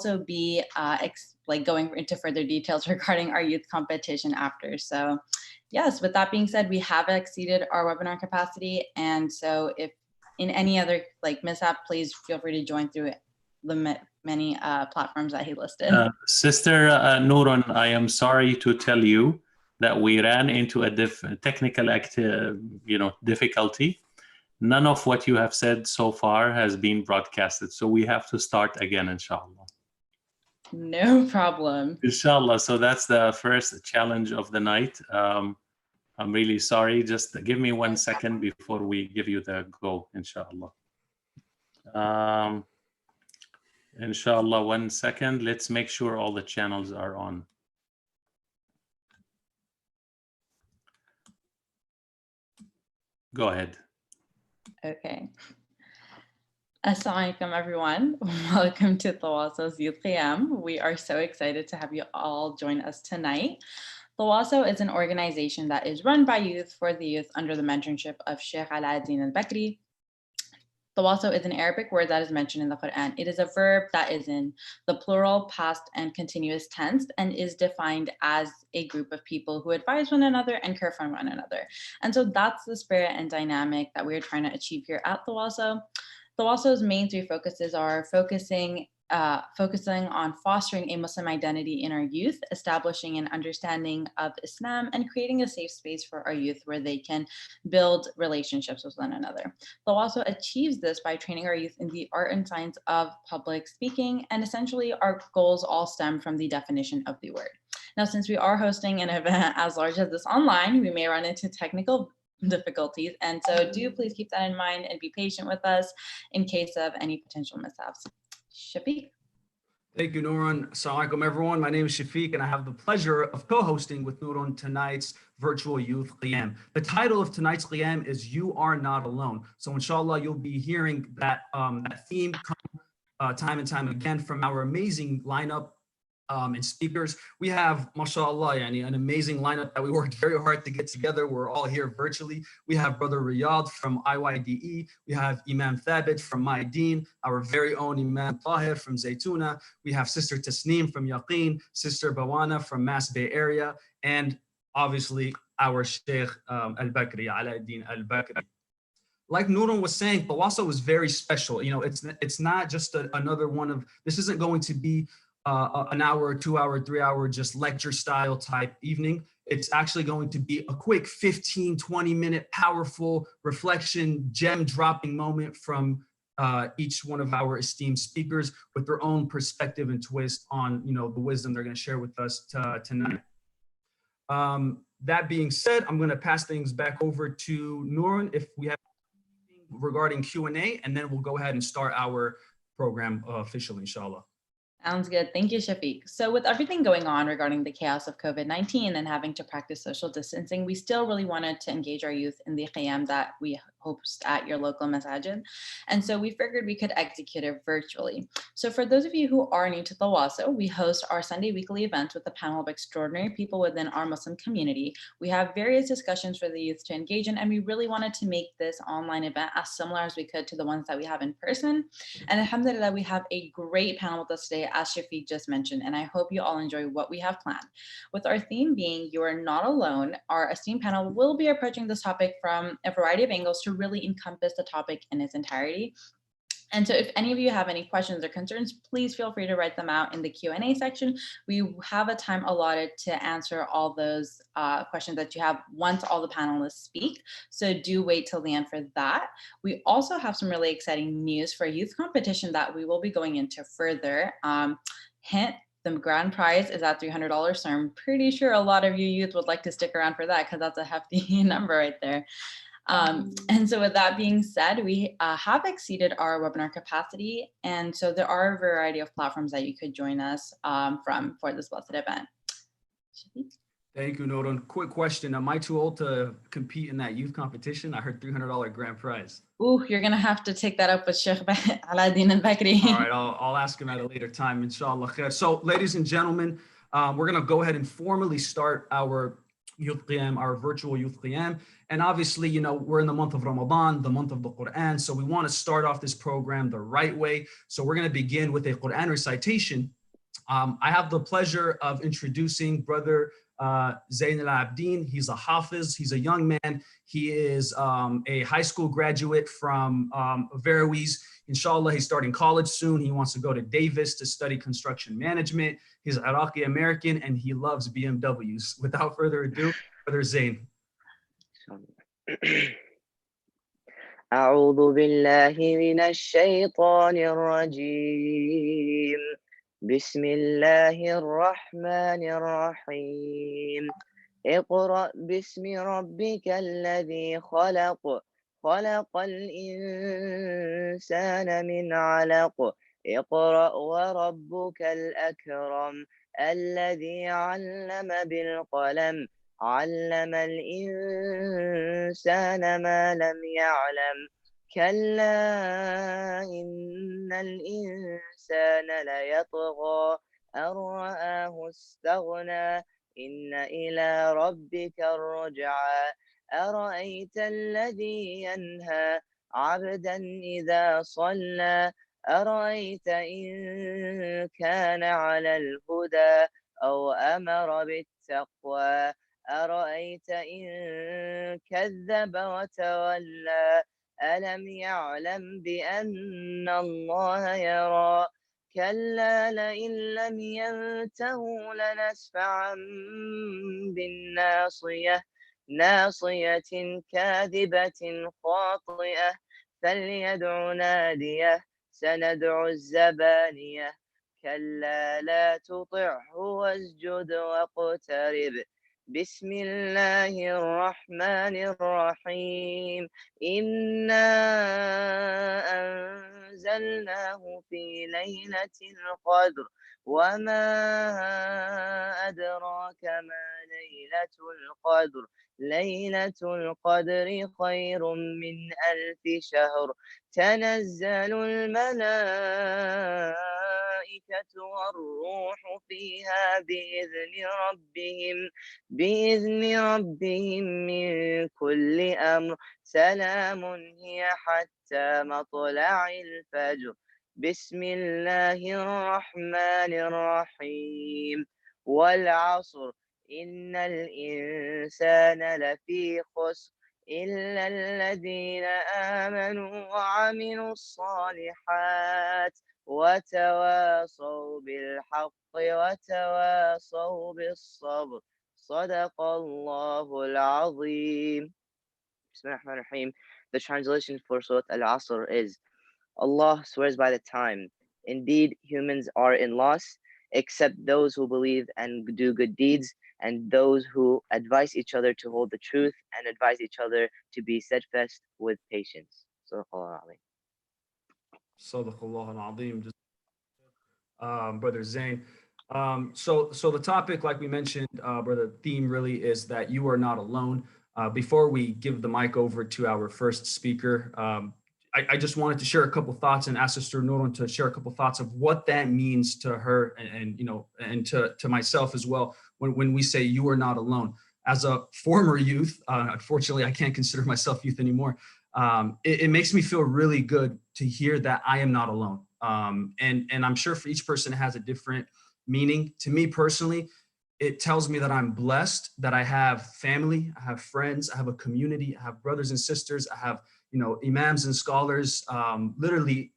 also be going into further details regarding our youth competition after. So yes, with that being said, we have exceeded our webinar capacity. And so if in any other mishap, please feel free to join through the many platforms that he listed. Sister Noorun, I am sorry to tell you that we ran into a technical difficulty. None of what you have said so far has been broadcasted, so we have to start again, inshallah. No problem. Inshallah. So that's the first challenge of the night. I'm really sorry. Just give me 1 second before we give you the go, inshallah. Inshallah, 1 second. Let's make sure all the channels are on. Go ahead. Okay. Assalamu alaikum, everyone. Welcome to Tawaso's Youth Qiyam. We are so excited to have you all join us tonight. Tawaso is an organization that is run by youth for the youth under the mentorship of Sheikh Alauddin al-Bakri. Tawaso is an Arabic word that is mentioned in the Quran. It is a verb that is in the plural, past, and continuous tense, and is defined as a group of people who advise one another and care for one another. And so that's the spirit and dynamic that we're trying to achieve here at Tawaso. Tawaso's main three focuses are focusing on fostering a Muslim identity in our youth, establishing an understanding of Islam, and creating a safe space for our youth where they can build relationships with one another. Tawaso achieves this by training our youth in the art and science of public speaking, and essentially our goals all stem from the definition of the word. Now, since we are hosting an event as large as this online, we may run into technical difficulties, and so do please keep that in mind and be patient with us in case of any potential mishaps. Shafiq. Thank you, Noorun. Assalamu alaikum, everyone. My name is Shafiq, and I have the pleasure of co-hosting with Noorun tonight's virtual youth Qiyam. The title of tonight's Qiyam is "You Are Not Alone." So, inshallah, you'll be hearing that theme come time and time again from our amazing lineup and speakers. We have, mashallah, an amazing lineup that we worked very hard to get together. We're all here virtually. We have Brother Riyadh from IYDE. We have Imam Thabit from My Deen, our very own Imam Tahir from Zaytuna. We have Sister Tasneem from Yaqeen, Sister Bawana from Mass Bay Area, and obviously our Sheikh al-Bakri, Alauddin al-Bakri. Like Noorun was saying, Tawaso was very special. You know, it's not just another one of, this isn't going to be an hour, 2 hour, 3 hour, just lecture style type evening. It's actually going to be a quick 15, 20 minute powerful reflection, gem dropping moment from each one of our esteemed speakers with their own perspective and twist on, the wisdom they're going to share with us tonight. That being said, I'm going to pass things back over to Noorun if we have anything regarding Q&A, and then we'll go ahead and start our program officially, inshallah. Sounds good. Thank you, Shafiq. So with everything going on regarding the chaos of COVID-19 and having to practice social distancing, we still really wanted to engage our youth in the Qiyam that we host at your local masajid. And so we figured we could execute it virtually. So for those of you who are new to Tawaso, we host our Sunday weekly events with a panel of extraordinary people within our Muslim community. We have various discussions for the youth to engage in, and we really wanted to make this online event as similar as we could to the ones that we have in person. And alhamdulillah, we have a great panel with us today, as Shafiq just mentioned, and I hope you all enjoy what we have planned. With our theme being "You Are Not Alone," our esteemed panel will be approaching this topic from a variety of angles to really encompass the topic in its entirety. And so if any of you have any questions or concerns, please feel free to write them out in the Q&A section. We have a time allotted to answer all those questions that you have once all the panelists speak. So do wait till the end for that. We also have some really exciting news for a youth competition that we will be going into further. Hint, the grand prize is at $300, so I'm pretty sure a lot of you youth would like to stick around for that because that's a hefty number right there. And so with that being said, we have exceeded our webinar capacity. And so there are a variety of platforms that you could join us from for this blessed event. Thank you, Noorun. Quick question. Am I too old to compete in that youth competition? I heard $300 grand prize. Ooh, you're going to have to take that up with Sheikh Alauddin al-Bakri. All right, I'll ask him at a later time, inshallah. So ladies and gentlemen, we're going to go ahead and formally start our Youth Qiyam, our virtual Youth Qiyam. And obviously, you know, we're in the month of Ramadan, the month of the Quran. So we want to start off this program the right way. So we're going to begin with a Quran recitation. I have the pleasure of introducing Brother Zain al-Abdin. He's a Hafiz. He's a young man. He is a high school graduate from Averroes. Inshallah, he's starting college soon. He wants to go to Davis to study construction management. He's Iraqi American and he loves BMWs. Without further ado, Brother Zain. أعوذ بالله من الشيطان الرجيم بسم الله الرحمن الرحيم اقرأ باسم ربك الذي خلق خلق الإنسان من علق اقرأ وربك الأكرم الذي علم بالقلم علم الإنسان ما لم يعلم كلا إن الإنسان ليطغى أن رآه استغنى إن إلى ربك الرجعى أرأيت الذي ينهى عبدا إذا صلى أرأيت إن كان على الهدى أو أمر بالتقوى أرأيت إن كذب وتولى ألم يعلم بأن الله يرى كلا لئن لم ينتهوا لنسفعا بالناصية ناصية كاذبة خاطئة فليدع ناديه سندع الزبانية كلا لا تطعه واسجد واقترب بسم الله الرحمن الرحيم إنا أنزلناه في ليلة القدر وما أدراك ما ليلة القدر ليلة القدر خير من 1000 شهر تنزل الملائكة والروح فيها بإذن ربهم من كل أمر سلام هي حتى مطلع الفجر بسم الله الرحمن الرحيم والعصر إن الإنسان لفي خسر إلا الذين آمنوا وعملوا الصالحات وتواصوا بالحق وتواصوا بالصبر صدق الله العظيم. Bismillahirrahmanirrahim. The translation for Surah Al-Asr is, Allah swears by the time. Indeed, humans are in loss, except those who believe and do good deeds, and those who advise each other to hold the truth and advise each other to be steadfast with patience. Sadaqallah al-Azim. Brother Zain. So the topic, like we mentioned, brother, the theme really is that you are not alone. Before we give the mic over to our first speaker, I just wanted to share a couple thoughts and ask Sister Nurun to share a couple thoughts of what that means to her and you know, and to myself as well when we say you are not alone. As a former youth, unfortunately, I can't consider myself youth anymore. It makes me feel really good to hear that I am not alone. And I'm sure for each person it has a different meaning. To me personally, it tells me that I'm blessed, that I have family, I have friends, I have a community, I have brothers and sisters, I have, you know, imams and scholars, literally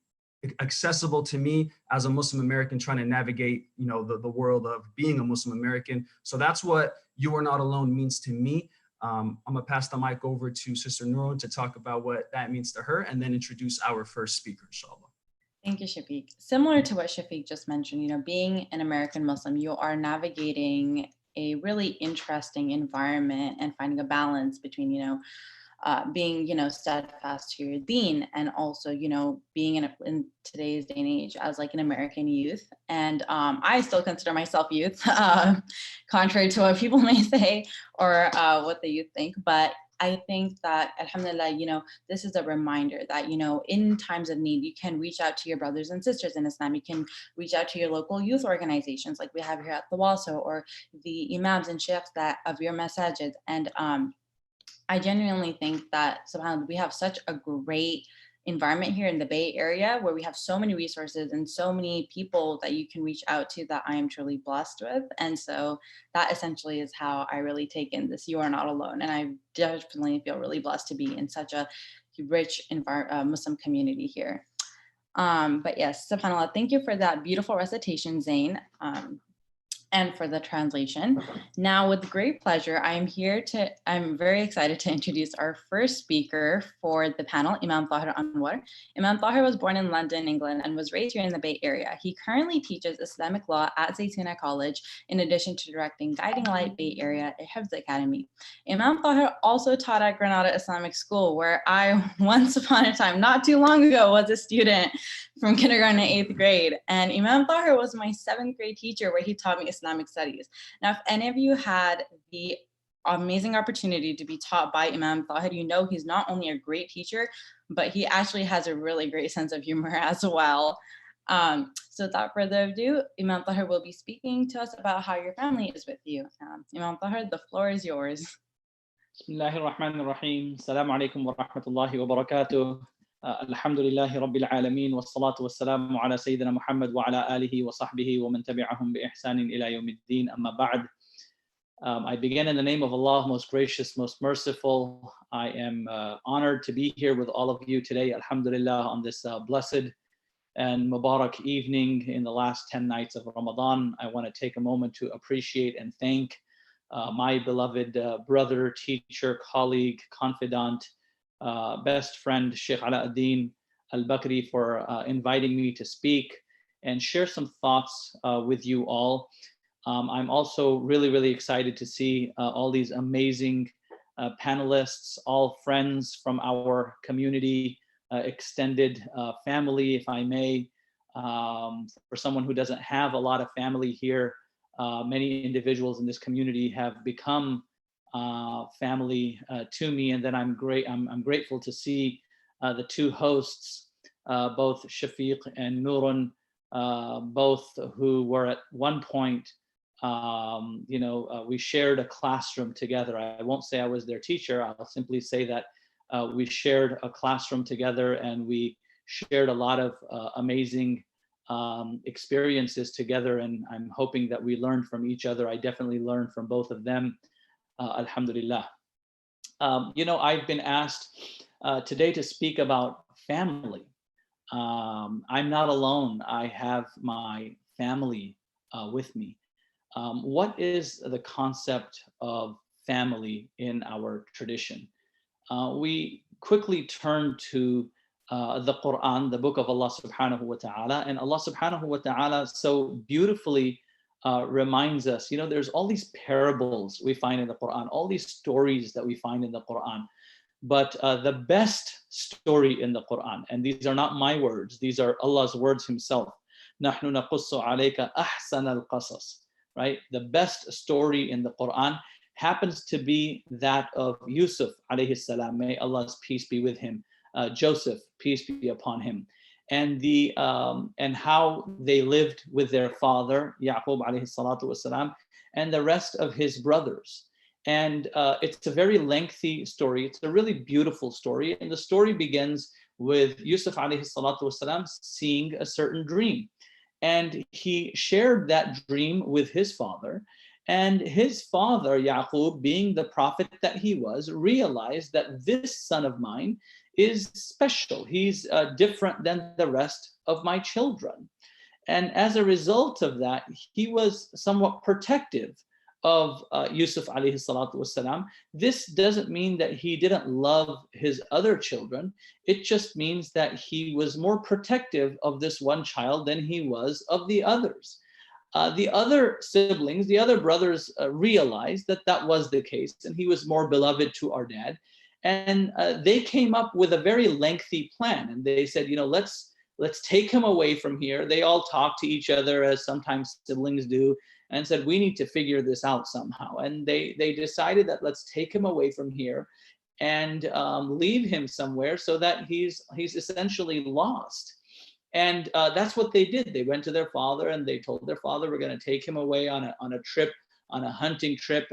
accessible to me as a Muslim American trying to navigate, you know, the world of being a Muslim American. So that's what you are not alone means to me. I'm gonna pass the mic over to Sister Nurun to talk about what that means to her and then introduce our first speaker, inshallah. Thank you, Shafiq. Similar to what Shafiq just mentioned, you know, being an American Muslim, you are navigating a really interesting environment and finding a balance between, you know, being, you know, steadfast to your deen and also, you know, being in today's day and age as like an American youth. And I still consider myself youth, contrary to what people may say or what the youth think. But I think that, alhamdulillah, this is a reminder that, in times of need, you can reach out to your brothers and sisters in Islam. You can reach out to your local youth organizations like we have here at the WASO, or the imams and sheikhs of your masajid. And I genuinely think that, subhanAllah, we have such a great environment here in the Bay Area where we have so many resources and so many people that you can reach out to that I am truly blessed with. And so that essentially is how I really take in this "you are not alone." And I definitely feel really blessed to be in such a rich Muslim community here. But yes, subhanAllah, thank you for that beautiful recitation, Zain. And for the translation. Now, with great pleasure, I'm very excited to introduce our first speaker for the panel, Imam Tahir Anwar. Imam Tahir was born in London, England, and was raised here in the Bay Area. He currently teaches Islamic law at Zaytuna College, in addition to directing Guiding Light Bay Area Hifz Academy. Imam Tahir also taught at Granada Islamic School, where I, once upon a time, not too long ago, was a student from kindergarten to 8th grade. And Imam Tahir was my 7th grade teacher, where he taught me Islamic studies. Now, if any of you had the amazing opportunity to be taught by Imam Tahir, he's not only a great teacher, but he actually has a really great sense of humor as well. So without further ado, Imam Tahir will be speaking to us about how your family is with you. Imam Tahir, the floor is yours. Bismillahir Rahmanir Rahim. Assalamu alaikum wa rahmatullahi wa barakatuh. Alhamdulillahi Rabbil Alameen. Wassalatu wassalamu ala Sayyidina Muhammad wa ala alihi wa sahbihi wa man tabi'ahum bi ihsanin ila yawmiddin. Amma ba'd. I begin in the name of Allah, most gracious, most merciful. I am honored to be here with all of you today, alhamdulillah, on this blessed and Mubarak evening in the last 10 nights of Ramadan. I want to take a moment to appreciate and thank my beloved brother, teacher, colleague, confidant, best friend, Sheikh Alauddin Al-Bakri, for inviting me to speak and share some thoughts with you all. I'm also really, really excited to see all these amazing panelists, all friends from our community, extended family, if I may. For someone who doesn't have a lot of family here, many individuals in this community have become family to me, and then I'm grateful to see the two hosts, both Shafiq and Nurun, both who were at one point, we shared a classroom together. I won't say I was their teacher. I'll simply say that we shared a classroom together, and we shared a lot of amazing experiences together, and I'm hoping that we learned from each other. I definitely learned from both of them. Alhamdulillah. I've been asked today to speak about family. I'm not alone. I have my family with me. What is the concept of family in our tradition? We quickly turn to the Quran, the book of Allah subhanahu wa ta'ala, and Allah subhanahu wa ta'ala so beautifully reminds us, there's all these parables we find in the Quran, all these stories that we find in the Quran. But the best story in the Quran, and these are not my words, these are Allah's words himself. نَحْنُ نَقُصُّ عَلَيْكَ أَحْسَنَ الْقَصَصِ. Right? The best story in the Quran happens to be that of Yusuf alayhi salam, may Allah's peace be with him, Joseph, peace be upon him, and how they lived with their father, Yaqub alayhi salatu wasalam, and the rest of his brothers. And it's a very lengthy story. It's a really beautiful story. And the story begins with Yusuf alayhi salatu wasalam seeing a certain dream. And he shared that dream with his father. And his father, Yaqub, being the prophet that he was, realized that this son of mine is special. He's different than the rest of my children. And as a result of that, he was somewhat protective of Yusuf alayhi salatu wasalam. This doesn't mean that he didn't love his other children. It just means that he was more protective of this one child than he was of the others. The other siblings, the other brothers realized that that was the case, and he was more beloved to our dad. And they came up with a very lengthy plan, and they said, let's take him away from here. They all talked to each other, as sometimes siblings do, and said, we need to figure this out somehow. And they decided that let's take him away from here and leave him somewhere so that he's essentially lost. And that's what they did. They went to their father and they told their father, we're going to take him away on a trip, on a hunting trip.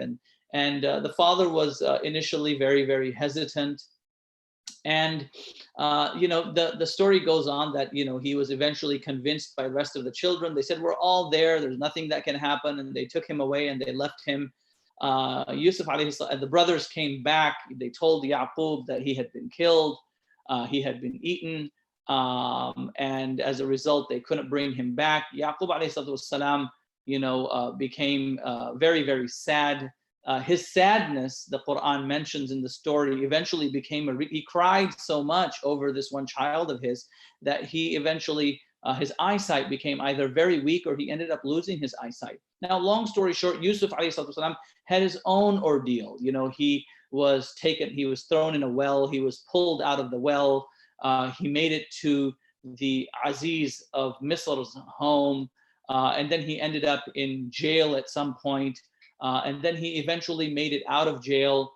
And the father was initially very, very hesitant. And the story goes on that he was eventually convinced by the rest of the children. They said, we're all there, there's nothing that can happen, and they took him away and they left him. Yusuf alayhi salam, the brothers came back. They told Yaqub that he had been killed, he had been eaten, and as a result they couldn't bring him back. Yaqub alayhi salam became very, very sad. His sadness, the Quran mentions in the story, eventually became he cried so much over this one child of his that he eventually, his eyesight became either very weak or he ended up losing his eyesight. Now, long story short, Yusuf alayhi had his own ordeal. He was thrown in a well, he was pulled out of the well, he made it to the Aziz of Misr's home, and then he ended up in jail at some point. And then he eventually made it out of jail.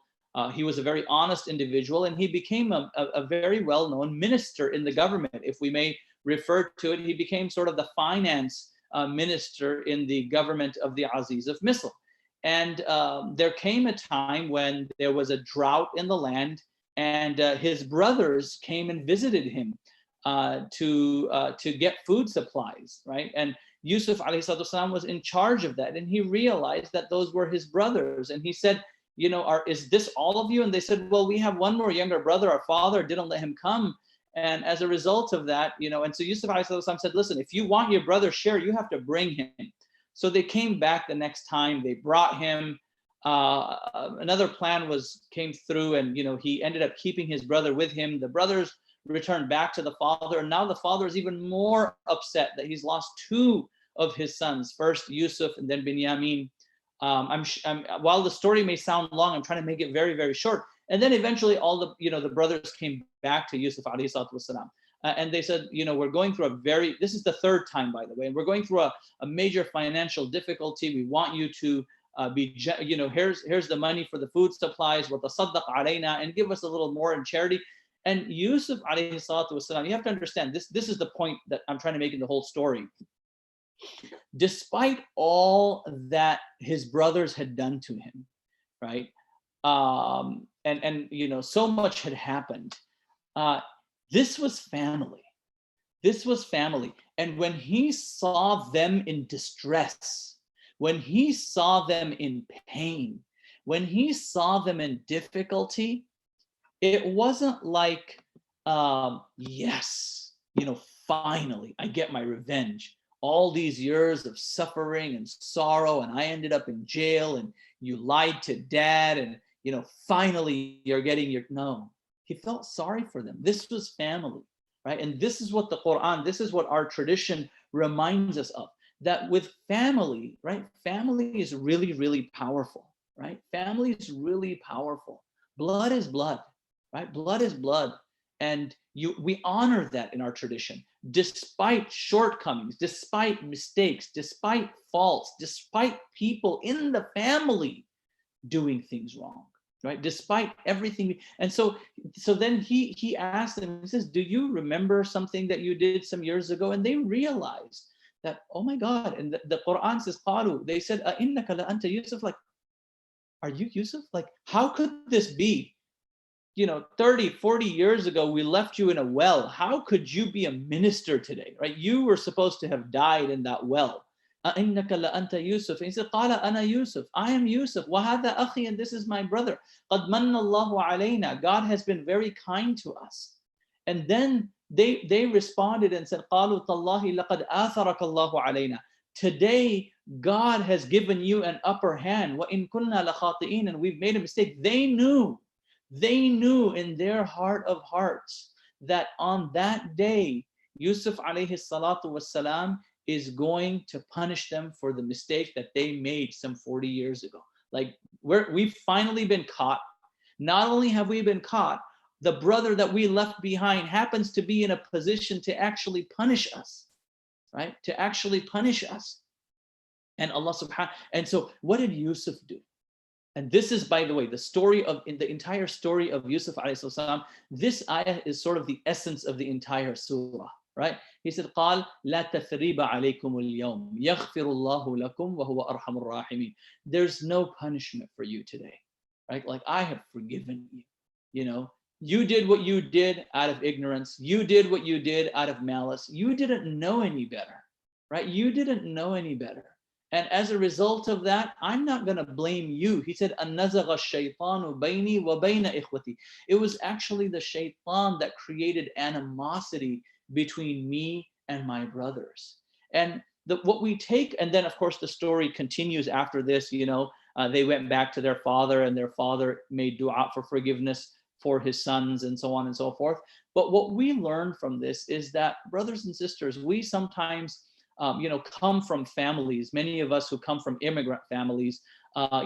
He was a very honest individual, and he became a very well-known minister in the government. If we may refer to it, he became sort of the finance minister in the government of the Aziz of Misr. And there came a time when there was a drought in the land, and his brothers came and visited him to get food supplies, right? And Yusuf alayhi salam was in charge of that, and he realized that those were his brothers. And he said, is this all of you? And they said, well, we have one more younger brother. Our father didn't let him come. And as a result of that, and so Yusuf alayhi salam said, listen, if you want your brother's share, you have to bring him. So they came back the next time, they brought him. Another plan came through, and he ended up keeping his brother with him. The brothers returned back to the father, and now the father is even more upset that he's lost two of his sons, first Yusuf and then Binyamin. While the story may sound long, I'm trying to make it very, very short. And then eventually all the brothers came back to Yusuf alayhi salatu wasalam. And they said, we're going through this is the third time, by the way, and we're going through a major financial difficulty. We want you to here's the money for the food supplies, وَتَصَدَّقْ عَلَيْنَا, and give us a little more in charity. And Yusuf alayhi salatu wasalam, you have to understand, this is the point that I'm trying to make in the whole story. Despite all that his brothers had done to him, right? And so much had happened. This was family. This was family. And when he saw them in distress, when he saw them in pain, when he saw them in difficulty, it wasn't like, yes, finally, I get my revenge. All these years of suffering and sorrow, and I ended up in jail, and you lied to dad, and finally you're getting no. He felt sorry for them. This was family, right? And this is what the Quran, this is what our tradition reminds us of, that with family, right? Family is really, really powerful, right? Family is really powerful. Blood is blood, right? Blood is blood. And we honor that in our tradition, despite shortcomings, despite mistakes, despite faults, despite people in the family doing things wrong, right? Despite everything. And so then he asked them, he says, do you remember something that you did some years ago? And they realized that, oh my God. And the Quran says, qalu, they said, innaka la anta Yusuf, like, are you Yusuf? Like, how could this be? 30, 40 years ago, we left you in a well. How could you be a minister today, right? You were supposed to have died in that well. إِنَّكَ لَأَنْتَ يُوسُف. And he said, قَالَ أَنَا Yusuf. I am Yusuf. وَهَذَا أَخِي. And this is my brother. قَدْ مَنَّ اللَّهُ عَلَيْنَا. God has been very kind to us. And then they responded and said, قَالُوا تَاللَّهِ لَقَدْ آثَرَكَ اللَّهُ عَلَيْنَا. Today, God has given you an upper hand. وَإِن كُنَّا لَخَاطِئِينَ. And we've made a mistake. They knew in their heart of hearts that on that day, Yusuf alayhi salatu wassalam is going to punish them for the mistake that they made some 40 years ago. Like, we've finally been caught. Not only have we been caught, the brother that we left behind happens to be in a position to actually punish us, right? To actually punish us. And Allah subhanahu, and so what did Yusuf do? And this is, by the way, the story of, in the entire story of Yusuf alayhi salam. This ayah is sort of the essence of the entire surah, right? He said, قال لا تثريب عليكم اليوم يغفر الله لكم وهو أرحم الراحمين. There's no punishment for you today, right? Like, I have forgiven you. You know, you did what you did out of ignorance. You did what you did out of malice. You didn't know any better, right? You didn't know any better. And as a result of that, I'm not going to blame you. He said, أَنَّزَغَ الشَّيْطَانُ بَيْنِي وَبَيْنَ إِخْوَتِي. It was actually the shaitan that created animosity between me and my brothers. And what we take, and then of course the story continues after this, you know, they went back to their father, and their father made dua for forgiveness for his sons, and so on and so forth. But what we learn from this is that, brothers and sisters, we sometimes you know, come from families, many of us who come from immigrant families,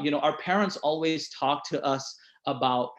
you know, our parents always talk to us about,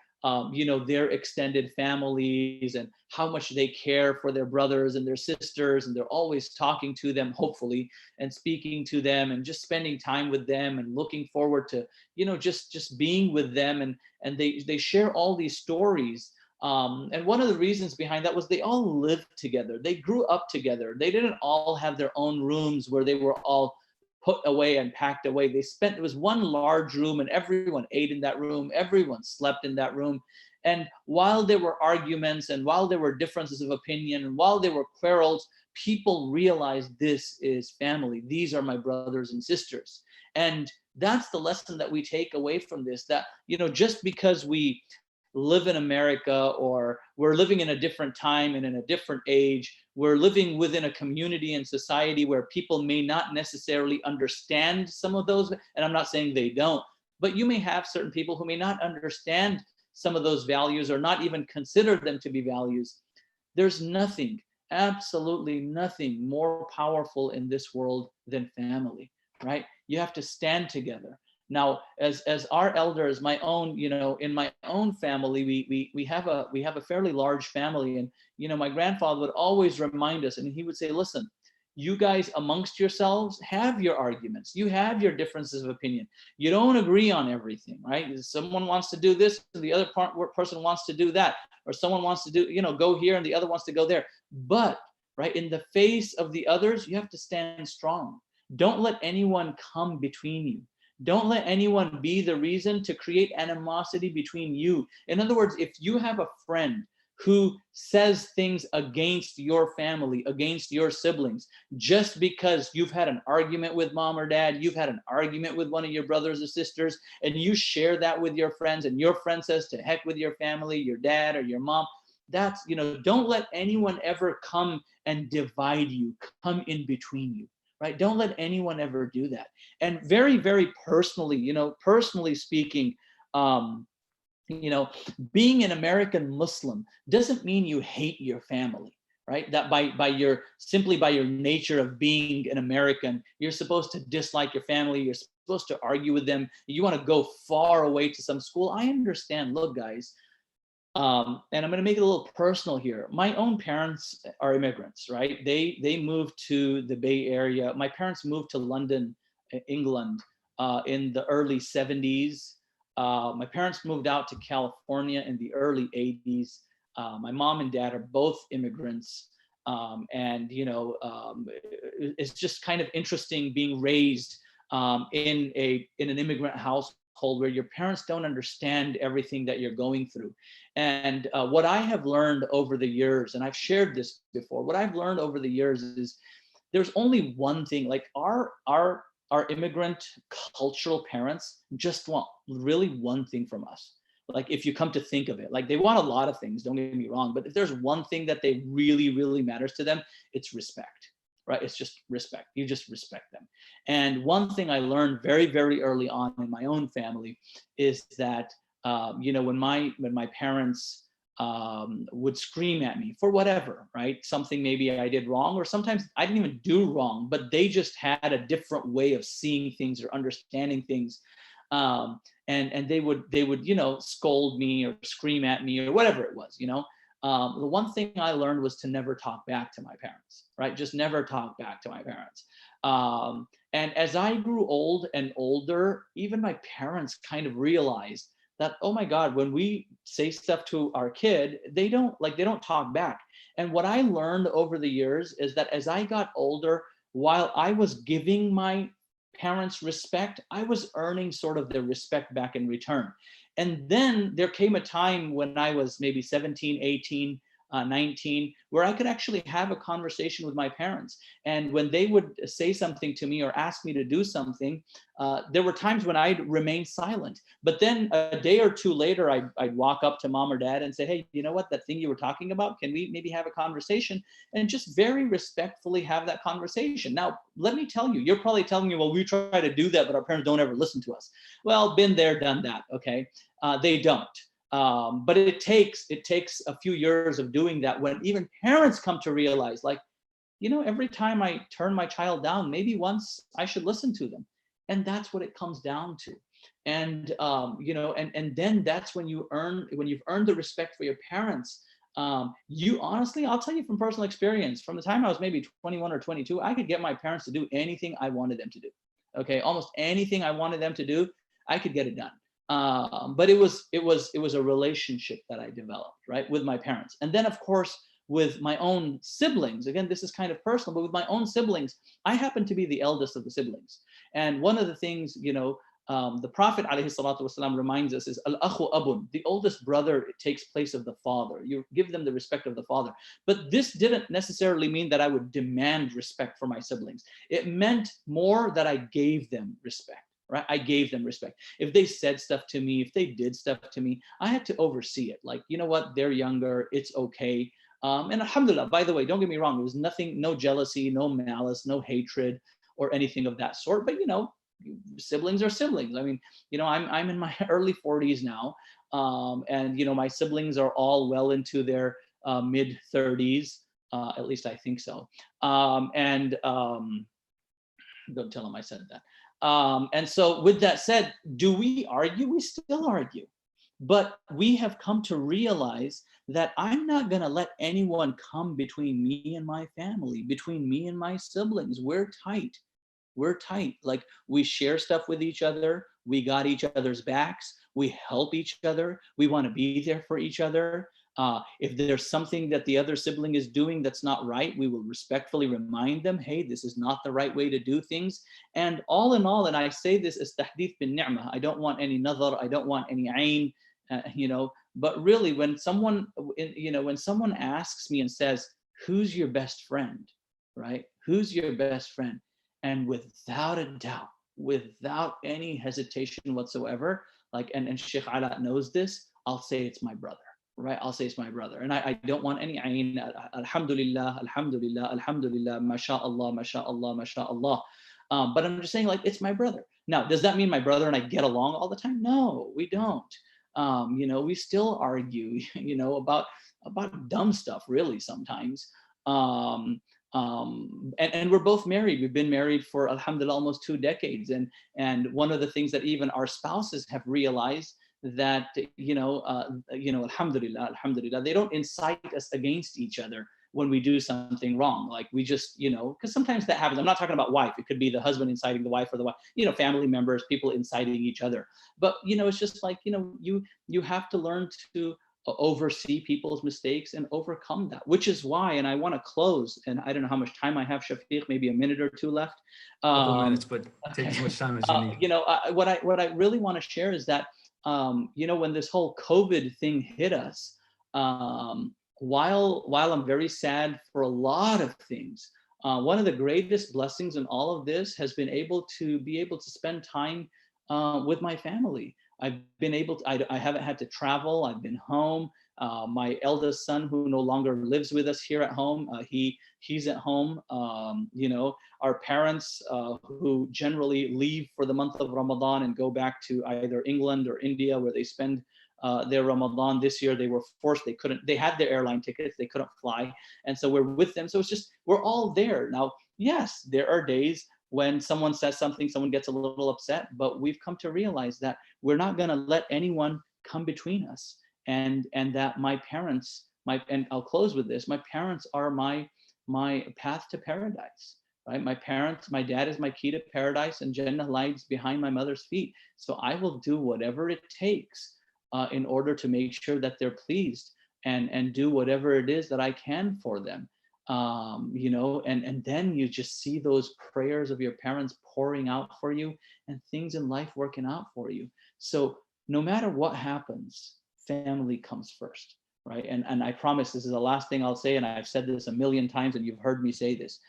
you know, their extended families and how much they care for their brothers and their sisters. And they're always talking to them, hopefully, and speaking to them and just spending time with them and looking forward to, you know, just being with them. And they share all these stories. And one of the reasons behind that was they all lived together. They grew up together. They didn't all have their own rooms where they were all put away and packed away. It was one large room, and everyone ate in that room. Everyone slept in that room. And while there were arguments, and while there were differences of opinion, and while there were quarrels, people realized, this is family. These are my brothers and sisters. And that's the lesson that we take away from this, that, you know, just because we live in America, or we're living in a different time and in a different age, we're living within a community and society where people may not necessarily understand some of those, and I'm not saying they don't, but you may have certain people who may not understand some of those values, or not even consider them to be values. There's nothing, absolutely nothing more powerful in this world than family, right? You have to stand together. Now, as our elders, my own, you know, in my own family, we have a fairly large family, and, you know, my grandfather would always remind us, and he would say, listen, you guys amongst yourselves have your arguments, you have your differences of opinion, you don't agree on everything, right? Someone wants to do this and the other person wants to do that, or someone wants to do, you know, go here and the other wants to go there, but right, in the face of the others, you have to stand strong. Don't let anyone come between you. Don't let anyone be the reason to create animosity between you. In other words, if you have a friend who says things against your family, against your siblings, just because you've had an argument with mom or dad, you've had an argument with one of your brothers or sisters, and you share that with your friends, and your friend says, to heck with your family, your dad or your mom, that's, you know, don't let anyone ever come and divide you, come in between you. Right? Don't let anyone ever do that. And very, very personally, you know, personally speaking, you know, being an American Muslim doesn't mean you hate your family, right? That simply by your nature of being an American, you're supposed to dislike your family. You're supposed to argue with them. You want to go far away to some school. I understand. Look, guys, and I'm going to make it a little personal here. My own parents are immigrants, right? They moved to the Bay Area. My parents moved to London, England, in the early 70s. My parents moved out to California in the early 80s. My mom and dad are both immigrants. And, you know, it's just kind of interesting being raised in an immigrant household where your parents don't understand everything that you're going through. And what I have learned over the years, and I've shared this before, what I've learned over the years is there's only one thing. Like our immigrant cultural parents just want really one thing from us. Like, if you come to think of it, like, they want a lot of things, don't get me wrong, but if there's one thing that they really, really matters to them, it's respect. Right? It's just respect. You just respect them. And one thing I learned very, very early on in my own family is that, you know, when my parents would scream at me for whatever, right? Something maybe I did wrong, or sometimes I didn't even do wrong, but they just had a different way of seeing things or understanding things. And they would, you know, scold me or scream at me or whatever it was, you know. The one thing I learned was to never talk back to my parents, right? Just never talk back to my parents. And as I grew old and older, even my parents kind of realized that, oh my God, when we say stuff to our kid, they don't talk back. And what I learned over the years is that as I got older, while I was giving my parents respect, I was earning sort of their respect back in return. And then there came a time when I was maybe 17, 18, 19, where I could actually have a conversation with my parents. And when they would say something to me or ask me to do something, there were times when I'd remain silent. But then a day or two later, I'd walk up to mom or dad and say, hey, you know what, that thing you were talking about, can we maybe have a conversation? And just very respectfully have that conversation. Now, let me tell you, you're probably telling me, well, we try to do that, but our parents don't ever listen to us. Well, been there, done that, okay? They don't. But it takes a few years of doing that, when even parents come to realize, like, you know, every time I turn my child down, maybe once I should listen to them. And that's what it comes down to. And you know, and then that's when you've earned the respect for your parents. You honestly, I'll tell you from personal experience, from the time I was maybe 21 or 22, I could get my parents to do anything I wanted them to do. Okay, almost anything I wanted them to do, I could get it done. But it was a relationship that I developed, right, with my parents. And then of course with my own siblings, again, this is kind of personal, but with my own siblings, I happen to be the eldest of the siblings. And one of the things, you know, the Prophet ﷺ reminds us is al-akhu abun, the oldest brother takes place of the father. You give them the respect of the father. But this didn't necessarily mean that I would demand respect for my siblings. It meant more that I gave them respect. Right? I gave them respect. If they said stuff to me, if they did stuff to me, I had to oversee it. Like, you know what, they're younger, it's okay. And alhamdulillah, by the way, don't get me wrong, there was nothing, no jealousy, no malice, no hatred or anything of that sort. But, you know, siblings are siblings. I mean, you know, I'm in my early 40s now. And, you know, my siblings are all well into their mid 30s. At least I think so. Don't tell them I said that. And so with that said, do we argue? We still argue. But we have come to realize that I'm not going to let anyone come between me and my family, between me and my siblings. We're tight. We're tight. Like, we share stuff with each other. We got each other's backs. We help each other. We want to be there for each other. If there's something that the other sibling is doing that's not right, we will respectfully remind them, hey, this is not the right way to do things. And all in all, and I say this as tahdith bin ni'mah, I don't want any nadhar, I don't want any ayn, you know, but really when someone, you know, when someone asks me and says, who's your best friend, right? Who's your best friend? And without a doubt, without any hesitation whatsoever, like, and Sheikh Ala knows this, I'll say it's my brother. Right, I'll say it's my brother, and I don't want any ayn. Alhamdulillah, alhamdulillah, alhamdulillah, mashallah, mashallah, mashallah. But I'm just saying, like, it's my brother. Now, does that mean my brother and I get along all the time? No, we don't. You know, we still argue, you know, about dumb stuff, really, sometimes. And we're both married. We've been married for, alhamdulillah, almost 2 decades. And one of the things that even our spouses have realized, that, you know, alhamdulillah, alhamdulillah, they don't incite us against each other when we do something wrong. Like, we just, you know, because sometimes that happens. I'm not talking about wife. It could be the husband inciting the wife, or the wife, you know, family members, people inciting each other. But, you know, it's just like, you know, you have to learn to oversee people's mistakes and overcome that, which is why, and I want to close, and I don't know how much time I have, Shafiq, maybe a minute or two left. Couple minutes, but take as much time as you need. You know, what I really want to share is that, you know, when this whole COVID thing hit us, while I'm very sad for a lot of things, one of the greatest blessings in all of this has been able to spend time with my family. I've been able to, I haven't had to travel. I've been home. My eldest son, who no longer lives with us here at home, he's at home. You know, our parents, who generally leave for the month of Ramadan and go back to either England or India, where they spend their Ramadan. This year they were forced, they had their airline tickets, they couldn't fly. And so we're with them. So it's just, we're all there. Now, yes, there are days when someone says something, someone gets a little upset, but we've come to realize that we're not going to let anyone come between us. And that my parents, and I'll close with this, my parents are my path to paradise. right? My dad is my key to paradise, and Jannah lies behind my mother's feet. So I will do whatever it takes in order to make sure that they're pleased, and do whatever it is that I can for them. And then you just see those prayers of your parents pouring out for you, and things in life working out for you. So no matter what happens, family comes first, right? And I promise this is the last thing I'll say, and I've said this a million times, and you've heard me say this.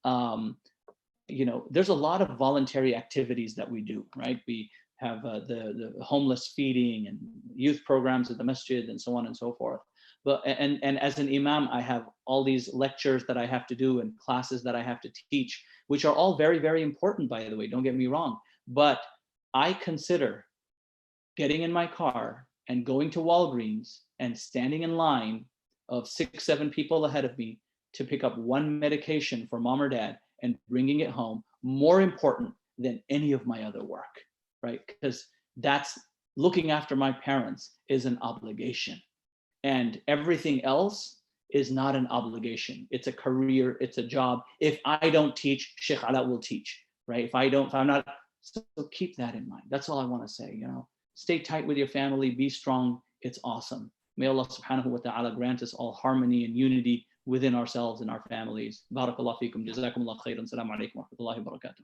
There's a lot of voluntary activities that we do, right? We have the homeless feeding and youth programs at the masjid and so on and so forth. But and as an imam, I have all these lectures that I have to do and classes that I have to teach, which are all very, very important, by the way, don't get me wrong. But I consider getting in my car and going to Walgreens and standing in line of 6, 7 people ahead of me to pick up one medication for mom or dad and bringing it home more important than any of my other work, right? Because that's looking after my parents is an obligation. And everything else is not an obligation. It's a career, it's a job. If I don't teach, Sheikh Ala will teach, right? If I'm not, so keep that in mind. That's all I want to say, Stay tight with your family, be strong, it's awesome. May Allah subhanahu wa ta'ala grant us all harmony and unity within ourselves and our families. Barakallahu feekum, jazakumullah khairan, assalamu alaikum wa rahmatullahi wa barakatuh.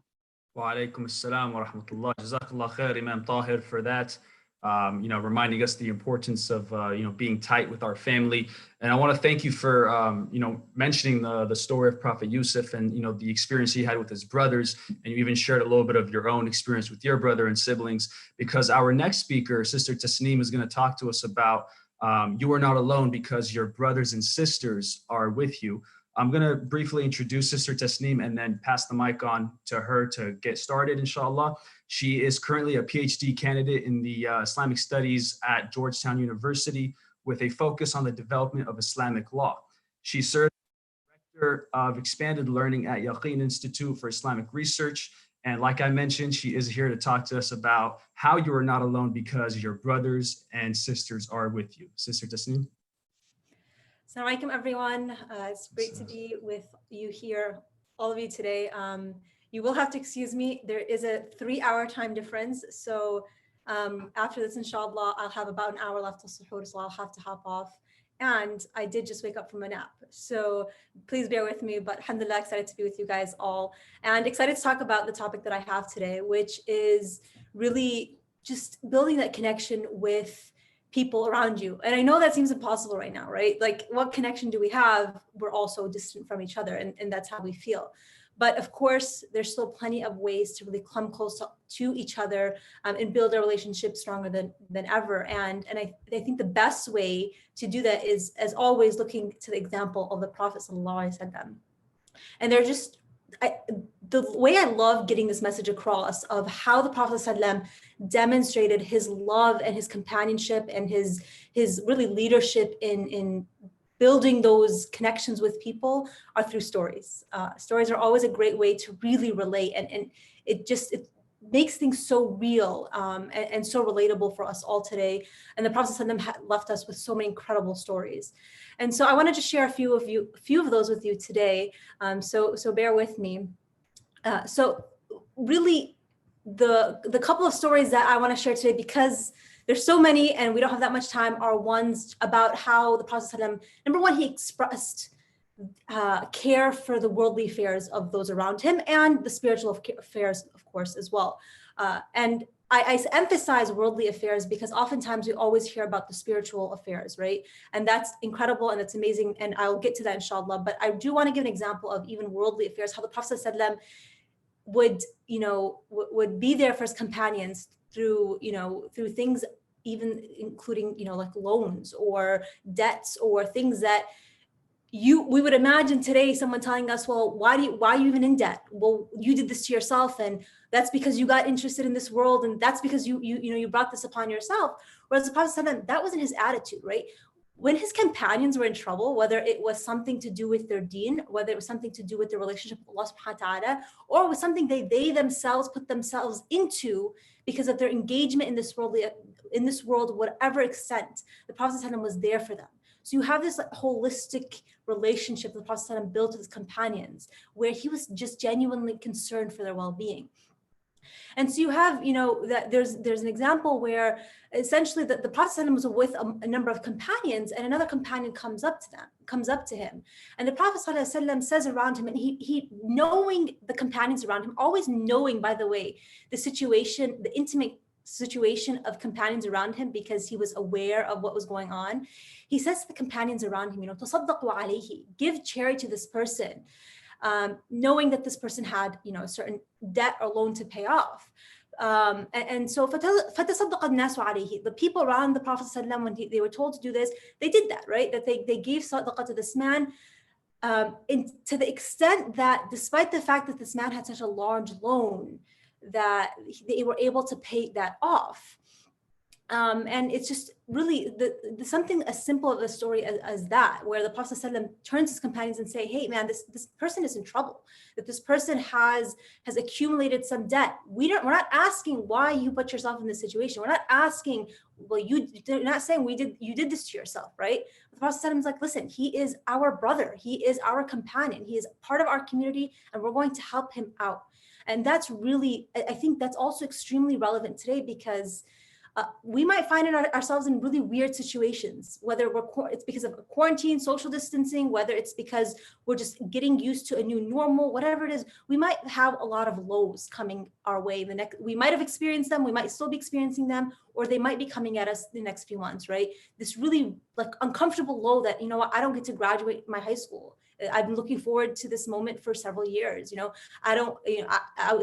Wa alaikum assalam wa rahmatullah. Jazakallah khair, Imam Tahir, for that. Reminding us the importance of, being tight with our family. And I want to thank you for, mentioning the story of Prophet Yusuf and, the experience he had with his brothers. And you even shared a little bit of your own experience with your brother and siblings, because our next speaker, Sister Tasneem, is going to talk to us about you are not alone because your brothers and sisters are with you. I'm going to briefly introduce Sister Tasneem and then pass the mic on to her to get started, inshallah. She is currently a PhD candidate in the Islamic Studies at Georgetown University with a focus on the development of Islamic law. She served as Director of Expanded Learning at Yaqeen Institute for Islamic Research. And like I mentioned, she is here to talk to us about how you are not alone because your brothers and sisters are with you. Sister Tasneem. Assalamu alaikum, everyone. It's great to be with you here, all of you today. You will have to excuse me. There is a 3-hour time difference. So after this, inshallah, I'll have about an hour left till suhoor, so I'll have to hop off. And I did just wake up from a nap. So please bear with me, but alhamdulillah, excited to be with you guys all. And excited to talk about the topic that I have today, which is really just building that connection with people around you. And I know that seems impossible right now, right? Like, what connection do we have? We're all so distant from each other, and that's how we feel. But of course, there's still plenty of ways to really come close to each other and build a relationship stronger than ever. And I think the best way to do that is, as always, looking to the example of the Prophet ﷺ. And they're just, the way I love getting this message across of how the Prophet ﷺ demonstrated his love and his companionship and his really leadership in building those connections with people are through stories. Stories are always a great way to really relate, and it makes things so real and so relatable for us all today. And the Prophet ﷺ left us with so many incredible stories. And so I wanted to share a few of those with you today. So bear with me. So really, the couple of stories that I want to share today, because there's so many and we don't have that much time, are ones about how the Prophet ﷺ, number one, he expressed care for the worldly affairs of those around him and the spiritual affairs, of course, as well. And I emphasize worldly affairs because oftentimes we always hear about the spiritual affairs, right? And that's incredible and that's amazing. And I'll get to that, inshallah. But I do want to give an example of even worldly affairs, how the Prophet ﷺ would be there for his companions through things, even including, like loans or debts or things that we would imagine today someone telling us, well, why are you even in debt? Well, you did this to yourself, and that's because you got interested in this world, and that's because you brought this upon yourself. Whereas the Prophet ﷺ, that wasn't his attitude, right? When his companions were in trouble, whether it was something to do with their deen, whether it was something to do with their relationship with Allah subhanahu wa ta'ala, or it was something they themselves put themselves into because of their engagement in this world, whatever extent, the Prophet ﷺ was there for them. So you have this like, holistic relationship that the Prophet ﷺ built with his companions, where he was just genuinely concerned for their well-being. And so you have, that there's an example where essentially the Prophet ﷺ was with a number of companions, and another companion comes up to him. And the Prophet ﷺ says around him, and he knowing the companions around him, always knowing, by the way, the situation, the intimate situation of companions around him, because he was aware of what was going on. He says to the companions around him, "Tasaddaqu alayhi," give charity to this person. Knowing that this person had, a certain debt or loan to pay off. And so فَتَصَدَّقَ النَّاسُ عَلَيْهِ. The people around the Prophet ﷺ, when they were told to do this, they did that, right? That they gave sadaqah to this man, to the extent that despite the fact that this man had such a large loan, that they were able to pay that off. And it's just really something as simple of a story as that, where the Prophet ﷺ turns to his companions and say, hey man, this person is in trouble, that this person has accumulated some debt. We're not asking why you put yourself in this situation. We're not asking, well, you're not saying you did this to yourself, right? The Prophet ﷺ is like, listen, he is our brother. He is our companion. He is part of our community, and we're going to help him out. And that's really, I think that's also extremely relevant today, because we might find ourselves in really weird situations, whether it's because of quarantine, social distancing, whether it's because we're just getting used to a new normal, whatever it is. We might have a lot of lows coming our way. We might have experienced them, we might still be experiencing them, or they might be coming at us the next few months, right? This really like uncomfortable low that, I don't get to graduate my high school. I've been looking forward to this moment for several years.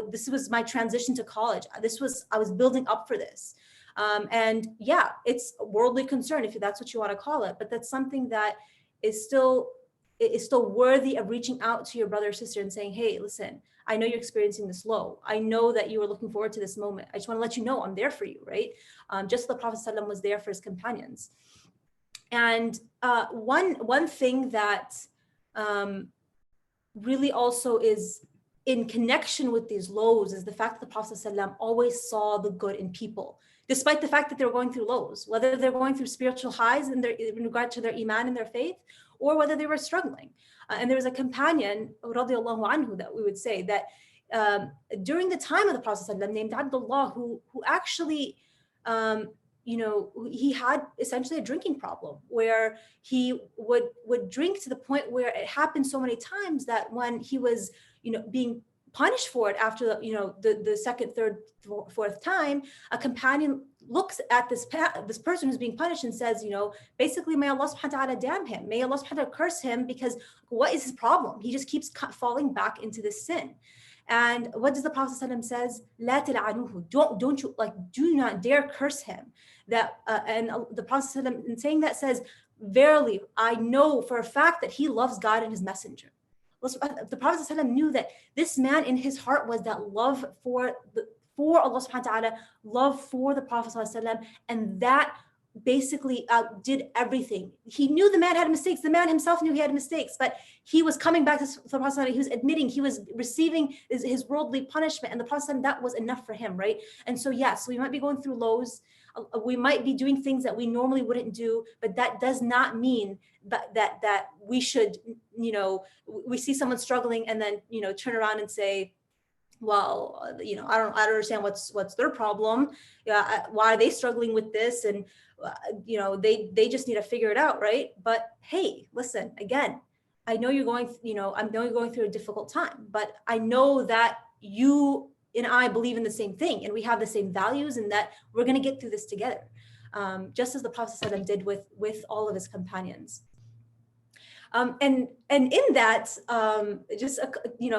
This was my transition to college. I was building up for this. And yeah, it's a worldly concern, if that's what you want to call it, but that's something that is still worthy of reaching out to your brother or sister and saying, hey, listen, I know you're experiencing this low. I know that you were looking forward to this moment. I just want to let you know I'm there for you, right? Just as the Prophet ﷺ was there for his companions. And one thing that really also is in connection with these lows is the fact that the Prophet ﷺ always saw the good in people, despite the fact that they were going through lows, whether they're going through spiritual highs in regard to their iman and their faith, or whether they were struggling. And there was a companion, radiallahu anhu, that we would say that during the time of the Prophet ﷺ, named Abdullah, who actually, he had essentially a drinking problem, where he would drink to the point where it happened so many times that when he was, being punished for it after the second, third, fourth time, a companion looks at this person who's being punished and says, basically, may Allah subhanahu wa ta'ala damn him, may Allah subhanahu wa ta'ala curse him, because what is his problem? He just keeps falling back into this sin. And what does the Prophet ﷺ says? La til'anuhu, don't you, do not dare curse him. And the Prophet ﷺ, in saying that, says, verily, I know for a fact that he loves God and his messenger. The Prophet ﷺ knew that this man in his heart was that love for Allah subhanahu wa ta'ala, love for the Prophet ﷺ, and that basically did everything. He knew the man had mistakes. The man himself knew he had mistakes, but he was coming back to the Prophet ﷺ. He was admitting he was receiving his worldly punishment, and the Prophet ﷺ, that was enough for him, right? And so yes, we might be going through lows. We might be doing things that we normally wouldn't do, but that does not mean that we should, we see someone struggling and then, turn around and say, well, I don't understand what's their problem. Why are they struggling with this? And, they just need to figure it out, right? But hey, listen, again, I know you're going, I know you're going through a difficult time, but I know that you and I believe in the same thing, and we have the same values, and that we're going to get through this together, just as the Prophet ﷺ did with all of his companions. And in that, just a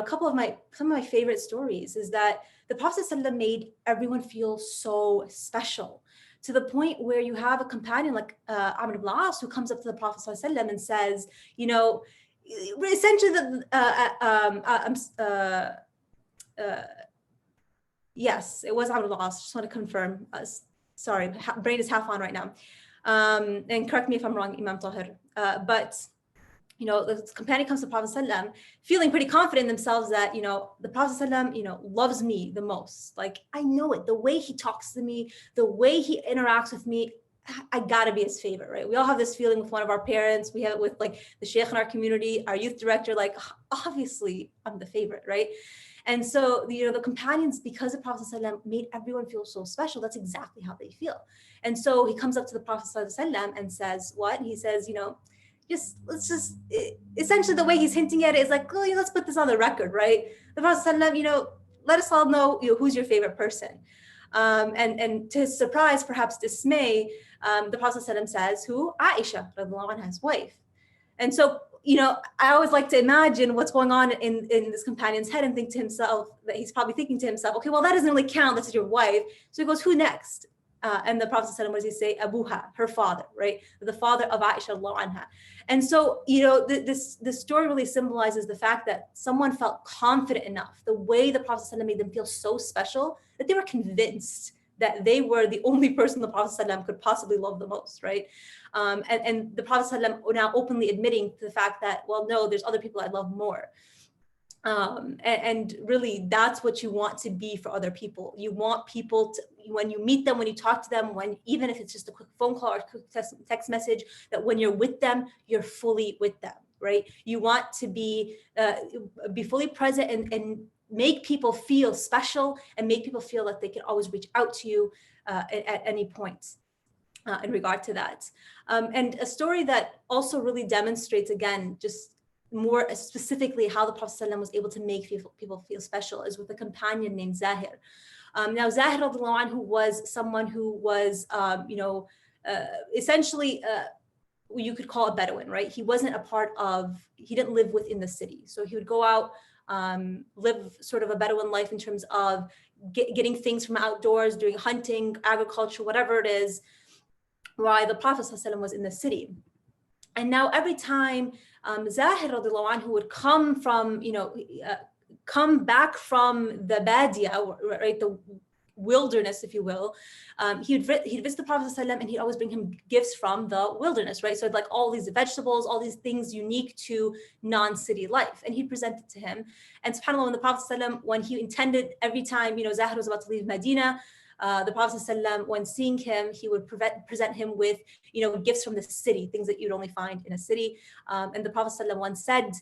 couple of some of my favorite stories is that the Prophet ﷺ made everyone feel so special, to the point where you have a companion like Amr ibn al-As, who comes up to the Prophet ﷺ and says, essentially, yes, it was Amr ibn al-As. Just want to confirm. Sorry, brain is half on right now. And correct me if I'm wrong, Imam Tahir. But the companion comes to the Prophet ﷺ feeling pretty confident in themselves that, the Prophet ﷺ, loves me the most. Like, I know it, the way he talks to me, the way he interacts with me, I gotta be his favorite, right? We all have this feeling with one of our parents. We have it with like the sheikh in our community, our youth director, like obviously I'm the favorite, right? And so, the companions, because the Prophet ﷺ made everyone feel so special, that's exactly how they feel. And so he comes up to the Prophet ﷺ and says, what? He says, essentially the way he's hinting at it is like, oh, let's put this on the record, right? The Prophet ﷺ, let us all know, who's your favorite person. And to his surprise, perhaps dismay, the Prophet ﷺ says, who? Aisha, radiallahu anha's wife. And so, I always like to imagine what's going on in this companion's head and think to himself that he's probably thinking to himself, okay, well, that doesn't really count. That's your wife. So he goes, who next? And the Prophet ﷺ, what does he say? Abuha, her father, right? The father of Aisha, radiallahu anha. And so, this story really symbolizes the fact that someone felt confident enough, the way the Prophet ﷺ made them feel so special, that they were convinced that they were the only person the Prophet ﷺ could possibly love the most, right? And the Prophet ﷺ now openly admitting to the fact that, well, no, there's other people I love more. And really, that's what you want to be for other people. You want people to, when you meet them, when you talk to them, even if it's just a quick phone call or a quick text message, that when you're with them, you're fully with them, right? You want to be fully present and make people feel special and make people feel that they can always reach out to you at any point. In regard to that. And a story that also really demonstrates, again, just more specifically how the Prophet ﷺ was able to make people feel special is with a companion named Zahir. Now, Zahir radiallahu anhu was someone who was, essentially, you could call a Bedouin, right? He didn't live within the city. So he would go out, live sort of a Bedouin life in terms of getting things from outdoors, doing hunting, agriculture, whatever it is, while the Prophet ﷺ was in the city. And now every time Zahir radiallahu anhu would come back from the Badia, right, the wilderness, if you will, he'd visit the Prophet ﷺ and he'd always bring him gifts from the wilderness, right? So like all these vegetables, all these things unique to non-city life, and he'd present it to him. And subhanAllah, when the Prophet ﷺ, when he intended, every time, Zahir was about to leave Medina, the Prophet ﷺ, when seeing him, he would present him with, gifts from the city, things that you'd only find in a city. And the Prophet ﷺ once said,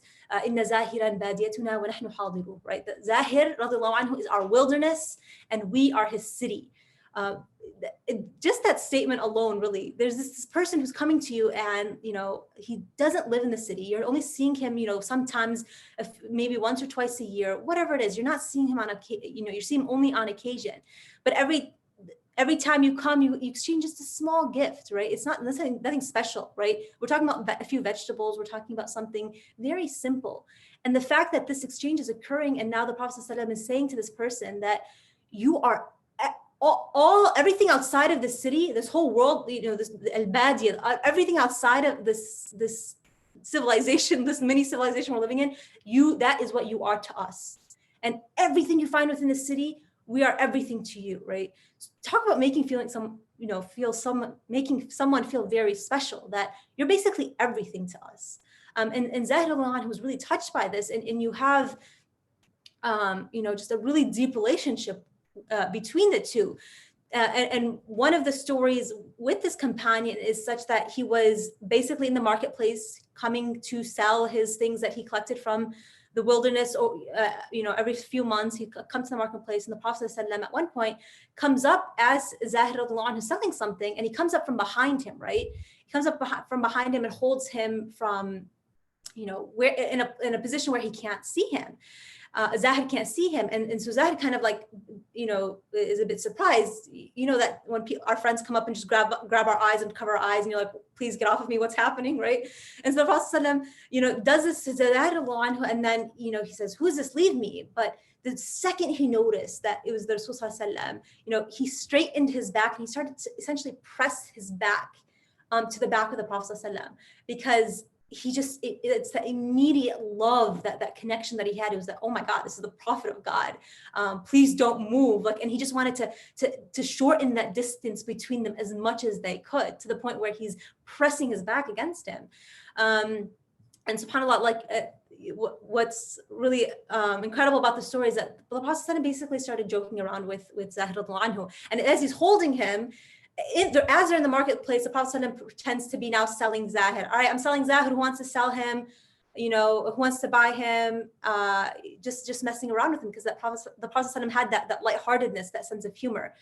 "Inna Zahiran badiyatuna wa nahnu hadiru," right? That Zahir radiallahu anhu is our wilderness, and we are his city. Just that statement alone, really, there's this person who's coming to you, and he doesn't live in the city. You're only seeing him, sometimes, maybe once or twice a year, whatever it is. You're not seeing him you're seeing him only on occasion. But every time you come, you exchange just a small gift, right? It's nothing special, right? We're talking about a few vegetables. We're talking about something very simple. And the fact that this exchange is occurring, and now the Prophet ﷺ is saying to this person that you are everything outside of the city, this whole world, this al-Badiya, everything outside of this civilization, this mini civilization we're living in, that is what you are to us. And everything you find within the city, we are everything to you, right? Talk about making someone feel very special, that you're basically everything to us. And Zahir was really touched by this, and you have, just a really deep relationship between the two. And one of the stories with this companion is such that he was basically in the marketplace coming to sell his things that he collected from the wilderness, or every few months he comes to the marketplace, and the Prophet ﷺ at one point comes up as Zahir radiallahu anhu selling something, and he comes up from behind him, right? He comes up from behind him and holds him from, where in a position where he can't see him. Zahid can't see him, and so Zahid kind of is a bit surprised. That when our friends come up and just grab our eyes and cover our eyes, and you're like, please get off of me, what's happening, right? And so the Prophet ﷺ, does this to Zahid, and then he says, who is this? Leave me. But the second he noticed that it was the Rasul ﷺ, he straightened his back and he started to essentially press his back to the back of the Prophet ﷺ, because it's that immediate love, that connection that he had. It was that, oh my God, this is the Prophet of God. Please don't move. And he just wanted to shorten that distance between them as much as they could, to the point where he's pressing his back against him. And subhanAllah, what's really incredible about the story is that the Prophet basically started joking around with Zahir radiallahu anhu. And as he's holding him, as they're in the marketplace, the Prophet ﷺ pretends to be now selling Zahid. All right, I'm selling Zahid. Who wants to sell him? Who wants to buy him? Just messing around with him, because the Prophet ﷺ had that lightheartedness, that sense of humor.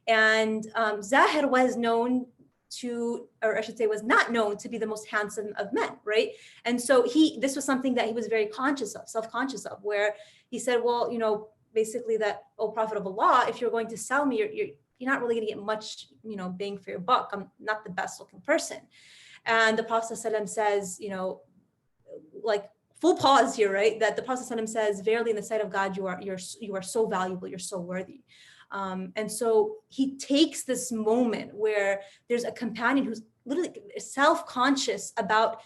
And Zahid was known to, or I should say, was not known to be the most handsome of men, right? And so this was something that he was very conscious of, self-conscious of, where he said, well, basically that, oh, Prophet of Allah, if you're going to sell me, you're not really going to get much, bang for your buck. I'm not the best looking person. And the Prophet ﷺ says, like, full pause here, right? That the Prophet ﷺ says, verily in the sight of God, you are so valuable, you're so worthy. And so he takes this moment where there's a companion who's literally self-conscious about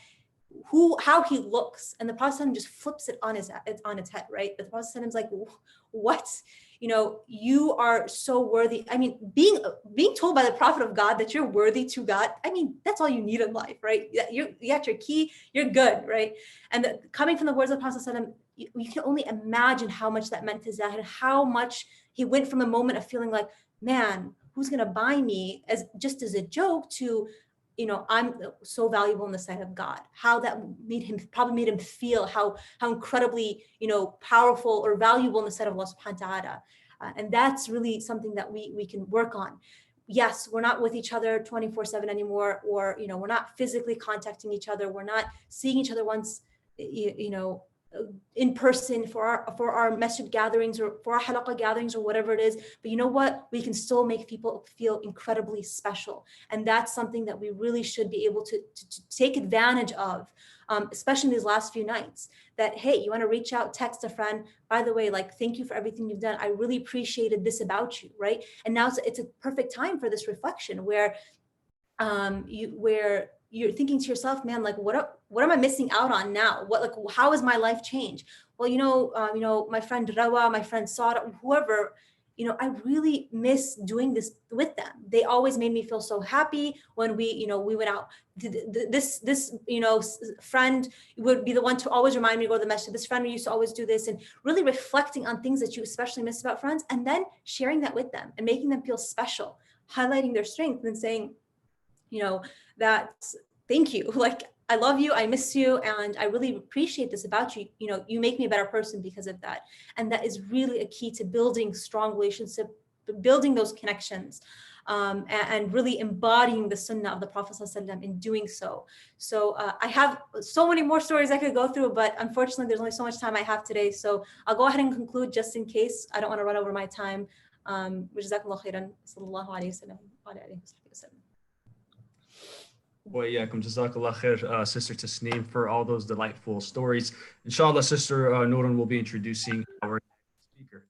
how he looks, and the Prophet ﷺ just flips it on its head, right? The Prophet ﷺ is like, what? You are so worthy. I mean, being told by the Prophet of God that you're worthy to God, I mean, that's all you need in life, right? You got your key, you're good, right? And coming from the words of the Prophet ﷺ, you can only imagine how much that meant to Zahid, how much he went from a moment of feeling like, man, who's gonna buy me, as just as a joke, to, I'm so valuable in the sight of God. How that probably made him feel how incredibly, powerful or valuable in the sight of Allah subhanahu wa ta'ala. And that's really something that we can work on. Yes, we're not with each other 24/7 anymore, or, we're not physically contacting each other. We're not seeing each other once, in person for our masjid gatherings or for our halaqah gatherings or whatever it is. But you know what? We can still make people feel incredibly special. And that's something that we really should be able to take advantage of, especially in these last few nights. That, hey, you want to reach out, text a friend, by the way, like, thank you for everything you've done. I really appreciated this about you, right? And now it's a perfect time for this reflection where you're thinking to yourself, man, like, what am I missing out on now? How has my life changed? Well, my friend Rawa, my friend Sara, whoever, I really miss doing this with them. They always made me feel so happy when we went out. This friend would be the one to always remind me to go to the masjid. This friend, we used to always do this, and really reflecting on things that you especially miss about friends, and then sharing that with them and making them feel special, highlighting their strength and saying, that thank you. Like, I love you, I miss you, and I really appreciate this about you. You make me a better person because of that. And that is really a key to building strong relationship, building those connections, and really embodying the sunnah of the Prophet ﷺ in doing so. So I have so many more stories I could go through, but unfortunately there's only so much time I have today. So I'll go ahead and conclude just in case I don't want to run over my time. Jazakallah khairan. Sallallahu alayhi wa sallam. Waiyakum, Jazakallah khair, Sister Tasneem, for all those delightful stories. Inshallah, Sister Noorun will be introducing our speaker.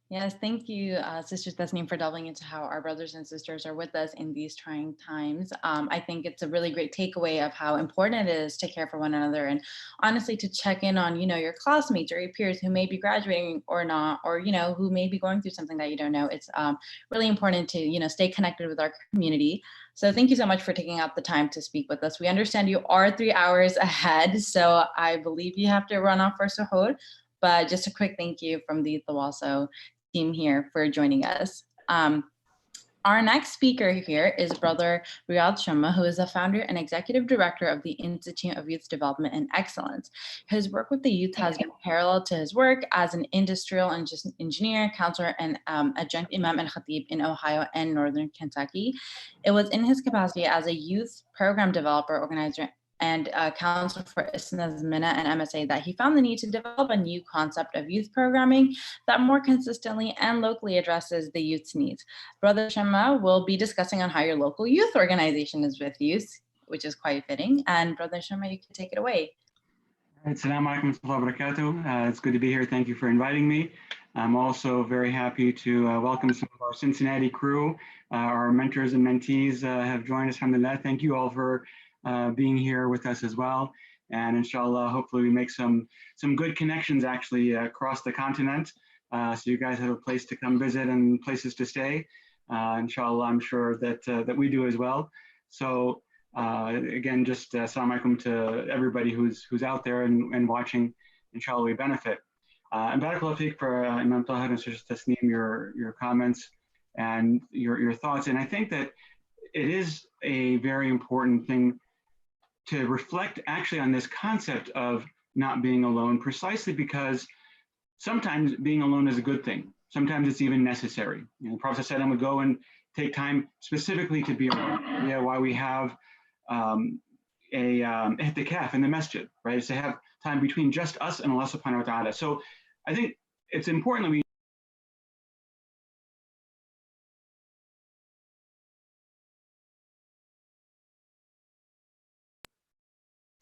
Yes, thank you, Sister Tasneem, for delving into how our brothers and sisters are with us in these trying times. I think it's a really great takeaway of how important it is to care for one another, and honestly to check in on, your classmates or your peers who may be graduating or not, or, who may be going through something that you don't know. It's really important to, stay connected with our community. So thank you so much for taking out the time to speak with us. We understand you are 3 hours ahead, so I believe you have to run off for suhoor, but just a quick thank you from the Tawaso team here for joining us. Our next speaker here is Brother Riyad Shamma, who is the founder and executive director of the Institute of Youth Development and Excellence. His work with the youth has been parallel to his work as an industrial engineer, counselor, and adjunct imam and khatib in Ohio and Northern Kentucky. It was in his capacity as a youth program developer, organizer, and counselor for ISNA's MINA and MSA that he found the need to develop a new concept of youth programming that more consistently and locally addresses the youth's needs. Brother Shamma will be discussing on how your local youth organization is with youth, which is quite fitting. And Brother Shamma, you can take it away. Assalamu alaikum wa barakatuh. It's good to be here. Thank you for inviting me. I'm also very happy to welcome some of our Cincinnati crew. Our mentors and mentees have joined us, alhamdulillah. Thank you all for being here with us as well. And inshallah, hopefully we make some good connections actually across the continent. So you guys have a place to come visit and places to stay. Inshallah, I'm sure that we do as well. So again, just assalamu alaikum to everybody who's out there and watching. Inshallah, we benefit. And barakallahu feek for Imam Tahir and Sister Tasneem, your comments. and your thoughts. And I think that it is a very important thing to reflect actually on this concept of not being alone, precisely because sometimes being alone is a good thing. Sometimes it's even necessary. You know, the Prophet said, would go and take time specifically to be alone. Yeah, why we have ihtikaf in the masjid, right? Is to have time between just us and Allah subhanahu wa ta'ala. So I think it's important that we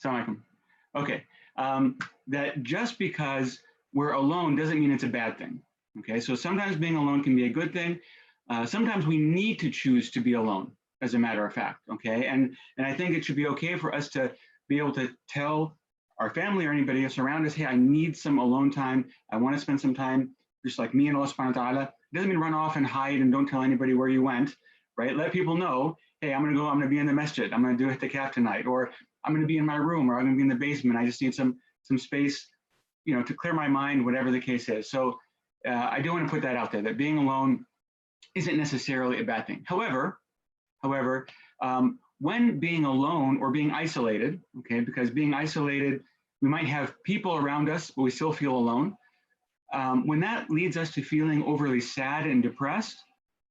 Assalamu alaikum. Okay, that just because we're alone doesn't mean it's a bad thing. Okay, so sometimes being alone can be a good thing. Sometimes we need to choose to be alone, as a matter of fact. Okay, and I think it should be okay for us to be able to tell our family or anybody else around us, hey, I need some alone time. I want to spend some time just like me and Allah subhanahu wa ta'ala. It doesn't mean run off and hide and don't tell anybody where you went, right? Let people know, hey, I'm going to be in the masjid. I'm going to do ihtikaf tonight, or I'm going to be in my room, or I'm going to be in the basement. I just need some space, you know, to clear my mind, whatever the case is. So I do want to put that out there, that being alone isn't necessarily a bad thing. However, when being alone or being isolated, okay, because being isolated, we might have people around us, but we still feel alone. When that leads us to feeling overly sad and depressed,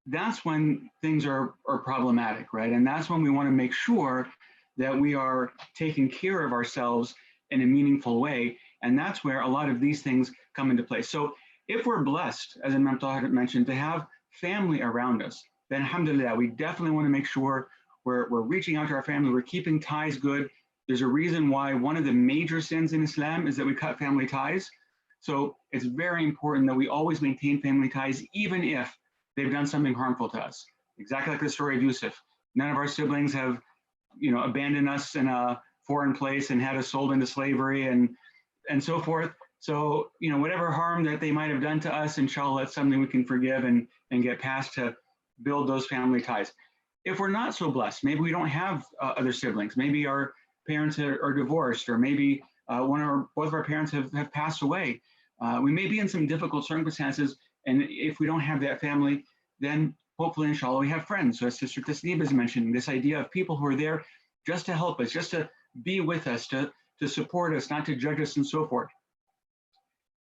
that's when things are problematic, right? And that's when we want to make sure that we are taking care of ourselves in a meaningful way. And that's where a lot of these things come into play. So if we're blessed, as Imam Tahir mentioned, to have family around us, then alhamdulillah, we definitely want to make sure we're reaching out to our family, we're keeping ties good. There's a reason why one of the major sins in Islam is that we cut family ties. So it's very important that we always maintain family ties, even if they've done something harmful to us. Exactly like the story of Yusuf. None of our siblings have, you know, abandoned us in a foreign place and had us sold into slavery and so forth. So, you know, whatever harm that they might have done to us, inshallah, it's something we can forgive and get past to build those family ties. If we're not so blessed, maybe we don't have other siblings, maybe our parents are divorced, or maybe both of our parents have passed away. We may be in some difficult circumstances, and if we don't have that family, then hopefully, inshallah, we have friends. So as Sister Tasneem is mentioning, this idea of people who are there just to help us, just to be with us, to support us, not to judge us and so forth.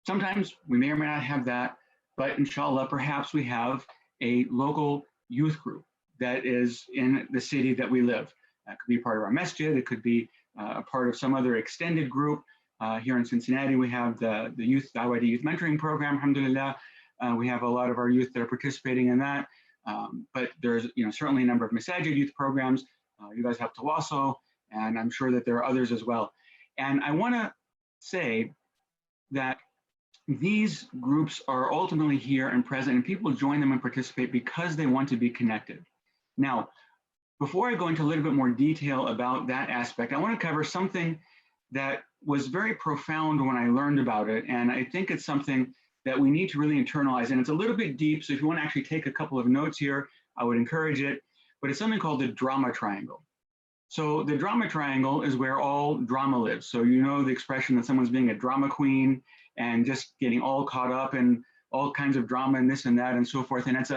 Sometimes we may or may not have that, but inshallah, perhaps we have a local youth group that is in the city that we live. That could be part of our masjid, it could be a part of some other extended group. Here in Cincinnati, we have the Youth Dawah Youth Mentoring Program, alhamdulillah. We have a lot of our youth that are participating in that. But there's, you know, certainly a number of masajid youth programs. You guys have Tawaso, and I'm sure that there are others as well. And I want to say that these groups are ultimately here and present, and people join them and participate because they want to be connected. Now, before I go into a little bit more detail about that aspect, I want to cover something that was very profound when I learned about it, and I think it's something that we need to really internalize, and it's a little bit deep, so if you want to actually take a couple of notes here, I would encourage it, but it's something called the drama triangle. So the drama triangle is where all drama lives. So you know the expression that someone's being a drama queen and just getting all caught up in all kinds of drama and this and that and so forth, and it's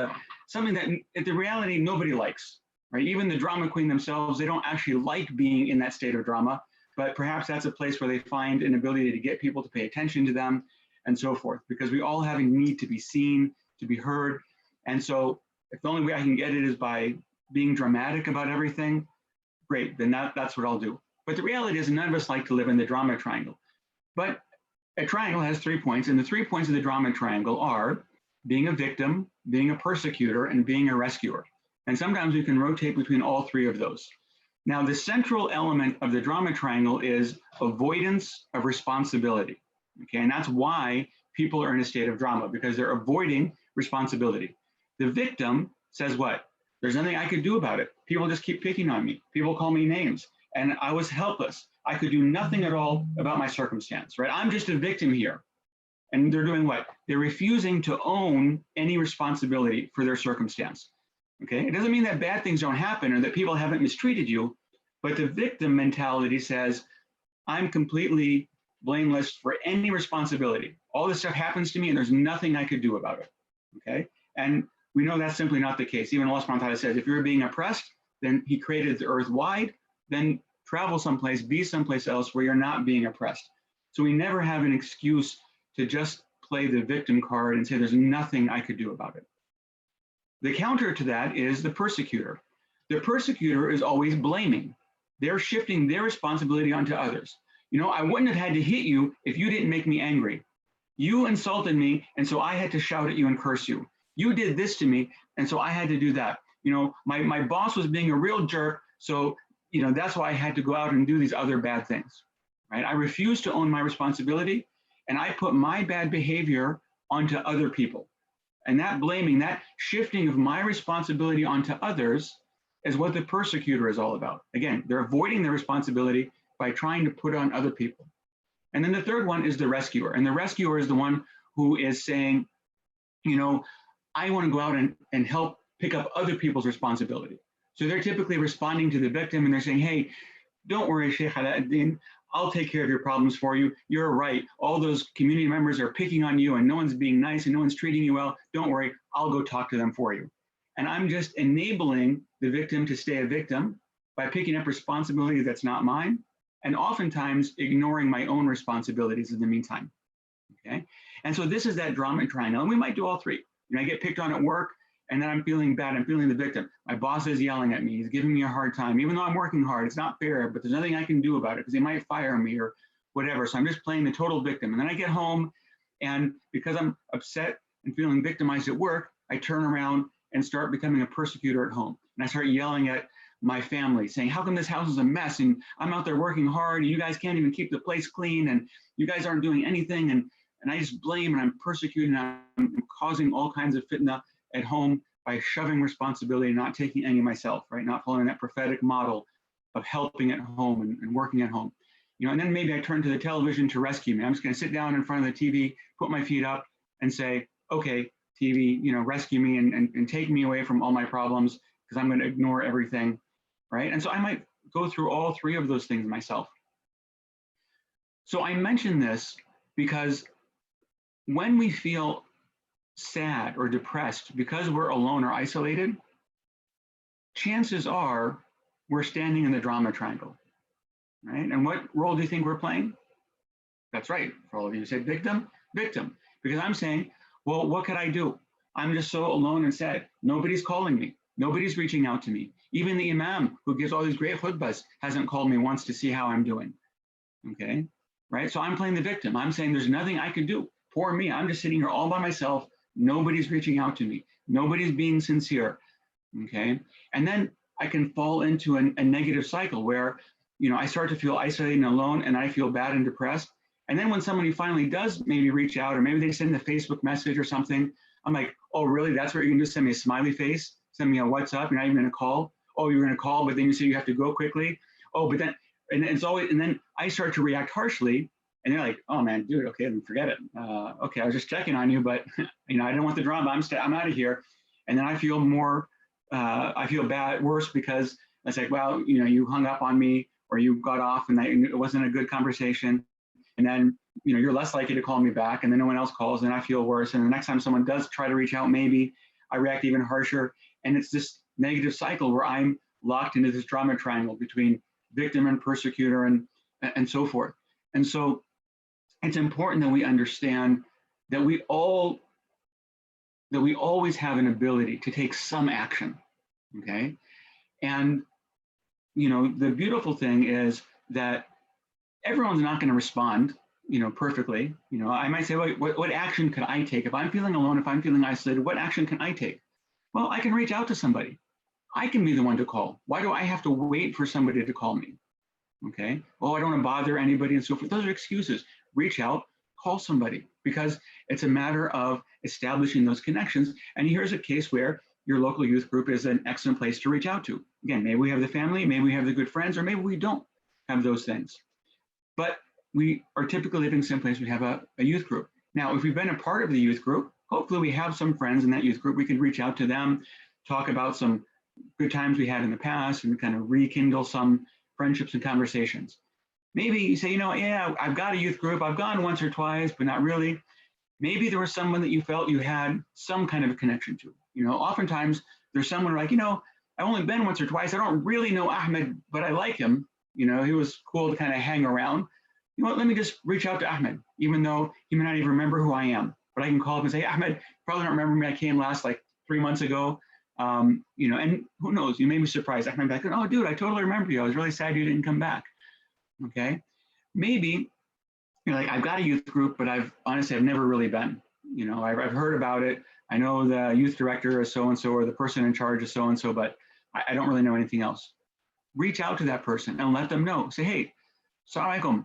something that in the reality nobody likes, right? Even the drama queen themselves, they don't actually like being in that state of drama, but perhaps that's a place where they find an ability to get people to pay attention to them and so forth, because we all have a need to be seen, to be heard. And so if the only way I can get it is by being dramatic about everything, great, then that's what I'll do. But the reality is none of us like to live in the drama triangle. But a triangle has 3 points, and the 3 points of the drama triangle are being a victim, being a persecutor, and being a rescuer. And sometimes we can rotate between all 3 of those. Now, the central element of the drama triangle is avoidance of responsibility. Okay, and that's why people are in a state of drama, because they're avoiding responsibility. The victim says what? There's nothing I could do about it. People just keep picking on me. People call me names, and I was helpless. I could do nothing at all about my circumstance, right? I'm just a victim here. And they're doing what? They're refusing to own any responsibility for their circumstance. Okay, it doesn't mean that bad things don't happen or that people haven't mistreated you, but the victim mentality says, I'm completely blameless for any responsibility. All this stuff happens to me and there's nothing I could do about it, okay? And We know that's simply not the case. Even Allah subhanahu wa ta'ala says, if you're being oppressed, then he created the earth wide, then travel someplace, be someplace else where you're not being oppressed. So we never have an excuse to just play the victim card and say there's nothing I could do about it. The counter to that is the persecutor. The persecutor is always blaming. They're shifting their responsibility onto others. You know, I wouldn't have had to hit you if you didn't make me angry. You insulted me, and so I had to shout at you and curse you. You did this to me, and so I had to do that. You know, my boss was being a real jerk, so, you know, that's why I had to go out and do these other bad things, right? I refuse to own my responsibility, and I put my bad behavior onto other people. And that blaming, that shifting of my responsibility onto others is what the persecutor is all about. Again, they're avoiding their responsibility by trying to put on other people. And then the third one is the rescuer. And the rescuer is the one who is saying, you know, I want to go out and help pick up other people's responsibility. So they're typically responding to the victim and they're saying, hey, don't worry, Sheikh Alauddin, I'll take care of your problems for you. You're right. All those community members are picking on you and no one's being nice and no one's treating you well. Don't worry, I'll go talk to them for you. And I'm just enabling the victim to stay a victim by picking up responsibility that's not mine, and oftentimes ignoring my own responsibilities in the meantime, okay? And so this is that drama triangle, and we might do all three. You know, I get picked on at work, and then I'm feeling bad, I'm feeling the victim. My boss is yelling at me, he's giving me a hard time, even though I'm working hard, it's not fair, but there's nothing I can do about it because they might fire me or whatever, so I'm just playing the total victim. And then I get home, and because I'm upset and feeling victimized at work, I turn around and start becoming a persecutor at home. And I start yelling at my family saying, how come this house is a mess and I'm out there working hard and you guys can't even keep the place clean and you guys aren't doing anything, and I just blame and I'm persecuting and I'm causing all kinds of fitna at home by shoving responsibility, not taking any myself, right? Not following that prophetic model of helping at home and working at home. You know, and then maybe I turn to the television to rescue me. I'm just gonna sit down in front of the TV, put my feet up and say, okay, TV, you know, rescue me and take me away from all my problems because I'm gonna ignore everything, right? And so I might go through all three of those things myself. So I mention this because when we feel sad or depressed because we're alone or isolated, chances are we're standing in the drama triangle, right? And what role do you think we're playing? That's right, for all of you who said victim, victim. Because I'm saying, well, what could I do? I'm just so alone and sad. Nobody's calling me. Nobody's reaching out to me. Even the imam who gives all these great khutbahs hasn't called me once to see how I'm doing, okay? Right, so I'm playing the victim. I'm saying there's nothing I can do. Poor me, I'm just sitting here all by myself. Nobody's reaching out to me. Nobody's being sincere, okay? And then I can fall into a negative cycle where, you know, I start to feel isolated and alone and I feel bad and depressed. And then when somebody finally does maybe reach out, or maybe they send a Facebook message or something, I'm like, oh, really? That's what you're gonna do? Send me a smiley face? Send me a WhatsApp? You're not even gonna call? Oh, you're gonna call, but then you say you have to go quickly? Oh, but then, and it's always, and then I start to react harshly, and they're like, oh man, dude, okay, then forget it. Okay, I was just checking on you, but you know, I didn't want the drama, I'm out of here. And then I feel more, I feel bad, worse, because it's like, well, you know, you hung up on me, or you got off and it wasn't a good conversation. And then, you know, you're less likely to call me back, and then no one else calls, and I feel worse. And the next time someone does try to reach out, maybe I react even harsher. And it's this negative cycle where I'm locked into this drama triangle between victim and persecutor and so forth. And so it's important that we understand that we always have an ability to take some action, okay? And, you know, the beautiful thing is that everyone's not going to respond, you know, perfectly. You know, I might say, wait, what action could I take? If I'm feeling alone, if I'm feeling isolated, what action can I take? Well, I can reach out to somebody. I can be the one to call. Why do I have to wait for somebody to call me? Okay. Oh, I don't want to bother anybody and so forth. Those are excuses. Reach out, call somebody, because it's a matter of establishing those connections. And here's a case where your local youth group is an excellent place to reach out to. Again, maybe we have the family, maybe we have the good friends, or maybe we don't have those things. But we are typically living someplace we have a youth group. Now, if we've been a part of the youth group, hopefully we have some friends in that youth group. We can reach out to them, talk about some good times we had in the past, and kind of rekindle some friendships and conversations. Maybe you say, you know, yeah, I've got a youth group. I've gone once or twice, but not really. Maybe there was someone that you felt you had some kind of a connection to. You know, oftentimes there's someone like, I've only been once or twice. I don't really know Ahmed, but I like him. You know, he was cool to kind of hang around. You know what, let me just reach out to Ahmed, even though he may not even remember who I am. But I can call him and say, Ahmed, probably don't remember me. I came last like 3 months ago. You know, and who knows, you may be surprised. Ahmed be like, oh, dude, I totally remember you. I was really sad you didn't come back. Okay. Maybe you're like, I've got a youth group, but I've never really been. You know, I've heard about it. I know the youth director is so-and-so, or the person in charge is so-and-so, but I don't really know anything else. Reach out to that person and let them know. Say, hey, Assalamu alaikum,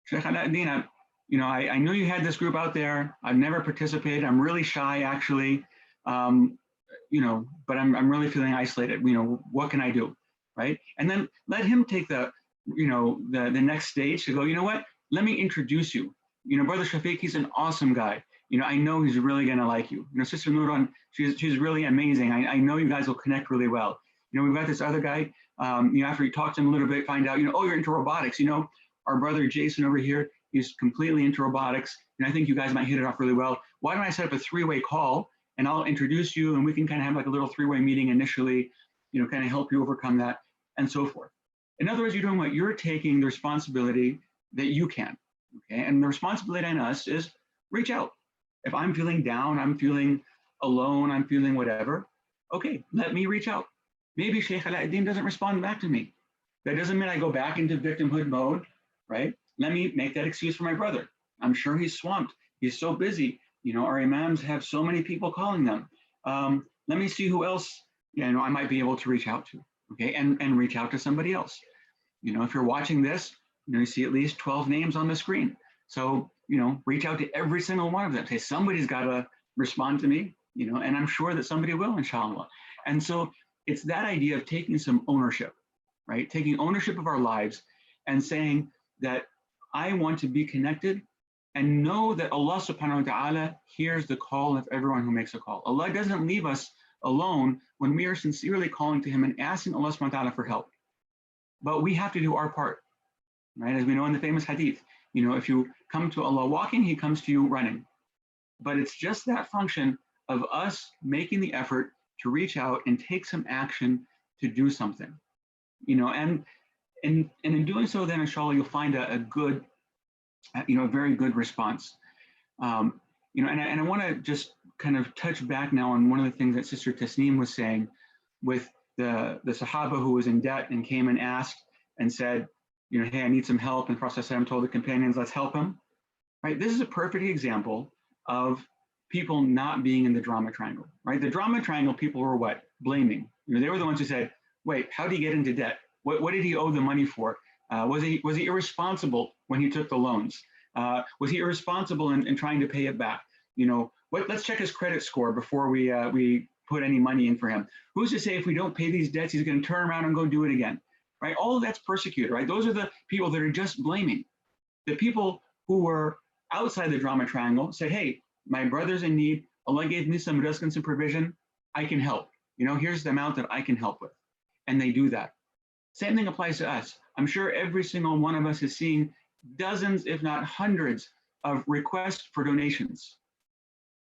Sheikh Alauddin, you know, I know you had this group out there. I've never participated. I'm really shy, actually. You know, but I'm really feeling isolated. You know, what can I do, right? And then let him take the, you know, the next stage to go, you know what? Let me introduce you. You know, Brother Shafiq, he's an awesome guy. You know, I know he's really gonna like you. You know, Sister Nuran, she's really amazing. I know you guys will connect really well. You know, we've got this other guy, you know, after you talk to him a little bit, find out, you know, oh, you're into robotics. You know, our brother Jason over here, he's completely into robotics. And I think you guys might hit it off really well. Why don't I set up a 3-way call and I'll introduce you and we can kind of have like a little 3-way meeting initially, you know, kind of help you overcome that and so forth. In other words, you're doing what? You're taking the responsibility that you can, okay? And the responsibility on us is reach out. If I'm feeling down, I'm feeling alone, I'm feeling whatever, okay, let me reach out. Maybe Sheikh Alauddin doesn't respond back to me. That doesn't mean I go back into victimhood mode, right? Let me make that excuse for my brother. I'm sure he's swamped. He's so busy. You know, our imams have so many people calling them. Let me see who else, you know, I might be able to reach out to, okay? And reach out to somebody else. You know, if you're watching this, you know, you see at least 12 names on the screen. So, you know, reach out to every single one of them. Say, somebody's got to respond to me, you know, and I'm sure that somebody will, inshallah. And so it's that idea of taking some ownership, right? Taking ownership of our lives and saying that I want to be connected and know that Allah subhanahu wa ta'ala hears the call of everyone who makes a call. Allah doesn't leave us alone when we are sincerely calling to him and asking Allah subhanahu wa ta'ala for help. But we have to do our part, right? As we know in the famous hadith, you know, if you come to Allah walking, he comes to you running. But it's just that function of us making the effort to reach out and take some action to do something, you know, and in doing so, then inshallah, you'll find a good, you know, a very good response. You know, and I want to just kind of touch back now on one of the things that Sister Tasneem was saying with the Sahaba who was in debt and came and asked and said, you know, hey, I need some help. And Prophet ﷺ told the companions, let's help him, right? This is a perfect example of people not being in the drama triangle, right? The drama triangle, people were what? Blaming. You know, they were the ones who said, wait, how did he get into debt? What did he owe the money for? Was he irresponsible when he took the loans? Was he irresponsible in trying to pay it back? You know, let's check his credit score before we put any money in for him. Who's to say if we don't pay these debts, he's going to turn around and go do it again, right? All of that's persecuted, right? Those are the people that are just blaming. The people who were outside the drama triangle said, hey, my brother's in need. Allah gave me some rizq and some provision. I can help. You know, here's the amount that I can help with. And they do that. Same thing applies to us. I'm sure every single one of us is seeing dozens, if not hundreds, of requests for donations.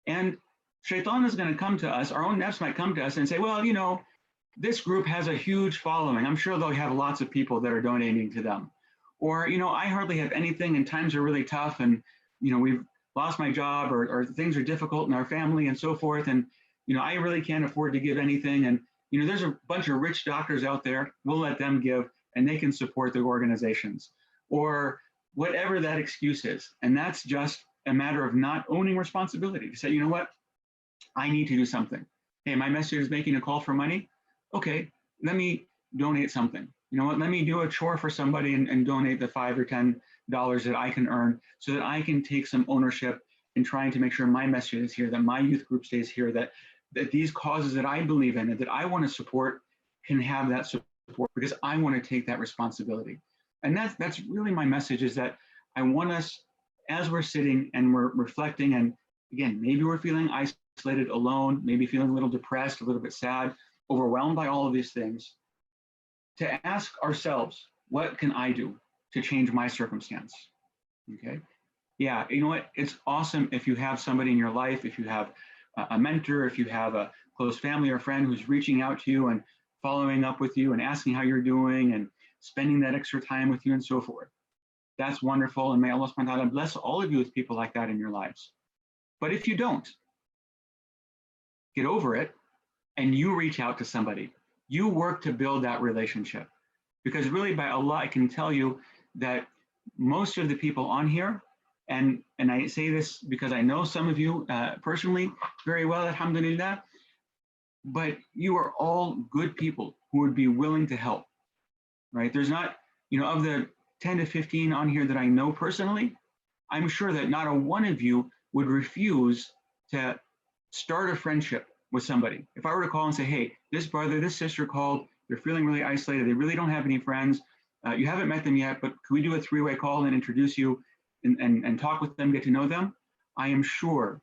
And Shaitan is going to come to us, our own nafs might come to us and say, well, you know, this group has a huge following. I'm sure they'll have lots of people that are donating to them. Or, you know, I hardly have anything and times are really tough and, you know, we've lost my job or things are difficult in our family and so forth. And, you know, I really can't afford to give anything. And, you know, there's a bunch of rich doctors out there. We'll let them give and they can support their organizations or whatever that excuse is. And that's just a matter of not owning responsibility to say, you know what, I need to do something. Hey, my message is making a call for money. Okay, let me donate something. You know what, let me do a chore for somebody and donate the $5 or $10 that I can earn so that I can take some ownership in trying to make sure my message is here, that my youth group stays here, that these causes that I believe in and that I want to support can have that support because I want to take that responsibility. And that's really my message, is that I want us, as we're sitting and we're reflecting, and again, maybe we're feeling isolated, alone, maybe feeling a little depressed, a little bit sad, overwhelmed by all of these things, to ask ourselves, what can I do to change my circumstance? Okay. Yeah, you know what? It's awesome if you have somebody in your life, if you have a mentor, if you have a close family or friend who's reaching out to you and following up with you and asking how you're doing and spending that extra time with you and so forth. That's wonderful. And may Allah subhanahu wa ta'ala bless all of you with people like that in your lives. But if you don't, get over it and you reach out to somebody. You work to build that relationship. Because really by Allah, I can tell you that most of the people on here, and I say this because I know some of you personally very well, alhamdulillah, but you are all good people who would be willing to help, right? There's not, of the 10 to 15 on here that I know personally, I'm sure that not a one of you would refuse to start a friendship with somebody. If I were to call and say, hey, this brother, this sister called, they're feeling really isolated, they really don't have any friends, you haven't met them yet, but could we do a three-way call and introduce you and talk with them, get to know them? I am sure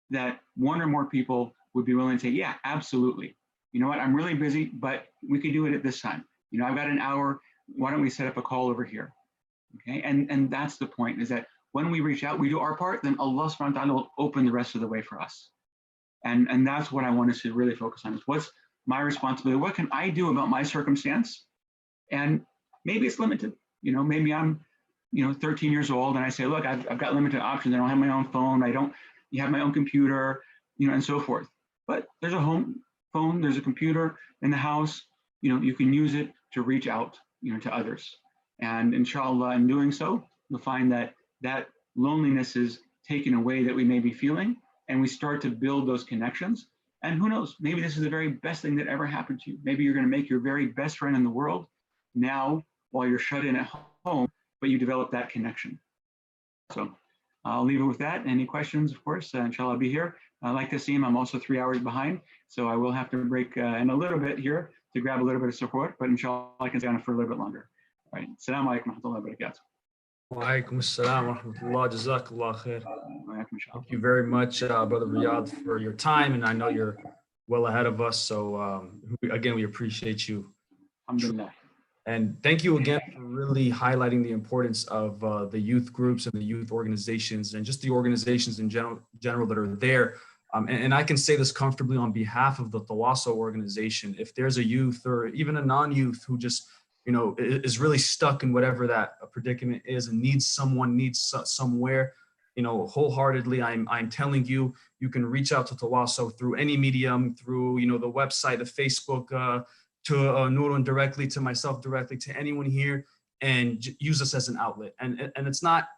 that one or more people would be willing to say, yeah, absolutely. You know what, I'm really busy, but we could do it at this time. I've got an hour, why don't we set up a call over here? Okay, and that's the point, is that when we reach out, we do our part, then Allah subhanahu wa ta'ala will open the rest of the way for us. And that's what I want us to really focus on, is what's my responsibility? What can I do about my circumstance? And maybe it's limited. Maybe I'm 13 years old and I say, look, I've got limited options. I don't have my own phone. I don't have my own computer, and so forth. But there's a home phone, there's a computer in the house. You can use it to reach out, to others. And inshallah, in doing so, you'll find that that loneliness is taken away that we may be feeling, and we start to build those connections. And who knows, maybe this is the very best thing that ever happened to you. Maybe you're going to make your very best friend in the world now while you're shut in at home, but you develop that connection. So I'll leave it with that. Any questions, of course, inshallah, I'll be here. Like Kasim, I'm also 3 hours behind, so I will have to break in a little bit here to grab a little bit of support, but inshallah, I can stay on it for a little bit longer. All right. Assalamu alaikum wa rahmatullahi wa barakatuh. Wa alaikum assalam wa rahmatullah. Jazakallah khair. Thank you very much, Brother Riyadh, for your time. And I know you're well ahead of us. So again, we appreciate you. Alhamdulillah. And thank you again for really highlighting the importance of the youth groups and the youth organizations and just the organizations in general that are there. And I can say this comfortably on behalf of the Tawaso organization. If there's a youth or even a non-youth who just is really stuck in whatever that predicament is and needs somewhere, wholeheartedly, I'm telling you, you can reach out to Tawaso through any medium, through, the website, the Facebook, to Nurun directly, to myself directly, to anyone here, and use us as an outlet. And it's not,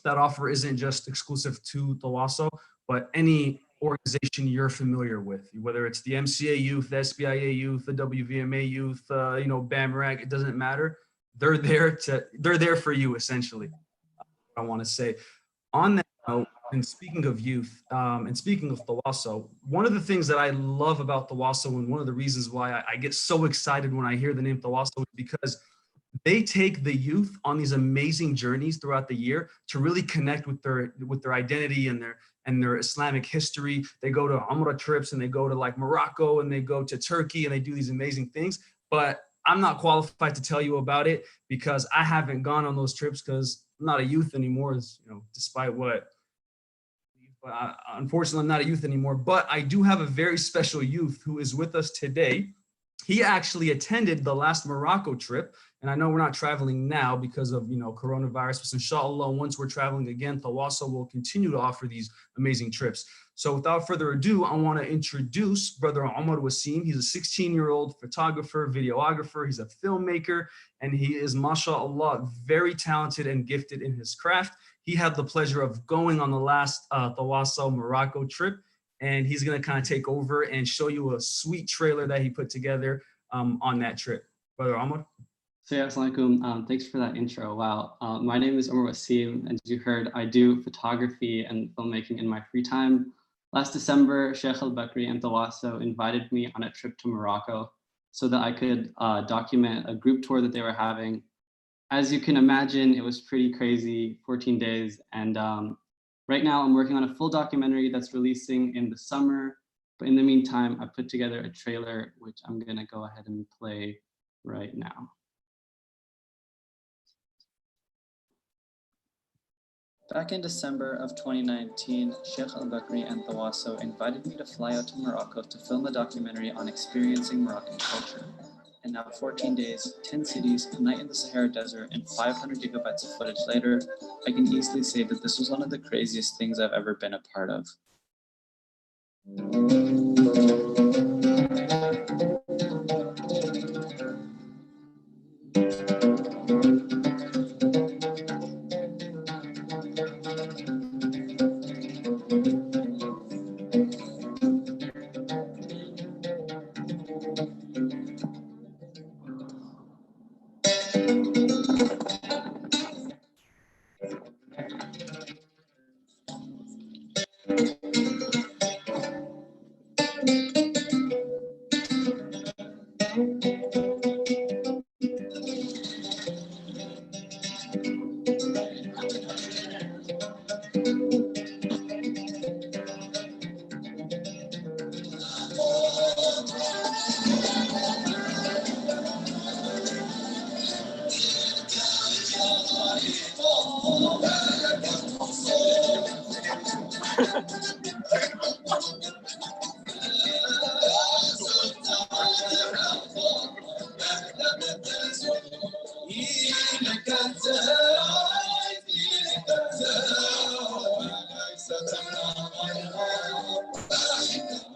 that offer isn't just exclusive to Tawaso, but any organization you're familiar with, whether it's the MCA youth, the SBIA youth, the WVMA youth, BAMRAC, it doesn't matter. They're there for you, essentially. I want to say on that note, and speaking of youth, and speaking of Tawaso, one of the things that I love about Tawaso, and one of the reasons why I get so excited when I hear the name Tawaso, is because they take the youth on these amazing journeys throughout the year to really connect with their identity and their Islamic history. They go to Umrah trips and they go to like Morocco and they go to Turkey and they do these amazing things. But I'm not qualified to tell you about it because I haven't gone on those trips because I'm not a youth anymore, despite what. But unfortunately, I'm not a youth anymore. But I do have a very special youth who is with us today. He actually attended the last Morocco trip. And I know we're not traveling now because of, coronavirus, but inshallah, once we're traveling again, Tawaso will continue to offer these amazing trips. So without further ado, I want to introduce Brother Omar Wasim. He's a 16-year-old photographer, videographer. He's a filmmaker, and he is, mashallah, very talented and gifted in his craft. He had the pleasure of going on the last Tawaso Morocco trip, and he's going to kind of take over and show you a sweet trailer that he put together on that trip. Brother Omar. So yeah, assalamu alaikum. Thanks for that intro. Wow. My name is Omar Wasim. As you heard, I do photography and filmmaking in my free time. Last December, Sheikh Al-Bakri and Tawaso invited me on a trip to Morocco so that I could document a group tour that they were having. As you can imagine, it was pretty crazy, 14 days. And right now I'm working on a full documentary that's releasing in the summer. But in the meantime, I put together a trailer, which I'm gonna go ahead and play right now. Back in December of 2019, Sheikh Al-Bakri and Tawasso invited me to fly out to Morocco to film a documentary on experiencing Moroccan culture. And now 14 days, 10 cities, a night in the Sahara Desert, and 500 gigabytes of footage later, I can easily say that this was one of the craziest things I've ever been a part of.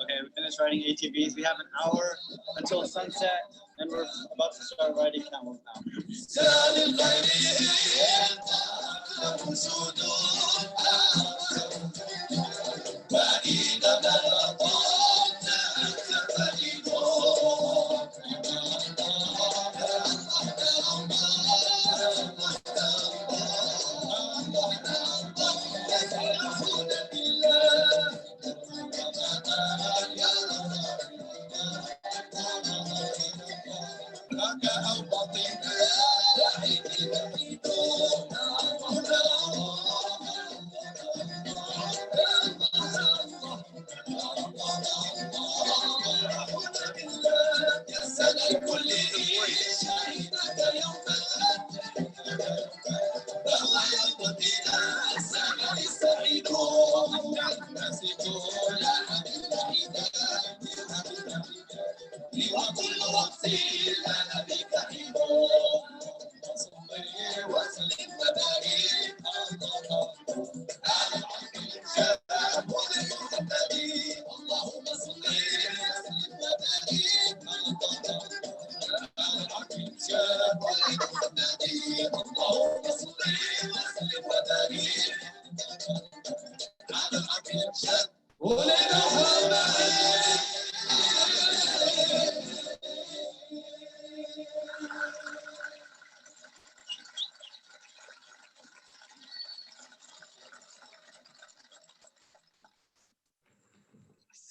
Okay, we finished riding ATVs. We have an hour until sunset, and we're about to start riding camels now.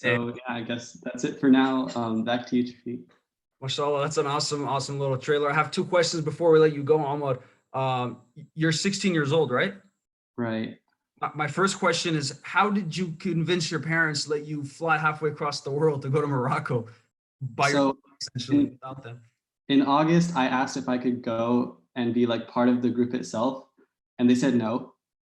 So yeah, I guess that's it for now. Back to you, Shafiq. Mashallah, that's an awesome little trailer. I have two questions before we let you go, Ahmad. You're 16 years old, right? Right. My first question is, how did you convince your parents to let you fly halfway across the world to go to Morocco by yourself, essentially, without them? In August, I asked if I could go and be like part of the group itself, and they said no.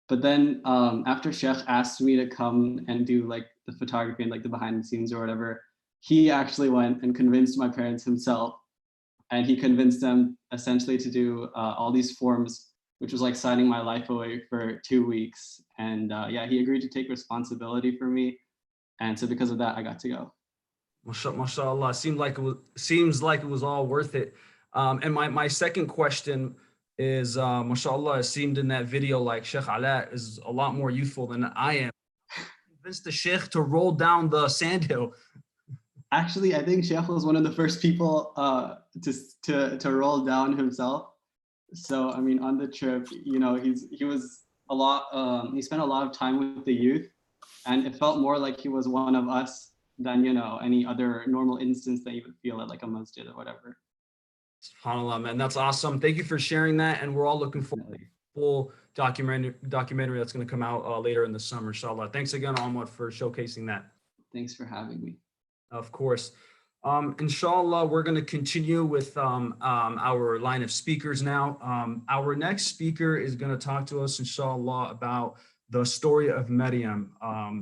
But then after Sheikh asked me to come and do like the photography and like the behind the scenes or whatever, he actually went and convinced my parents himself. And he convinced them essentially to do all these forms, which was like signing my life away for 2 weeks. And yeah, he agreed to take responsibility for me. And so because of that, I got to go. Mashallah, seems like it was all worth it. And my second question is, mashallah, it seemed in that video like Sheikh Ala is a lot more youthful than I am. Convinced the Sheikh to roll down the sandhill. Actually, I think Sheikh was one of the first people to roll down himself. So I mean, on the trip, you know, he spent a lot of time with the youth, and it felt more like he was one of us than, you know, any other normal instance that you would feel at like a masjid or whatever. SubhanAllah, man, that's awesome. Thank you for sharing that, and we're all looking forward to the full documentary that's going to come out later in the summer, inshallah. Thanks again, Ahmad, for showcasing that. Thanks for having me. Of course. Inshallah, we're going to continue with our line of speakers now. Our next speaker is going to talk to us, inshallah, about the story of Maryam,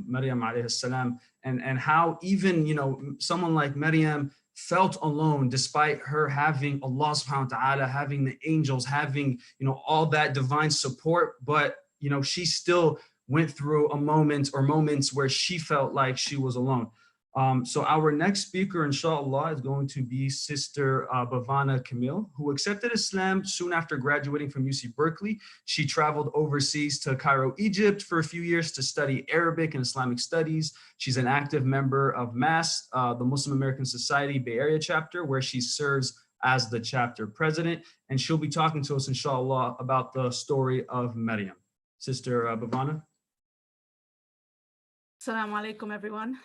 Maryam alayhi salam, and how even, someone like Maryam felt alone despite her having Allah subhanahu wa ta'ala, having the angels, having, all that divine support, but, she still went through a moment or moments where she felt like she was alone. So our next speaker, inshallah, is going to be Sister Bhavana Camille, who accepted Islam soon after graduating from UC Berkeley. She traveled overseas to Cairo, Egypt for a few years to study Arabic and Islamic studies. She's an active member of MAS, the Muslim American Society Bay Area chapter, where she serves as the chapter president. And she'll be talking to us, inshallah, about the story of Maryam. Sister Bhavana. Assalamu alaikum, everyone.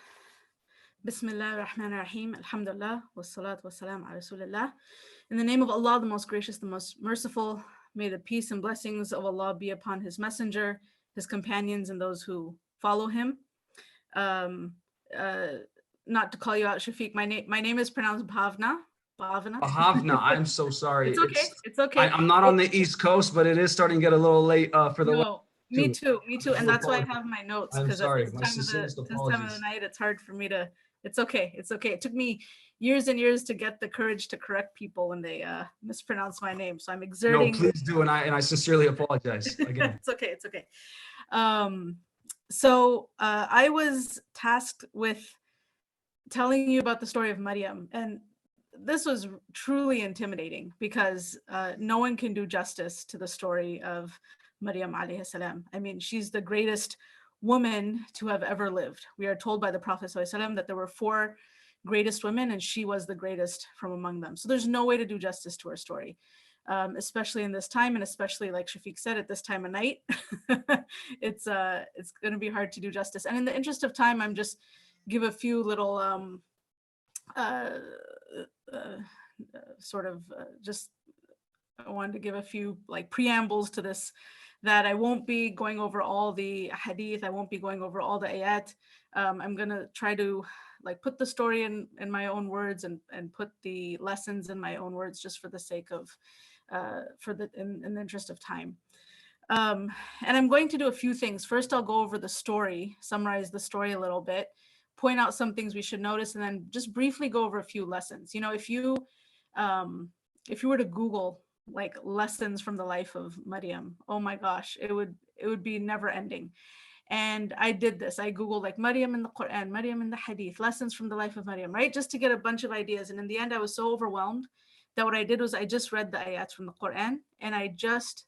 Bismillah ar-Rahman ar-Rahim, alhamdulillah, wassalatu wassalam ala Rasulillah. In the name of Allah, the most gracious, the most merciful, may the peace and blessings of Allah be upon his messenger, his companions, and those who follow him. Not to call you out, Shafiq, my name is pronounced Bhavna. Bhavna, I'm so sorry. It's okay, it's okay. I'm not on the East Coast, but it is starting to get a little late for the No, me too, and that's why I have my notes, I'm because at sorry, this my time of sincerest the apologies. night, it's hard for me to. It's okay. It took me years and years to get the courage to correct people when they mispronounce my name. So I'm exerting. No, please do, and I sincerely apologize again. It's okay. It's okay. So I was tasked with telling you about the story of Maryam, and this was truly intimidating because no one can do justice to the story of Maryam alayhi salam. I mean, she's the greatest woman to have ever lived. We are told by the Prophet ﷺ that there were 4 greatest women and she was the greatest from among them. So there's no way to do justice to her story, especially in this time, and especially, like Shafiq said, at this time of night. It's going to be hard to do justice. And in the interest of time, I'm just give a few little I wanted to give a few like preambles to this, that I won't be going over all the hadith, I won't be going over all the ayat. I'm gonna try to like put the story in my own words and put the lessons in my own words, just for the sake of in the interest of time. And I'm going to do a few things. First, I'll go over the story, summarize the story a little bit, point out some things we should notice, and then just briefly go over a few lessons. If you were to Google like lessons from the life of Maryam, oh my gosh, it would be never ending. And I did this. I Googled like Maryam in the Quran, Maryam in the Hadith, lessons from the life of Maryam, right? Just to get a bunch of ideas. And in the end, I was so overwhelmed that what I did was I just read the ayats from the Quran and I just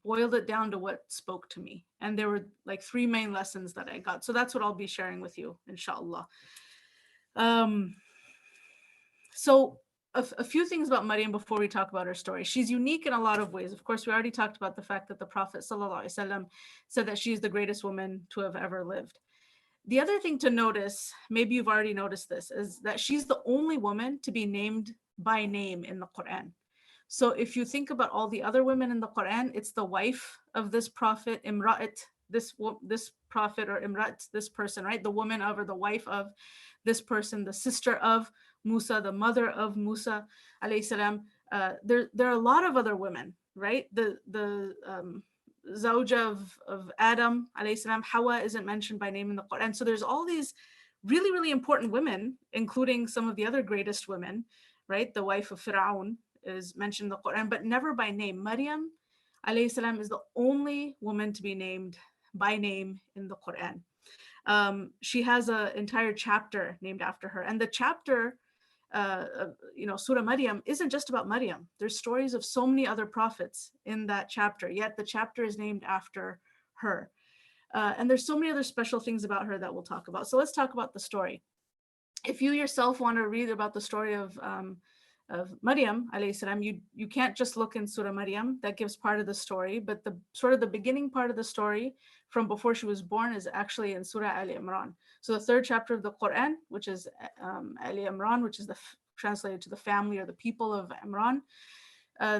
boiled it down to what spoke to me. And there were like 3 main lessons that I got. So that's what I'll be sharing with you, inshallah. So a few things about Maryam before we talk about her story. She's unique in a lot of ways. Of course, we already talked about the fact that the Prophet ﷺ said that she's the greatest woman to have ever lived. The other thing to notice, maybe you've already noticed this, is that she's the only woman to be named by name in the Quran. So if you think about all the other women in the Quran, it's the wife of this prophet, Imra'at, this prophet, or Imra'at, this person, right? The woman of, or the wife of this person, the sister of Musa, the mother of Musa alayhi salam. There are a lot of other women, right? The Zawja of Adam alayhi salam, Hawa, isn't mentioned by name in the Quran. So there's all these really, really important women, including some of the other greatest women, right? The wife of Fir'aun is mentioned in the Quran, but never by name. Maryam alayhi salam is the only woman to be named by name in the Quran. She has an entire chapter named after her, and the chapter, Surah Maryam, isn't just about Maryam. There's stories of so many other prophets in that chapter, yet the chapter is named after her. And there's so many other special things about her that we'll talk about. So let's talk about the story. If you yourself want to read about the story of Maryam alayhi salam, you can't just look in Surah Maryam. That gives part of the story, but the sort of the beginning part of the story from before she was born is actually in Surah Ali Imran. So the 3rd chapter of the Quran, which is Ali Imran, which is translated to the family or the people of Imran.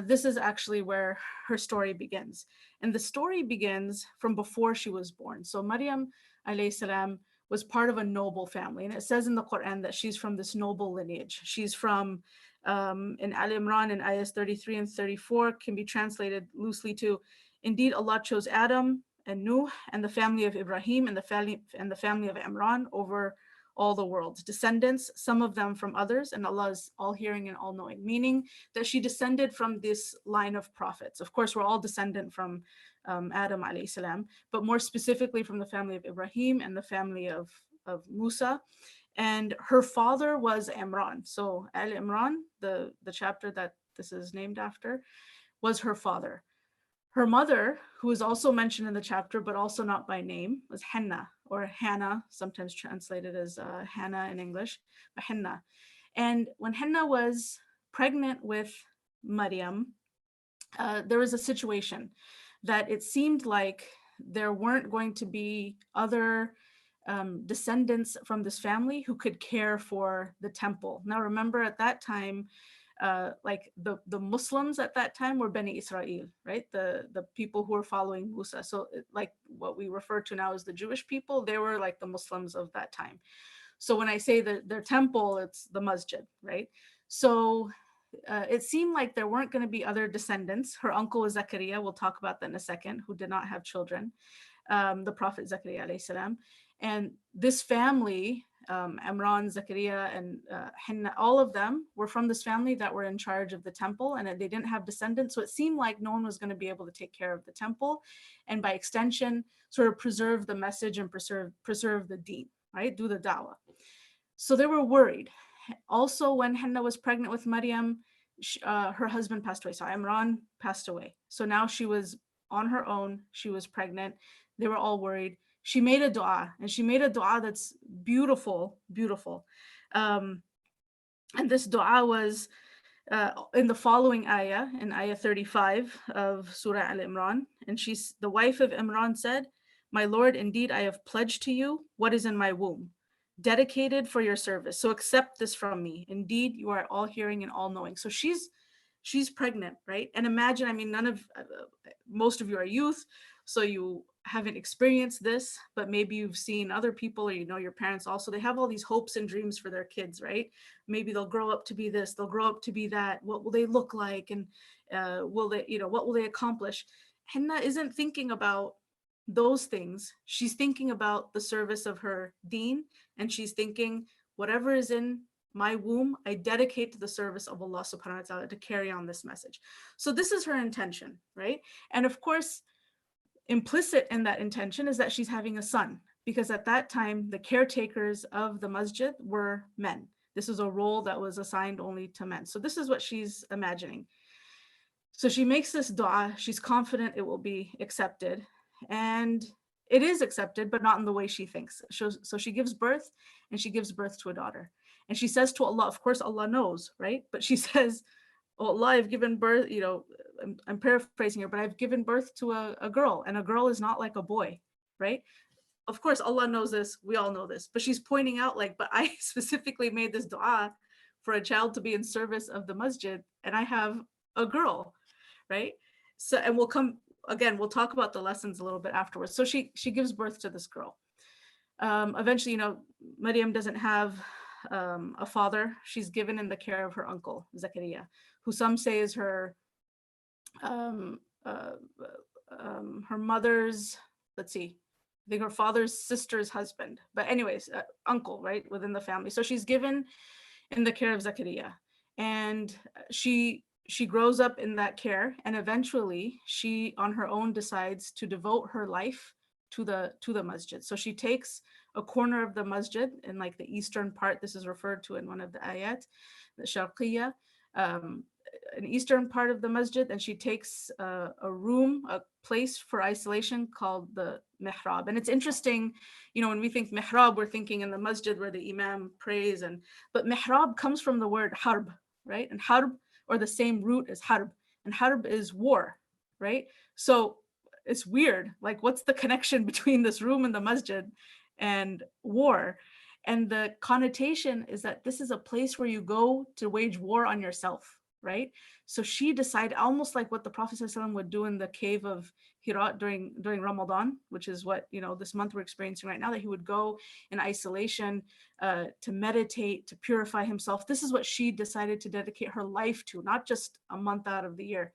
This is actually where her story begins. And the story begins from before she was born. So Maryam alayhi salam was part of a noble family. And it says in the Quran that she's from this noble lineage. She's from, in Al Imran in ayahs 33 and 34 can be translated loosely to, indeed Allah chose Adam and Nuh and the family of Ibrahim and the family of Imran over all the world. Descendants, some of them from others, and Allah is all hearing and all knowing, meaning that she descended from this line of prophets. Of course, we're all descendant from Adam alayhi salam, but more specifically from the family of Ibrahim and the family of Musa. And her father was Imran. So Al Imran, the chapter that this is named after, was her father. Her mother, who is also mentioned in the chapter, but also not by name, was Henna, or Hannah, sometimes translated as Hannah in English, but Henna. And when Henna was pregnant with Maryam, there was a situation that it seemed like there weren't going to be other descendants from this family who could care for the temple. Now, remember at that time, like the Muslims at that time were Bani Israel, right? The people who were following Musa. So like what we refer to now as the Jewish people, they were like the Muslims of that time. So when I say their temple, it's the masjid, right? So it seemed like there weren't going to be other descendants. Her uncle was Zakaria, we'll talk about that in a second, who did not have children, the Prophet Zakaria alayhi salam. And this family, Imran, Zakaria, and Hinna, all of them were from this family that were in charge of the temple, and they didn't have descendants. So it seemed like no one was going to be able to take care of the temple, and by extension, sort of preserve the message and preserve the deen, right? Do the dawah. So they were worried. Also, when Henna was pregnant with Maryam, her husband passed away. So Imran passed away. So now she was on her own. She was pregnant. They were all worried. She made a dua, and she made a dua that's beautiful, beautiful. And this dua was in the following ayah, in ayah 35 of Surah Al-Imran. And she's the wife of Imran said, "My Lord, indeed I have pledged to you what is in my womb, dedicated for your service. So accept this from me. Indeed, you are all hearing and all knowing." So she's pregnant, right? And imagine, I mean, most of you are youth, so you haven't experienced this, but maybe you've seen other people, or you know your parents also, they have all these hopes and dreams for their kids, right? Maybe they'll grow up to be this, they'll grow up to be that. What will they look like? And will they, what will they accomplish? Henna isn't thinking about those things. She's thinking about the service of her deen, and she's thinking, whatever is in my womb, I dedicate to the service of Allah subhanahu wa ta'ala to carry on this message. So this is her intention, right? And of course, implicit in that intention is that she's having a son, because at that time, the caretakers of the masjid were men. This is a role that was assigned only to men. So this is what she's imagining. So she makes this dua. She's confident it will be accepted. And it is accepted, but not in the way she thinks. So she gives birth, and she gives birth to a daughter. And she says to Allah, of course, Allah knows, right? But she says, "Oh Allah, I've given birth," I'm paraphrasing her, but I've given birth to a girl, and a girl is not like a boy, right? Of course, Allah knows this. We all know this. But she's pointing out, like, but I specifically made this dua for a child to be in service of the masjid, and I have a girl, right? So, and we'll talk about the lessons a little bit afterwards. So she gives birth to this girl. Eventually, Maryam doesn't have a father. She's given in the care of her uncle, Zakaria, who some say is her mother's, let's see, I think her father's sister's husband. But anyways, uncle, right, within the family. So she's given in the care of Zakaria. And she grows up in that care, and eventually she on her own decides to devote her life to the masjid. So she takes a corner of the masjid in like the eastern part. This is referred to in one of the ayat, the Sharqiyya, an eastern part of the masjid, and she takes a room, a place for isolation called the mihrab. And it's interesting, when we think mihrab, we're thinking in the masjid where the imam prays, but mihrab comes from the word harb, right? And harb, or the same root as harb, and harb is war, right? So it's weird, like what's the connection between this room and the masjid and war? And the connotation is that this is a place where you go to wage war on yourself, right? So she decided, almost like what the Prophet ﷺ would do in the cave of Hira during Ramadan, which is what, you know, this month we're experiencing right now, that he would go in isolation to meditate, to purify himself. This is what she decided to dedicate her life to, not just a month out of the year.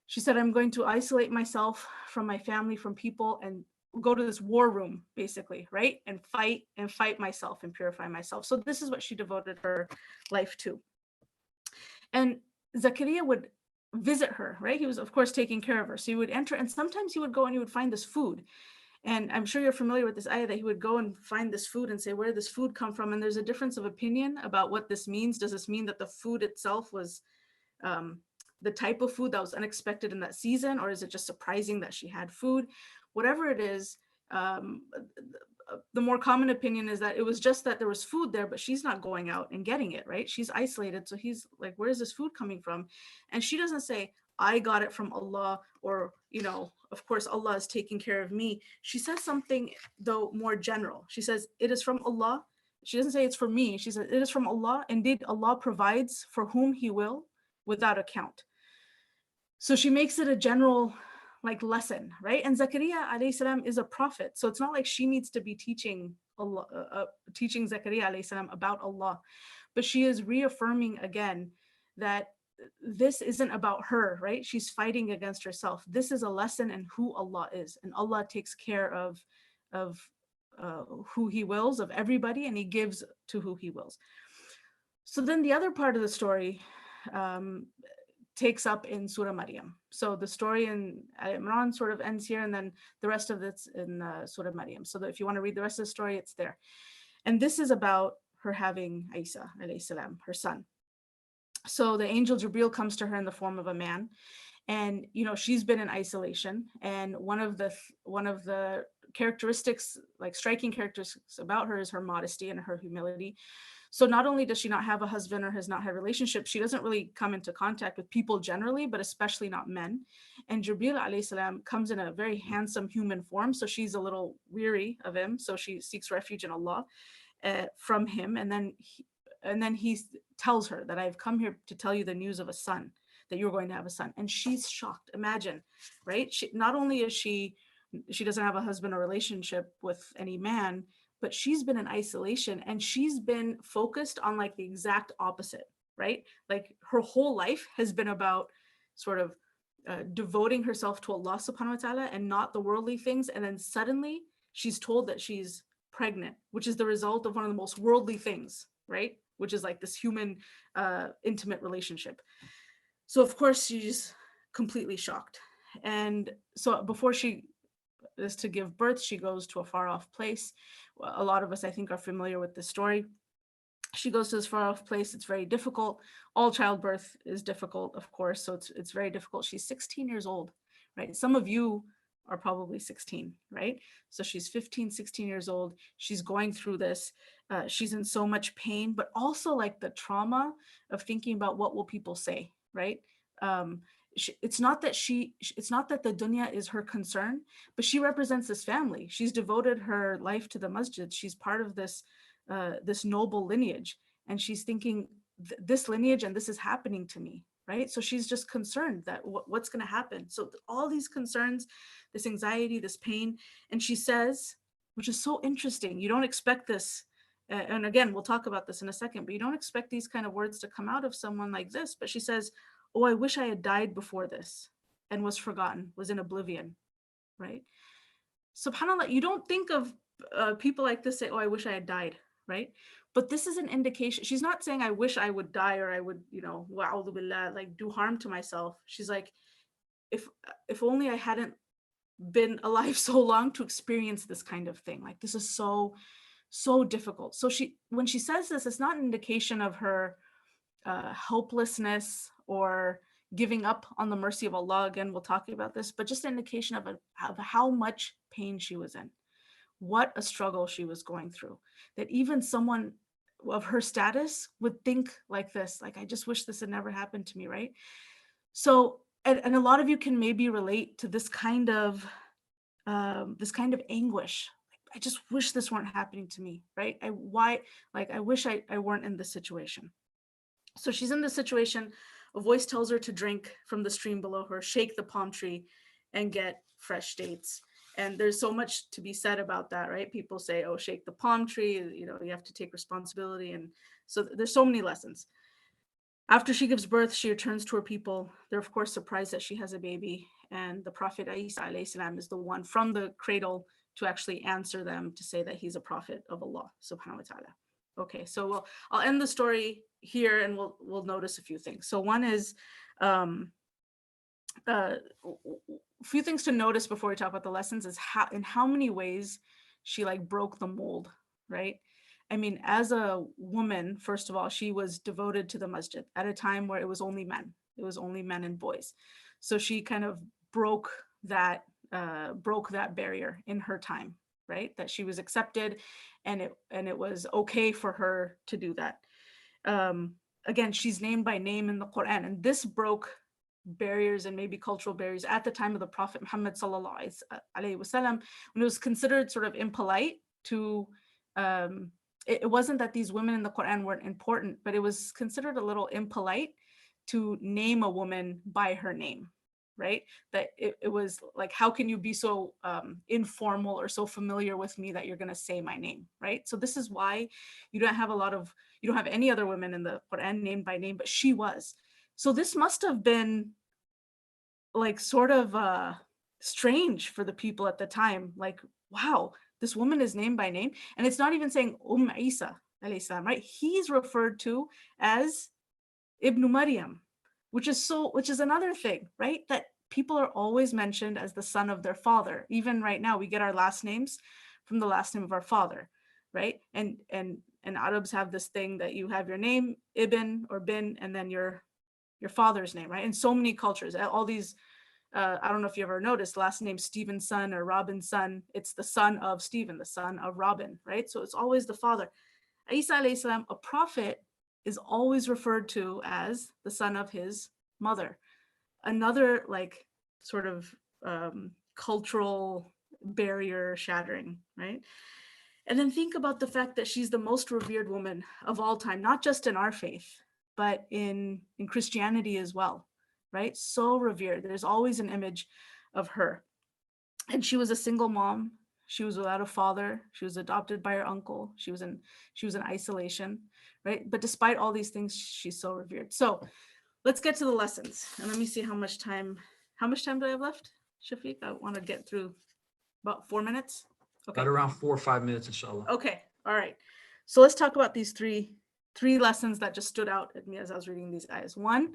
She said, I'm going to isolate myself from my family, from people, and go to this war room, basically, right? And fight myself and purify myself. So this is what she devoted her life to. And Zakaria would visit her, right? He was, of course, taking care of her. So he would enter, and sometimes he would go and he would find this food. And I'm sure you're familiar with this ayah that he would go and find this food and say, where did this food come from? And there's a difference of opinion about what this means. Does this mean that the food itself was the type of food that was unexpected in that season? Or is it just surprising that she had food? Whatever it is, the more common opinion is that it was just that there was food there, but she's not going out and getting it, right? She's isolated. So he's like, where is this food coming from? And she doesn't say, I got it from Allah, or, you know, of course, Allah is taking care of me. She says something, though, more general. She says, it is from Allah. She doesn't say it's for me. She says, it is from Allah. Indeed, Allah provides for whom He will without account. So she makes it a general like lesson, right? And Zakaria alayhi salam is a prophet. So it's not like she needs to be teaching Allah, teaching Zakaria alayhi salam about Allah, but she is reaffirming again that this isn't about her, right? She's fighting against herself. This is a lesson in who Allah is, and Allah takes care of who He wills, of everybody, and He gives to who He wills. So then the other part of the story takes up in Surah Maryam. So the story in Al Imran sort of ends here, and then the rest of it's in Surah Maryam. So that if you want to read the rest of the story, it's there. And this is about her having Isa alayhi salam, her son. So the angel Jibril comes to her in the form of a man, and you know she's been in isolation. And one of the characteristics, like striking characteristics about her, is her modesty and her humility. So not only does she not have a husband or has not had relationships, she doesn't really come into contact with people generally, but especially not men. And Jibril alayhi salam comes in a very handsome human form. So she's a little weary of him. So she seeks refuge in Allah from him. And then he tells her that I've come here to tell you the news of a son, that you're going to have a son. And she's shocked. Imagine, right? Not only is she doesn't have a husband or relationship with any man, but she's been in isolation, and she's been focused on like the exact opposite, right? Like her whole life has been about sort of devoting herself to Allah subhanahu wa ta'ala and not the worldly things. And then suddenly she's told that she's pregnant, which is the result of one of the most worldly things, right? Which is like this human intimate relationship. So of course she's completely shocked. And so before she is to give birth, she goes to a far off place. A lot of us, I think, are familiar with this story. She goes to this far off place. It's very difficult. All childbirth is difficult, of course. So it's very difficult. She's 16 years old, right? Some of you are probably 16, right? So she's 15, 16 years old. She's going through this. She's in so much pain, but also like the trauma of thinking about what will people say, right? It's not that the dunya is her concern, but she represents this family. She's devoted her life to the masjid. She's part of this noble lineage, and she's thinking this lineage, and this is happening to me, right? So she's just concerned that what's going to happen. So all these concerns, this anxiety, this pain, and she says, which is so interesting, you don't expect this. And again, we'll talk about this in a second, but you don't expect these kind of words to come out of someone like this. But she says, oh, I wish I had died before this and was forgotten, was in oblivion, right? SubhanAllah, you don't think of people like this say, oh, I wish I had died, right? But this is an indication. She's not saying, I wish I would die, or I would, wa'udhu billah, like do harm to myself. She's like, if only I hadn't been alive so long to experience this kind of thing. Like this is so difficult. So when she says this, it's not an indication of her helplessness or giving up on the mercy of Allah. Again, we'll talk about this, but just an indication of how much pain she was in, what a struggle she was going through, that even someone of her status would think like this, like, I just wish this had never happened to me, right? So, and a lot of you can maybe relate to this kind of anguish. I just wish this weren't happening to me, right? I wish I weren't in this situation. So she's in this situation A voice tells her to drink from the stream below her, shake the palm tree, and get fresh dates. And there's so much to be said about that, right? People say, oh, shake the palm tree, you know, you have to take responsibility. And so there's so many lessons. After she gives birth, she returns to her people. They're of course surprised that she has a baby. And the Prophet Isa alayhi salam is the one from the cradle to actually answer them, to say that he's a prophet of Allah subhanahu wa ta'ala. Okay, so I'll end the story here and we'll notice a few things. So one is a few things to notice before we talk about the lessons is how many ways she like broke the mold, right? I mean, as a woman, first of all, she was devoted to the masjid at a time where it was only men. It was only men and boys. So she kind of broke that barrier in her time, right? That she was accepted, and it was okay for her to do that. Again, she's named by name in the Quran, and this broke barriers and maybe cultural barriers at the time of the Prophet Muhammad sallallahu alaihi wasallam, when it was considered sort of impolite to it wasn't that these women in the Quran weren't important, but it was considered a little impolite to name a woman by her name, right? That it was like, how can you be so informal or so familiar with me that you're going to say my name, right? So this is why you don't have any other women in the Quran named by name, but she was. So this must have been like sort of strange for the people at the time. Like, wow, this woman is named by name. And it's not even saying Isa alayhi salam, right? He's referred to as Ibn Maryam, which is another thing, right? That people are always mentioned as the son of their father. Even right now, we get our last names from the last name of our father, right? And Arabs have this thing that you have your name, Ibn or Bin, and then your father's name, right? In so many cultures, all these, I don't know if you ever noticed, last name Stephen's son or Robin's son, it's the son of Stephen, the son of Robin, right? So it's always the father. Isa alayhi salam, a prophet, is always referred to as the son of his mother. Another like sort of cultural barrier shattering, right? And then think about the fact that she's the most revered woman of all time, not just in our faith, but in Christianity as well, right? So revered. There's always an image of her. And she was a single mom. She was without a father. She was adopted by her uncle. She was in isolation, right? But despite all these things, she's so revered. So let's get to the lessons. And let me see how much time do I have left, Shafiq? I want to get through about 4 minutes. Okay. About around 4 or 5 minutes, inshallah. Okay. All right. So let's talk about these three lessons that just stood out at me as I was reading these ayahs. One,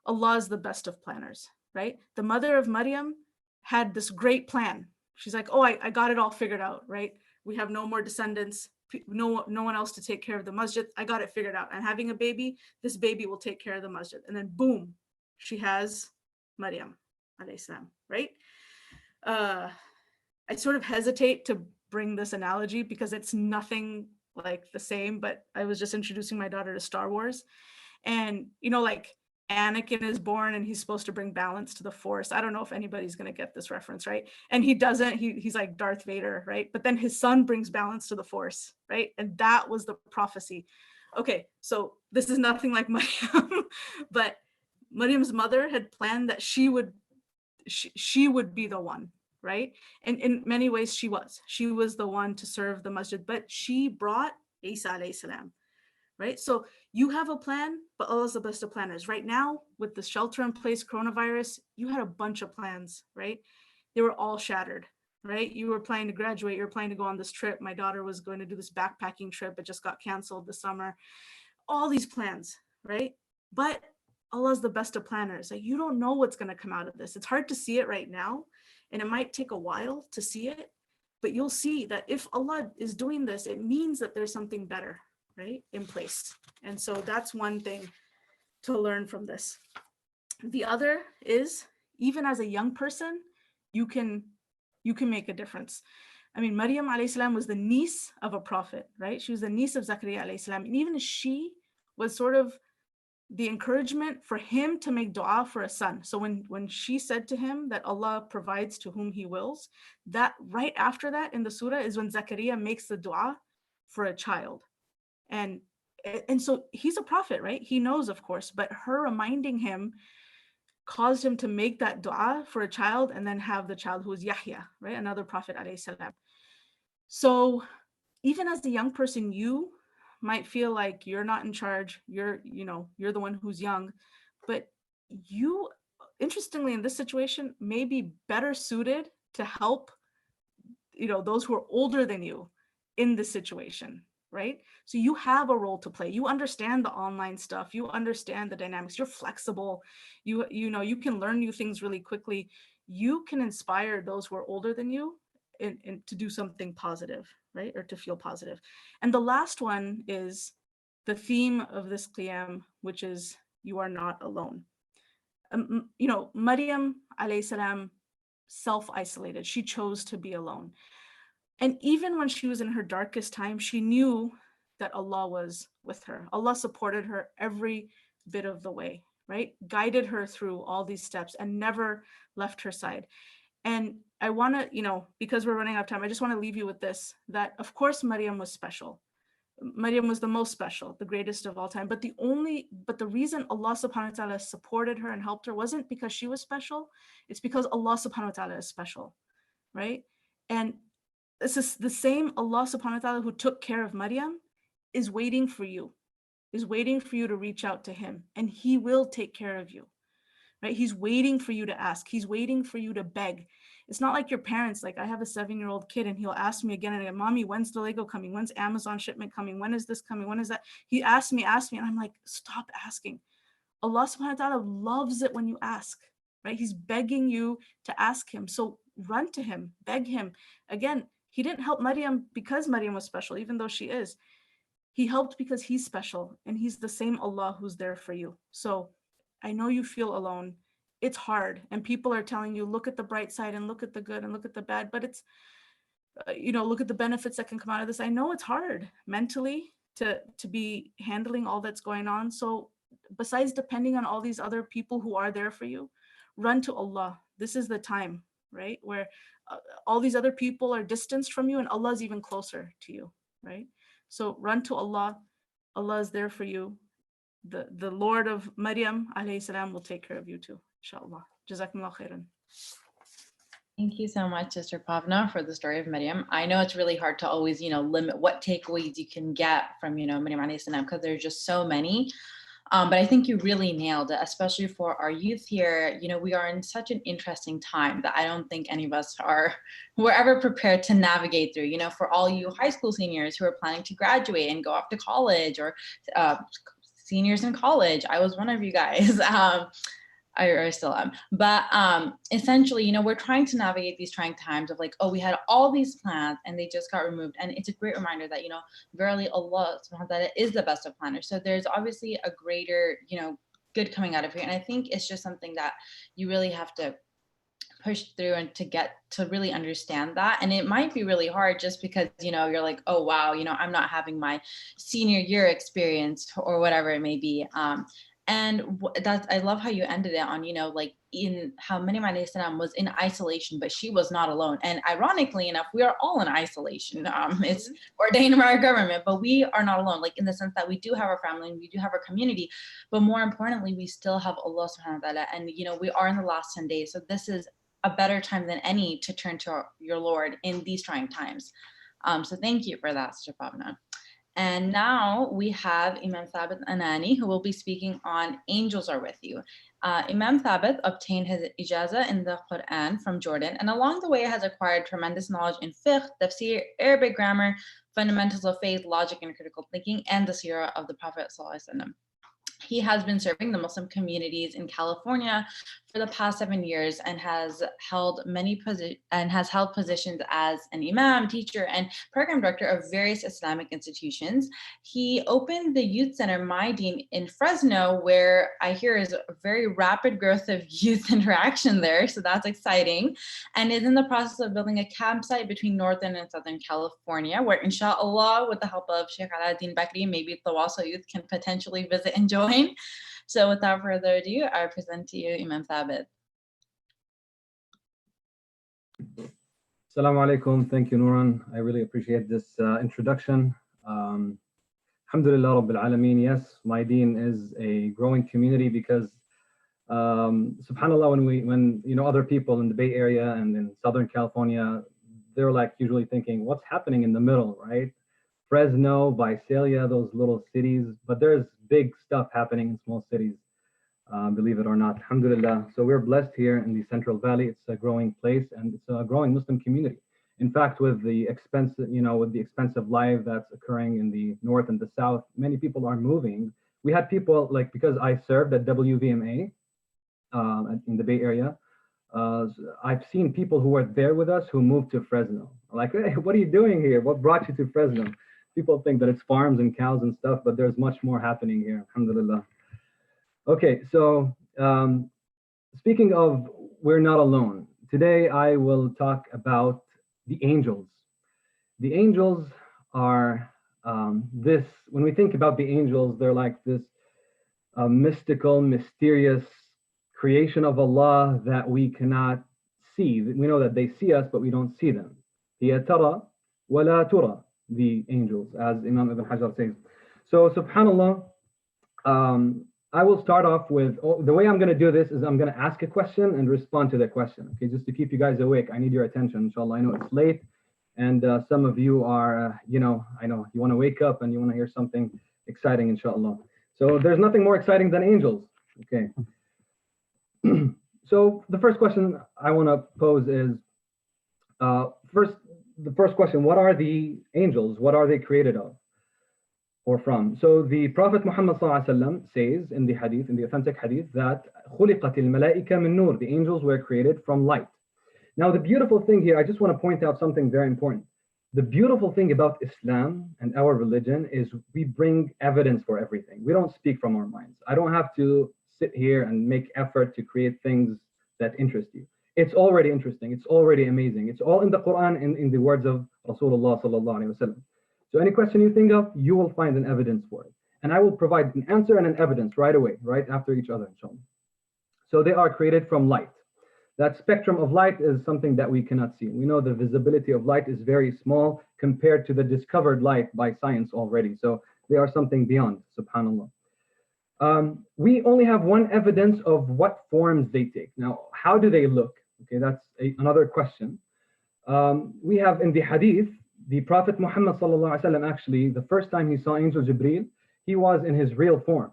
Allah is the best of planners, right? The mother of Maryam had this great plan. She's like, oh, I got it all figured out, right? We have no more descendants, no one else to take care of the masjid. I got it figured out. And having a baby, this baby will take care of the masjid. And then boom, she has Maryam alayhi salam, right? I sort of hesitate to bring this analogy because it's nothing like the same, but I was just introducing my daughter to Star Wars. And, you know, like Anakin is born and he's supposed to bring balance to the Force. I don't know if anybody's going to get this reference, right? And he doesn't, he's like Darth Vader, right? But then his son brings balance to the Force, right? And that was the prophecy. Okay, so this is nothing like Maryam, but Maryam's mother had planned that she would be the one, right? And in many ways she was the one to serve the masjid, but she brought Isa alayhi salam, right? So you have a plan, but Allah's the best of planners. Right now, with the shelter in place coronavirus, you had a bunch of plans, right? They were all shattered, right? You were planning to graduate, you were planning to go on this trip. My daughter was going to do this backpacking trip. It just got canceled this summer. All these plans, right? But Allah's the best of planners. Like, you don't know what's going to come out of this. It's hard to see it right now, and it might take a while to see it, but you'll see that if Allah is doing this, it means that there's something better, right, in place. And so that's one thing to learn from this. The other is, even as a young person, you can make a difference. I mean, Maryam alayhi salam was the niece of a prophet, right? She was the niece of Zakaria alayhi salam. And even she was sort of the encouragement for him to make dua for a son. So when she said to him that Allah provides to whom he wills, that right after that in the surah is when Zakaria makes the dua for a child. And and so he's a prophet, right? He knows, of course, but her reminding him caused him to make that dua for a child and then have the child who was Yahya, right? Another prophet alayhi salam. So even as a young person, you might feel like you're not in charge. You're the one who's young, but you, interestingly, in this situation, may be better suited to help, those who are older than you in this situation, right? So you have a role to play. You understand the online stuff. You understand the dynamics. You're flexible. You can learn new things really quickly. You can inspire those who are older than you to do something positive, right? Or to feel positive. And the last one is the theme of this qiyam, which is you are not alone. Maryam alayhi salam self-isolated. She chose to be alone. And even when she was in her darkest time, she knew that Allah was with her. Allah supported her every bit of the way, right? Guided her through all these steps and never left her side. And I want to, because we're running out of time, I just want to leave you with this, that of course Maryam was special. Maryam was the most special, the greatest of all time. But the reason Allah subhanahu wa ta'ala supported her and helped her wasn't because she was special. It's because Allah subhanahu wa ta'ala is special, right? And this is the same Allah subhanahu wa ta'ala who took care of Maryam is waiting for you to reach out to him, and he will take care of you, right? He's waiting for you to ask. He's waiting for you to beg. It's not like your parents. Like I have a 7-year-old kid and he'll ask me again and again, Mommy, when's the Lego coming? When's Amazon shipment coming? When is this coming? When is that? He asks me, and I'm like, stop asking. Allah subhanahu wa ta'ala loves it when you ask, right? He's begging you to ask him. So run to him, beg him. Again, he didn't help Maryam because Maryam was special, even though she is. He helped because he's special, and he's the same Allah who's there for you. So I know you feel alone. It's hard, and people are telling you, look at the bright side and look at the good and look at the bad, but it's, look at the benefits that can come out of this. I know it's hard mentally to be handling all that's going on. So besides depending on all these other people who are there for you, run to Allah. This is the time, right? Where all these other people are distanced from you and Allah is even closer to you, right? So run to Allah. Allah is there for you. The Lord of Maryam alayhi salam will take care of you too, inshallah. Jazakumullah khairan. Thank you so much, Sister Pavna, for the story of Maryam. I know it's really hard to always, limit what takeaways you can get from, Maryam alayhi salam, because there's just so many. But I think you really nailed it, especially for our youth here. We are in such an interesting time that I don't think any of us were ever prepared to navigate through. For all you high school seniors who are planning to graduate and go off to college, or seniors in college, I was one of you guys. I still am. But essentially, we're trying to navigate these trying times of like, oh, we had all these plans and they just got removed. And it's a great reminder that, verily Allah subhanahu wa ta'ala is the best of planners. So there's obviously a greater, good coming out of here. And I think it's just something that you really have to push through and to get to really understand that. And it might be really hard just because, you're like, oh, wow, I'm not having my senior year experience or whatever it may be. And that's, I love how you ended it on, like in how Maryam alayhi salam was in isolation, but she was not alone. And ironically enough, we are all in isolation. It's ordained by our government, but we are not alone, like in the sense that we do have our family and we do have our community, but more importantly, we still have Allah subhanahu wa ta'ala. And, we are in the last 10 days. So this is a better time than any to turn to your Lord in these trying times. So thank you for that, Sister Pavna. And now we have Imam Thabit Anani, who will be speaking on Angels Are With You. Imam Thabit obtained his ijazah in the Quran from Jordan, and along the way has acquired tremendous knowledge in fiqh, tafsir, Arabic grammar, fundamentals of faith, logic, and critical thinking, and the seerah of the Prophet ﷺ. He has been serving the Muslim communities in California for the past 7 years and has held positions as an imam, teacher, and program director of various Islamic institutions. He opened the youth center My Deen in Fresno, where I hear is a very rapid growth of youth interaction there. So that's exciting. And is in the process of building a campsite between Northern and Southern California, where inshallah, with the help of Sheikh Alauddin Bakri, maybe Tawasul youth can potentially visit and join. So without further ado, I present to you Imam Thabit. Assalamu alaikum. Thank you, Nuran. I really appreciate this introduction. Alhamdulillah Rabbil Alameen. Yes, my deen is a growing community because subhanallah, when other people in the Bay Area and in Southern California, they're like usually thinking, what's happening in the middle, right? Fresno, Visalia, those little cities, but there's big stuff happening in small cities, believe it or not. Alhamdulillah. So we're blessed here in the Central Valley. It's a growing place and it's a growing Muslim community. In fact, with the expensive life that's occurring in the north and the south, many people are moving. We had people like, because I served at WVMA in the Bay Area, I've seen people who were there with us who moved to Fresno. Like, hey, what are you doing here? What brought you to Fresno? People think that it's farms and cows and stuff, but there's much more happening here, alhamdulillah. Okay, so speaking of we're not alone, today I will talk about the angels. The angels are when we think about the angels, they're like this mystical, mysterious creation of Allah that we cannot see. We know that they see us, but we don't see them. هي ترى ولا ترى, the angels, as Imam Ibn Hajar says. So subhanallah, I will start off with, the way I'm going to do this is I'm going to ask a question and respond to the question. Okay, just to keep you guys awake. I need your attention, inshallah. I know it's late and some of you are, I know you want to wake up and you want to hear something exciting, inshallah. So there's nothing more exciting than angels. Okay. So the first question I want to pose is, the first question, what are the angels? What are they created of or from? So the Prophet Muhammad ﷺ says in the hadith, in the authentic hadith, that خُلِقَتِ الْمَلَائِكَ مِن نُور, the angels were created from light. Now the beautiful thing here, I just want to point out something very important. The beautiful thing about Islam and our religion is we bring evidence for everything. We don't speak from our minds. I don't have to sit here and make effort to create things that interest you. It's already interesting. It's already amazing. It's all in the Quran, in the words of Rasulullah sallallahu alaihi wasallam. So any question you think of, you will find an evidence for it. And I will provide an answer and an evidence right away, right after each other, inshallah. So they are created from light. That spectrum of light is something that we cannot see. We know the visibility of light is very small compared to the discovered light by science already. So they are something beyond, subhanAllah. We only have one evidence of what forms they take. Now, how do they look? Okay, that's another question. We have in the hadith, the Prophet Muhammad sallallahu alaihi wasallam, actually, the first time he saw Angel Jibreel, he was in his real form.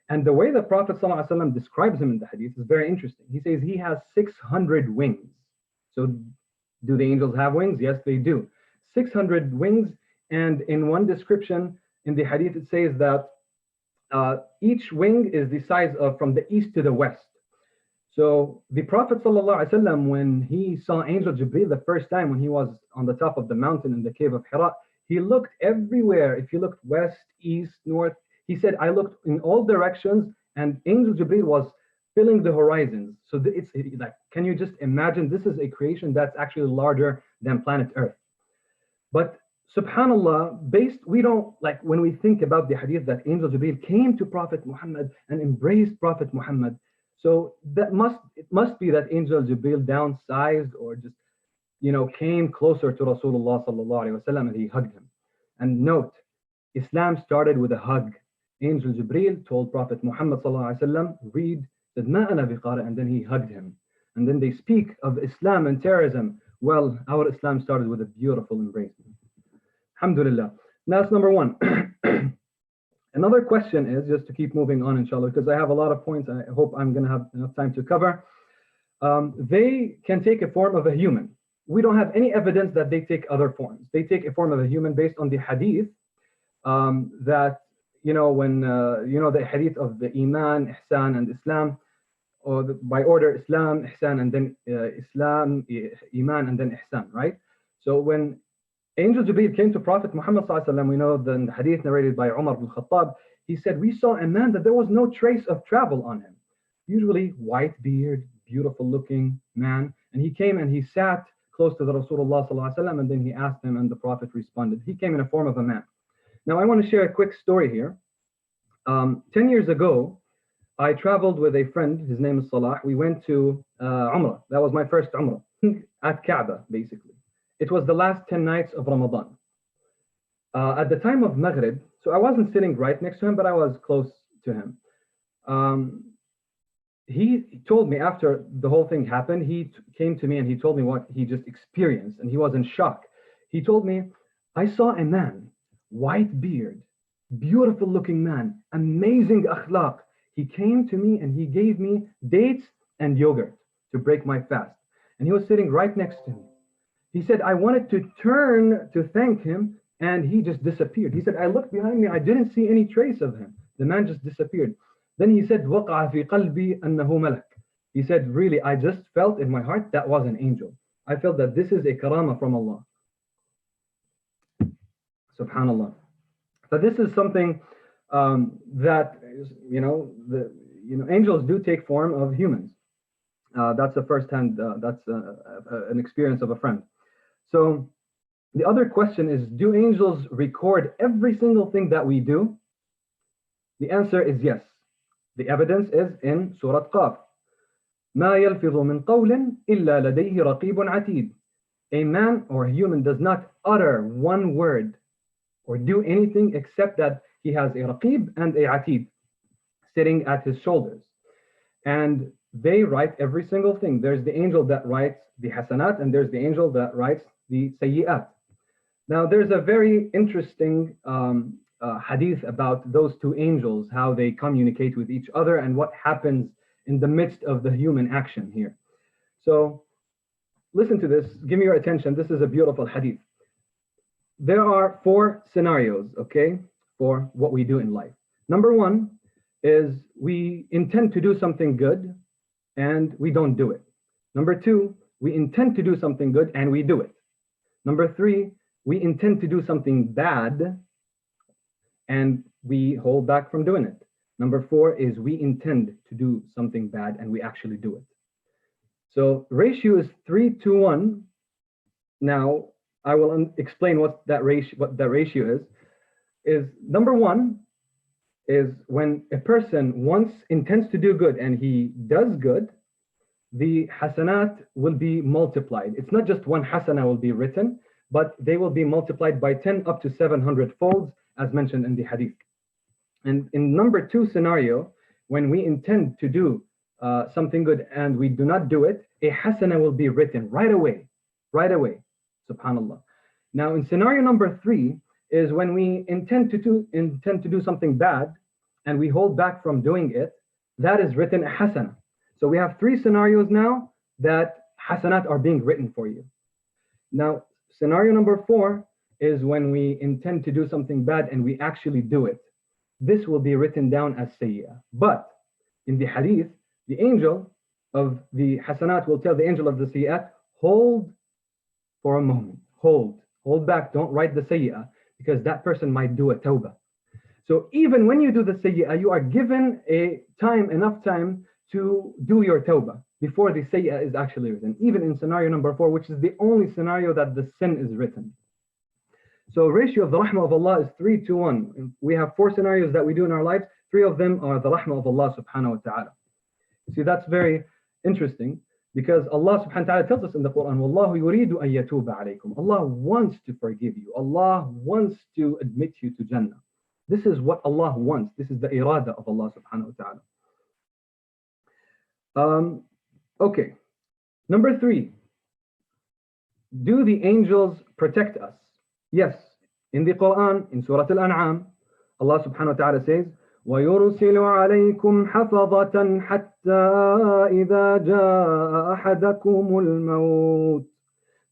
And the way the Prophet sallallahu alaihi wasallam describes him in the hadith is very interesting. He says he has 600 wings. So do the angels have wings? Yes, they do. 600 wings. And in one description in the hadith, it says that each wing is the size of from the east to the west. So the Prophet ﷺ, when he saw Angel Jibreel the first time, when he was on the top of the mountain in the cave of Hira, he looked everywhere. If you looked west, east, north, he said, I looked in all directions and Angel Jibreel was filling the horizons. So it's like, can you just imagine? This is a creation that's actually larger than planet Earth. But subhanallah, we don't, like when we think about the hadith that Angel Jibreel came to Prophet Muhammad and embraced Prophet Muhammad. So it must be that Angel Jibreel downsized or just, came closer to Rasulullah sallallahu alaihi wasallam and he hugged him. And note, Islam started with a hug. Angel Jibreel told Prophet Muhammad sallallahu alaihi wasallam, read, said, Ma ana biqari, and then he hugged him. And then they speak of Islam and terrorism. Well, our Islam started with a beautiful embrace. Alhamdulillah. That's number one. Another question is, just to keep moving on, inshallah, because I have a lot of points. I hope I'm going to have enough time to cover. They can take a form of a human. We don't have any evidence that they take other forms. They take a form of a human based on the hadith that, when, the hadith of the Iman, Ihsan, and Islam, or by order Islam, Ihsan, and then Islam, Iman, and then Ihsan, right? So when Angel Jibreel came to Prophet Muhammad sallallahu alaihi wasallam, we know the hadith narrated by Umar ibn Khattab, he said, we saw a man that there was no trace of travel on him. Usually white beard, beautiful looking man. And he came and he sat close to the Rasulullah sallallahu alaihi wasallam, and then he asked him and the Prophet responded. He came in a form of a man. Now I want to share a quick story here. 10 years ago, I traveled with a friend, his name is Salah. We went to Umrah. That was my first Umrah at Kaaba, basically. It was the last 10 nights of Ramadan. at the time of Maghrib, so I wasn't sitting right next to him, but I was close to him. He told me after the whole thing happened, he came to me and he told me what he just experienced, and he was in shock. He told me, I saw a man, white beard, beautiful looking man, amazing akhlaq. He came to me and he gave me dates and yogurt to break my fast. And he was sitting right next to me. He said, I wanted to turn to thank him and he just disappeared. He said, I looked behind me, I didn't see any trace of him. The man just disappeared. Then he said, وَقَعَ فِي قَلْبِي أَنَّهُ مَلَكٌ. He said, really, I just felt in my heart that was an angel. I felt that this is a karama from Allah. Subhanallah. So this is something that, angels do take form of humans. That's a first-hand, that's an experience of a friend. So the other question is, do angels record every single thing that we do? The answer is yes. The evidence is in Surah Qaf. ما يلفظ من قول إلا لديه رقيب عتيد. A man or a human does not utter one word or do anything except that he has a raqib and a atid sitting at his shoulders. And they write every single thing. There's the angel that writes the hasanat and there's the angel that writes the sayyi'at. Now there's a very interesting hadith about those two angels, how they communicate with each other and what happens in the midst of the human action here. So listen to this, give me your attention. This is a beautiful hadith. There are 4 scenarios, okay, for what we do in life. Number 1 is we intend to do something good and we don't do it. Number 2, we intend to do something good and we do it. Number 3, we intend to do something bad and we hold back from doing it. Number 4 is we intend to do something bad and we actually do it. So ratio is 3-to-1. Now I will explain what that ratio is number 1 is when a person once intends to do good and he does good, the hasanat will be multiplied. It's not just one hasana will be written, but they will be multiplied by 10 up to 700 folds as mentioned in the hadith. And in number 2 scenario, when we intend to do something good and we do not do it, a hasana will be written right away. Subhanallah. Now in scenario number 3 is when we intend to do something bad and we hold back from doing it, that is written a hasana. So we have 3 scenarios now that hasanat are being written for you. Now scenario number 4 is when we intend to do something bad and we actually do it. This will be written down as sayyah. But in the hadith, the angel of the hasanat will tell the angel of the sayyat, hold for a moment, hold back, don't write the sayyah, because that person might do a tawbah. So even when you do the sayyah, you are given enough time to do your tawbah before the sayyah is actually written, even in scenario number 4, which is the only scenario that the sin is written. So ratio of the rahmah of Allah is 3-to-1. We have 4 scenarios that we do in our lives. 3 of them are the rahmah of Allah subhanahu wa ta'ala. See, that's very interesting because Allah subhanahu wa ta'ala tells us in the Quran, Wallahu yuridu an yatuba alaykum. Allah wants to forgive you. Allah wants to admit you to Jannah. This is what Allah wants. This is the irada of Allah subhanahu wa ta'ala. Okay. Number 3. Do the angels protect us? Yes. In the Quran, in Surah Al-An'am, Allah subhanahu wa ta'ala says, وَيُرْسِلُ عَلَيْكُمْ حَفَظَةً حَتَّى إِذَا جَاءَ أَحَدَكُمُ الْمَوْتُ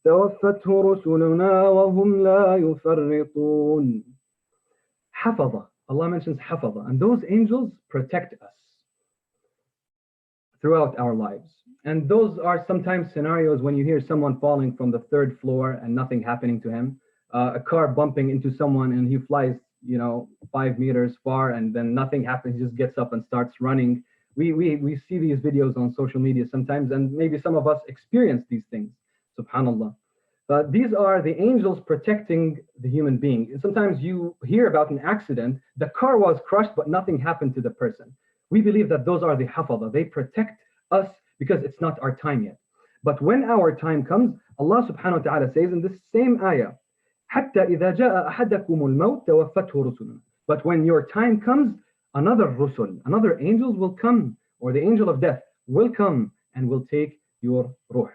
تَوَفَّتْهُ رُسُلُنَا وَهُمْ لَا يُفَرِّطُونَ. Hafaza. Allah mentions hafaza. And those angels protect us throughout our lives. And those are sometimes scenarios when you hear someone falling from the 3rd floor and nothing happening to him. A car bumping into someone and he flies, 5 meters far and then nothing happens. He just gets up and starts running. We see these videos on social media sometimes, and maybe some of us experience these things. Subhanallah. But these are the angels protecting the human being. Sometimes you hear about an accident, the car was crushed, but nothing happened to the person. We believe that those are the hafaza. They protect us because it's not our time yet. But when our time comes, Allah subhanahu wa ta'ala says in this same ayah, حتى إذا جاء أحدكم الموت توفته رسلنا. But when your time comes, another rusul, another angels will come, or the angel of death will come and will take your ruh.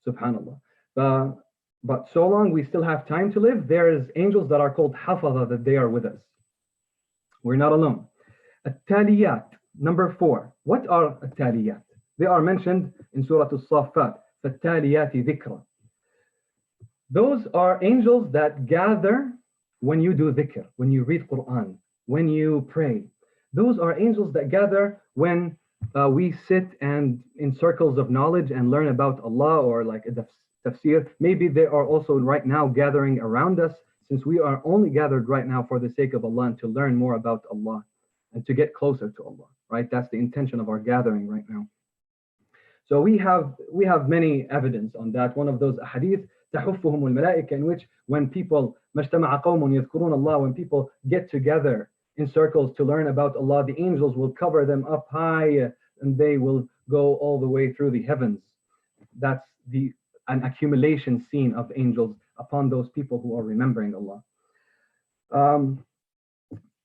Subhanallah. But so long we still have time to live, there is angels that are called hafadha, that they are with us. We're not alone. At-taliyat, number 4. What are at-taliyat? They are mentioned in Surah As-Saffat. فَالتَّالِيَاتِ ذِكْرًا. Those are angels that gather when you do dhikr, when you read Quran, when you pray. Those are angels that gather when we sit and in circles of knowledge and learn about Allah, or like a tafsir. Maybe they are also right now gathering around us, since we are only gathered right now for the sake of Allah and to learn more about Allah and to get closer to Allah, right? That's the intention of our gathering right now. So we have many evidence on that. One of those hadith, تحفهم الملائكة, in which when people مجتمع قوم يذكرون الله, when people get together in circles to learn about Allah, the angels will cover them up high and they will go all the way through the heavens. That's an accumulation scene of angels upon those people who are remembering Allah.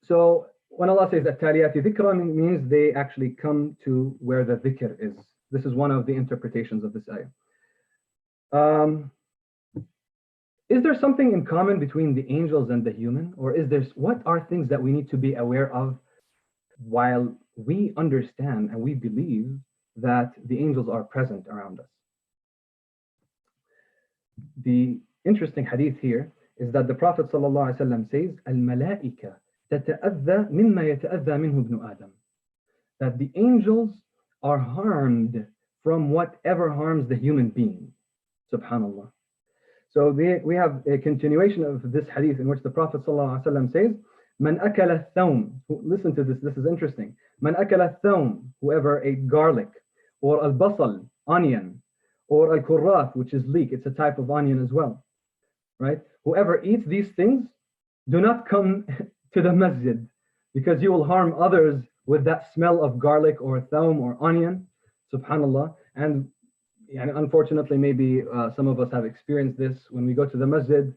So when Allah says at-taliyati dhikran, it means they actually come to where the dhikr is. This is one of the interpretations of this ayah. Is there something in common between the angels and the human? Or what are things that we need to be aware of while we understand and we believe that the angels are present around us? The interesting hadith here is that the Prophet ﷺ says, Al-malaika tata'adha mimma yata'adha minhu ibn Adam. That the angels are harmed from whatever harms the human being. Subhanallah. So we have a continuation of this hadith in which the Prophet ﷺ says, Man akala thawm. Listen to this, this is interesting. Man akala thawm, whoever ate garlic, or al-basal, onion, or al-kurrat, which is leek, it's a type of onion as well, right? Whoever eats these things, do not come to the masjid, because you will harm others with that smell of garlic or thawm or onion. Subhanallah. And unfortunately, maybe some of us have experienced this when we go to the masjid,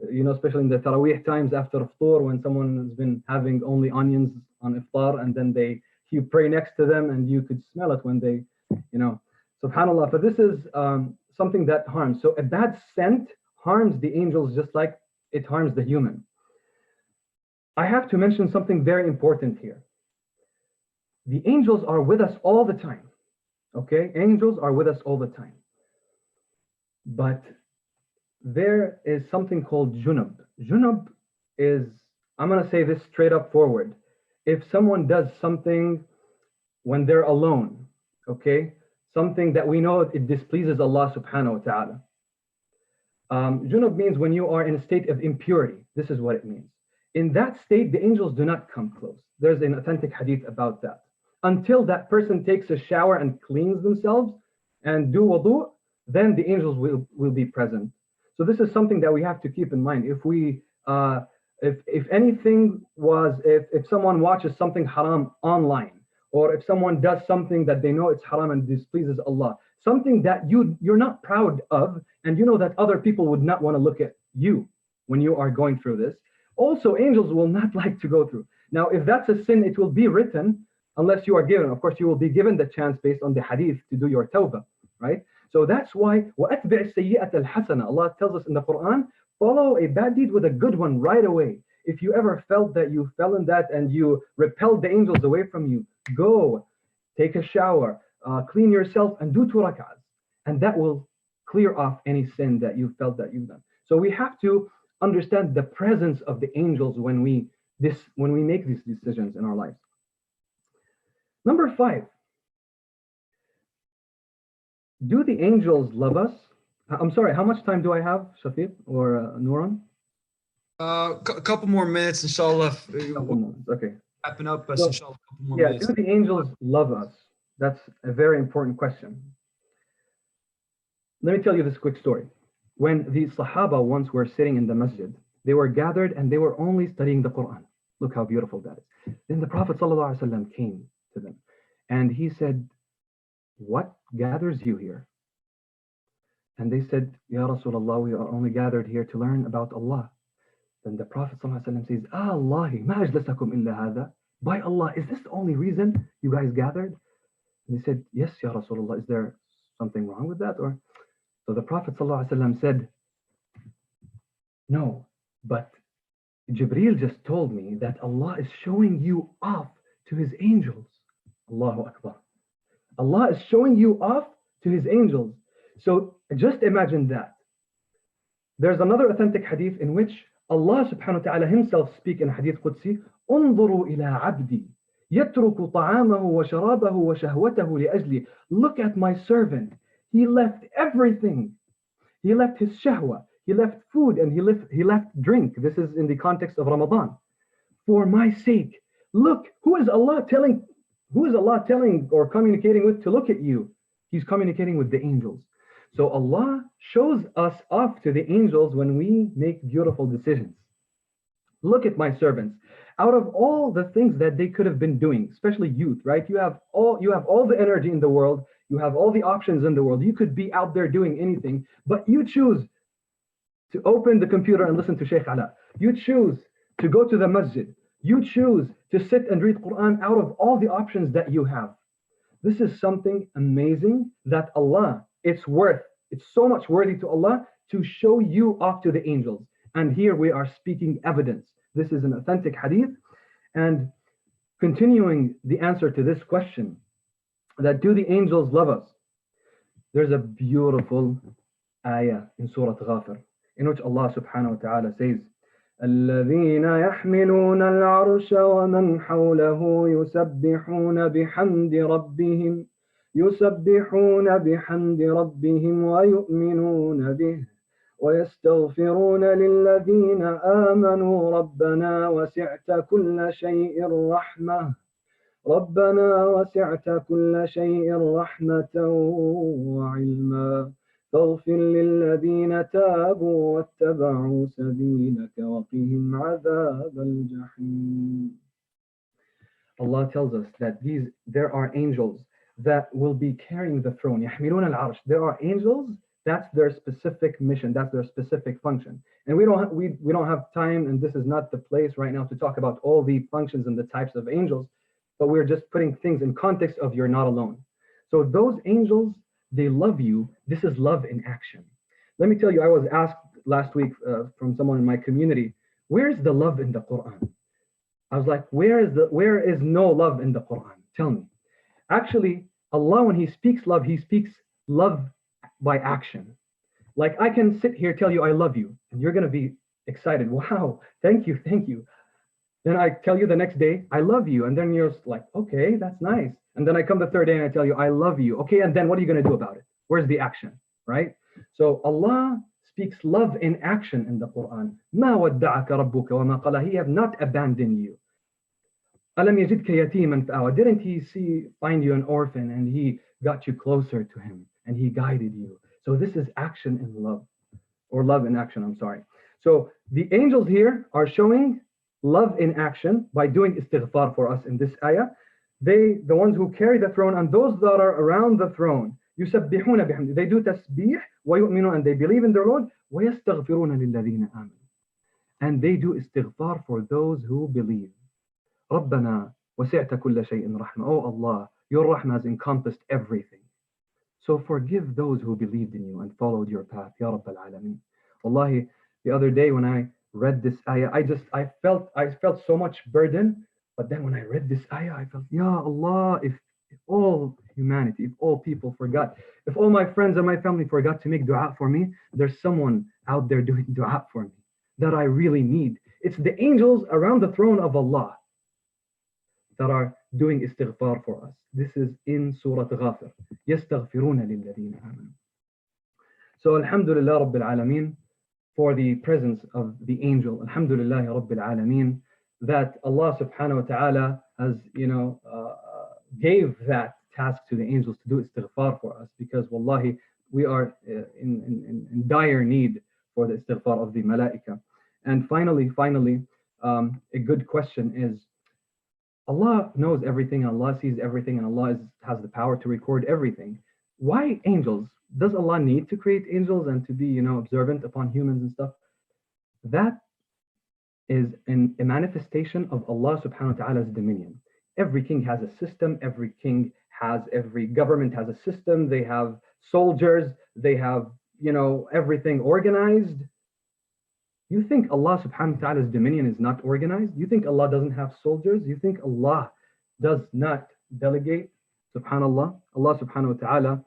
especially in the Taraweeh times after iftar, when someone has been having only onions on iftar, and then you pray next to them and you could smell it when they, subhanallah. But this is something that harms. So a bad scent harms the angels just like it harms the human. I have to mention something very important here. The angels are with us all the time. Okay, angels are with us all the time. But there is something called junub. Junub is, I'm going to say this straight up forward. If someone does something when they're alone, okay, something that we know it displeases Allah subhanahu wa ta'ala. Junub means when you are in a state of impurity. This is what it means. In that state, the angels do not come close. There's an authentic hadith about that. Until that person takes a shower and cleans themselves and do wudu, then the angels will be present. So this is something that we have to keep in mind. If we, if someone watches something haram online, or if someone does something that they know it's haram and displeases Allah, something that you're not proud of, and you know that other people would not want to look at you when you are going through this, also angels will not like to go through. Now, if that's a sin, it will be written, unless you are given, of course, you will be given the chance based on the hadith to do your tawbah, right? So that's why, وَأَتْبِعِ السَّيِّئَةَ الْحَسَنَةَ. Allah tells us in the Quran, follow a bad deed with a good one right away. If you ever felt that you fell in that and you repelled the angels away from you, go, take a shower, clean yourself and do 2 rak'ahs. And that will clear off any sin that you felt that you've done. So we have to understand the presence of the angels when we make these decisions in our lives. Number 5, do the angels love us? I'm sorry, how much time do I have, Shafiq or Nuran? A couple more minutes, inshallah. Okay. Wrapping up, but So, inshallah, a couple more minutes. Do the angels love us? That's a very important question. Let me tell you this quick story. When the Sahaba once were sitting in the masjid, they were gathered and they were only studying the Quran. Look how beautiful that is. Then the Prophet ﷺ came to them and he said, what gathers you here? And they said, Ya Rasulullah, we are only gathered here to learn about Allah. Then the Prophet ﷺ says, Allahi, ma ajlasakum illa hadha. By Allah, is this the only reason you guys gathered? And they said, yes, Ya Rasulullah, is there something wrong with that? Or so the Prophet ﷺ said, no, but Jibreel just told me that Allah is showing you off to his angels. Allahu Akbar. Allah is showing you off to his angels. So just imagine that. There's another authentic hadith in which Allah subhanahu wa ta'ala himself speak in hadith Qudsi, انظروا إلى عبدي يترك طعامه وشرابه وشهوته لأجلي. Look at my servant. He left everything. He left his shahwa. He left food and he left drink. This is in the context of Ramadan. For my sake. Look, who is Allah telling or communicating with to look at you? He's communicating with the angels. So Allah shows us off to the angels when we make beautiful decisions. Look at my servants. Out of all the things that they could have been doing, especially youth, right? You have all the energy in the world. You have all the options in the world. You could be out there doing anything, but you choose to open the computer and listen to Sheikh Ala. You choose to go to the masjid. You choose to sit and read Quran out of all the options that you have. This is something amazing that Allah, it's so much worthy to Allah to show you off to the angels. And here we are speaking evidence. This is an authentic hadith. And continuing the answer to this question, that do the angels love us? There's a beautiful ayah in Surah Ghafir, in which Allah subhanahu wa ta'ala says, الذين يحملون العرش ومن حوله يسبحون بحمد ربهم ويؤمنون به ويستغفرون للذين آمنوا ربنا وسعت كل شيء رحمة وعلما فاغفر للذين تابوا واتبعوا سبيلك وقهم عذاب الجحيم. Allah tells us that there are angels that will be carrying the throne. يحملون العرش. There are angels, that's their specific mission, that's their specific function. And we don't have time, and this is not the place right now to talk about all the functions and the types of angels, but we're just putting things in context of you're not alone. So those angels, they love you. This is love in action. Let me tell you, I was asked last week from someone in my community, where's the love in the Quran? I was like, where is no love in the Quran? Tell me. Actually, Allah, when he speaks love by action. Like I can sit here, tell you I love you, and you're going to be excited. Wow, thank you. Then I tell you the next day, I love you. And then you're like, okay, that's nice. And then I come the third day and I tell you, I love you. Okay, and then what are you going to do about it? Where's the action, right? So Allah speaks love in action in the Quran. مَا وَدَّعَكَ رَبُّكَ وَمَا قَلَى. He have not abandoned you. أَلَمْ يَجِدْكَ يَتِيمًا فَآوَى. Didn't he find you an orphan and he got you closer to him and he guided you? So this is action in love, or love in action, I'm sorry. So the angels here are showing love in action by doing istighfar for us in this ayah. The ones who carry the throne and those that are around the throne, يُسَبِّحُونَ بِحَمْدِ. They do tasbih, وَيُؤْمِنُونَ, and they believe in their Lord, وَيَسْتَغْفِرُونَ لِلَّذِينَ آمَنُوا. And they do istighfar for those who believe. رَبَّنَا وَسِعْتَ كُلَّ شَيْءٍ رَحْمَةً. Oh Allah, your rahmah has encompassed everything. So forgive those who believed in you and followed your path, Ya Rabbal Alameen. Wallahi, the other day when I read this ayah, I felt so much burden. But then when I read this ayah, I felt, Ya Allah, if all humanity, if all people forgot, if all my friends and my family forgot to make dua for me, there's someone out there doing dua for me that I really need. It's the angels around the throne of Allah that are doing istighfar for us. This is in Surah Ghafir. يَسْتَغْفِرُونَ لِلَّذِينَ آمَنُوا. So Alhamdulillah Rabbil Alameen for the presence of the angel. Alhamdulillah Rabbil Alameen that Allah subhanahu wa ta'ala has, gave that task to the angels to do istighfar for us, because wallahi, we are in dire need for the istighfar of the malaika. And finally, a good question is, Allah knows everything, Allah sees everything, and Allah has the power to record everything. Why angels? does Allah need to create angels and to be, observant upon humans and stuff? That is a manifestation of Allah subhanahu wa ta'ala's dominion. Every king has a system, every government has a system, they have soldiers, they have, everything organized. You think Allah subhanahu wa ta'ala's dominion is not organized? You think Allah doesn't have soldiers? You think Allah does not delegate? Subhanallah. Allah subhanahu wa ta'ala,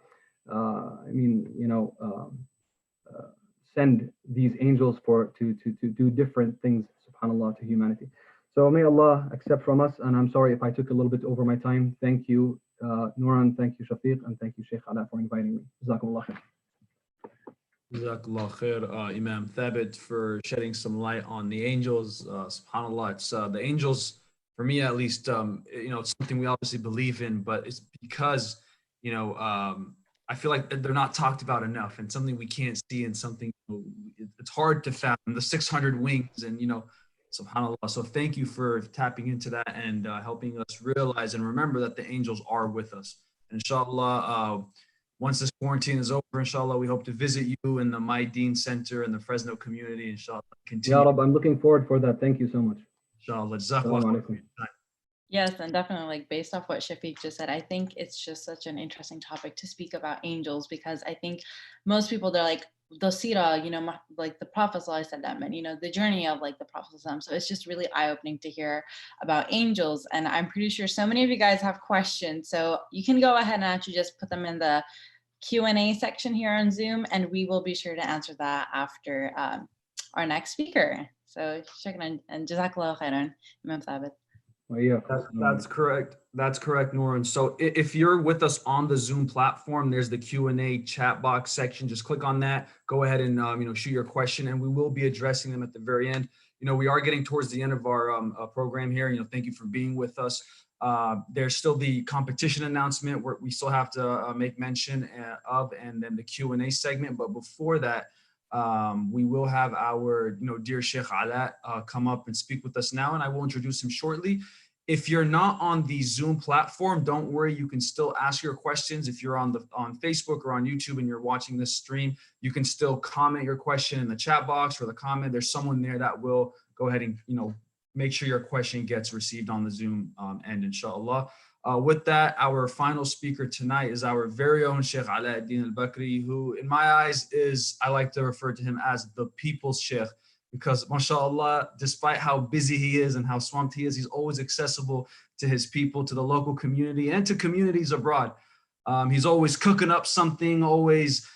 send these angels to do different things, subhanallah, to humanity. So may Allah accept from us, and I'm sorry if I took a little bit over my time. Thank you, Nuran, thank you, Shafiq, and thank you, Sheikh Ala, for inviting me. Jazakumullah khair. Jazakallah khair, Imam Thabit, for shedding some light on the angels. SubhanAllah, it's the angels, for me at least, it's something we obviously believe in, but it's because, I feel like they're not talked about enough, and something we can't see, and something it's hard to fathom. The 600 wings, and SubhanAllah. So thank you for tapping into that and helping us realize and remember that the angels are with us. And inshallah, once this quarantine is over, inshallah, we hope to visit you in the My Deen Center in the Fresno community. Inshallah, continue. Ya Rab, I'm looking forward for that. Thank you so much. Inshallah. Jazakallah. Yes, and definitely, like, based off what Shafiq just said, I think it's just such an interesting topic to speak about angels, because I think most people, they're like, the seerah, like the Prophet ﷺ, and the journey of like the Prophet ﷺ. So it's just really eye-opening to hear about angels, and I'm pretty sure so many of you guys have questions. So you can go ahead and actually just put them in the Q&A section here on Zoom, and we will be sure to answer that after our next speaker. So shukran and jazakallah khairan, Imam Thabit. That's correct. That's correct, Noran. So if you're with us on the Zoom platform, there's the Q&A chat box section. Just click on that. Go ahead and shoot your question, and we will be addressing them at the very end. We are getting towards the end of our program here. Thank you for being with us. There's still the competition announcement where we still have to make mention of, and then the Q&A segment. But before that, we will have our dear Sheikh Ala come up and speak with us now, and I will introduce him shortly. If you're not on the Zoom platform, don't worry, you can still ask your questions. If you're on Facebook or on YouTube and you're watching this stream, you can still comment your question in the chat box or the comment. There's someone there that will go ahead and make sure your question gets received on the Zoom end, inshallah. With that, our final speaker tonight is our very own Sheikh Alauddin al-Bakri, who in my eyes I like to refer to him as the people's Sheikh, because mashallah, despite how busy he is and how swamped he is, he's always accessible to his people, to the local community, and to communities abroad. He's always cooking up something, always,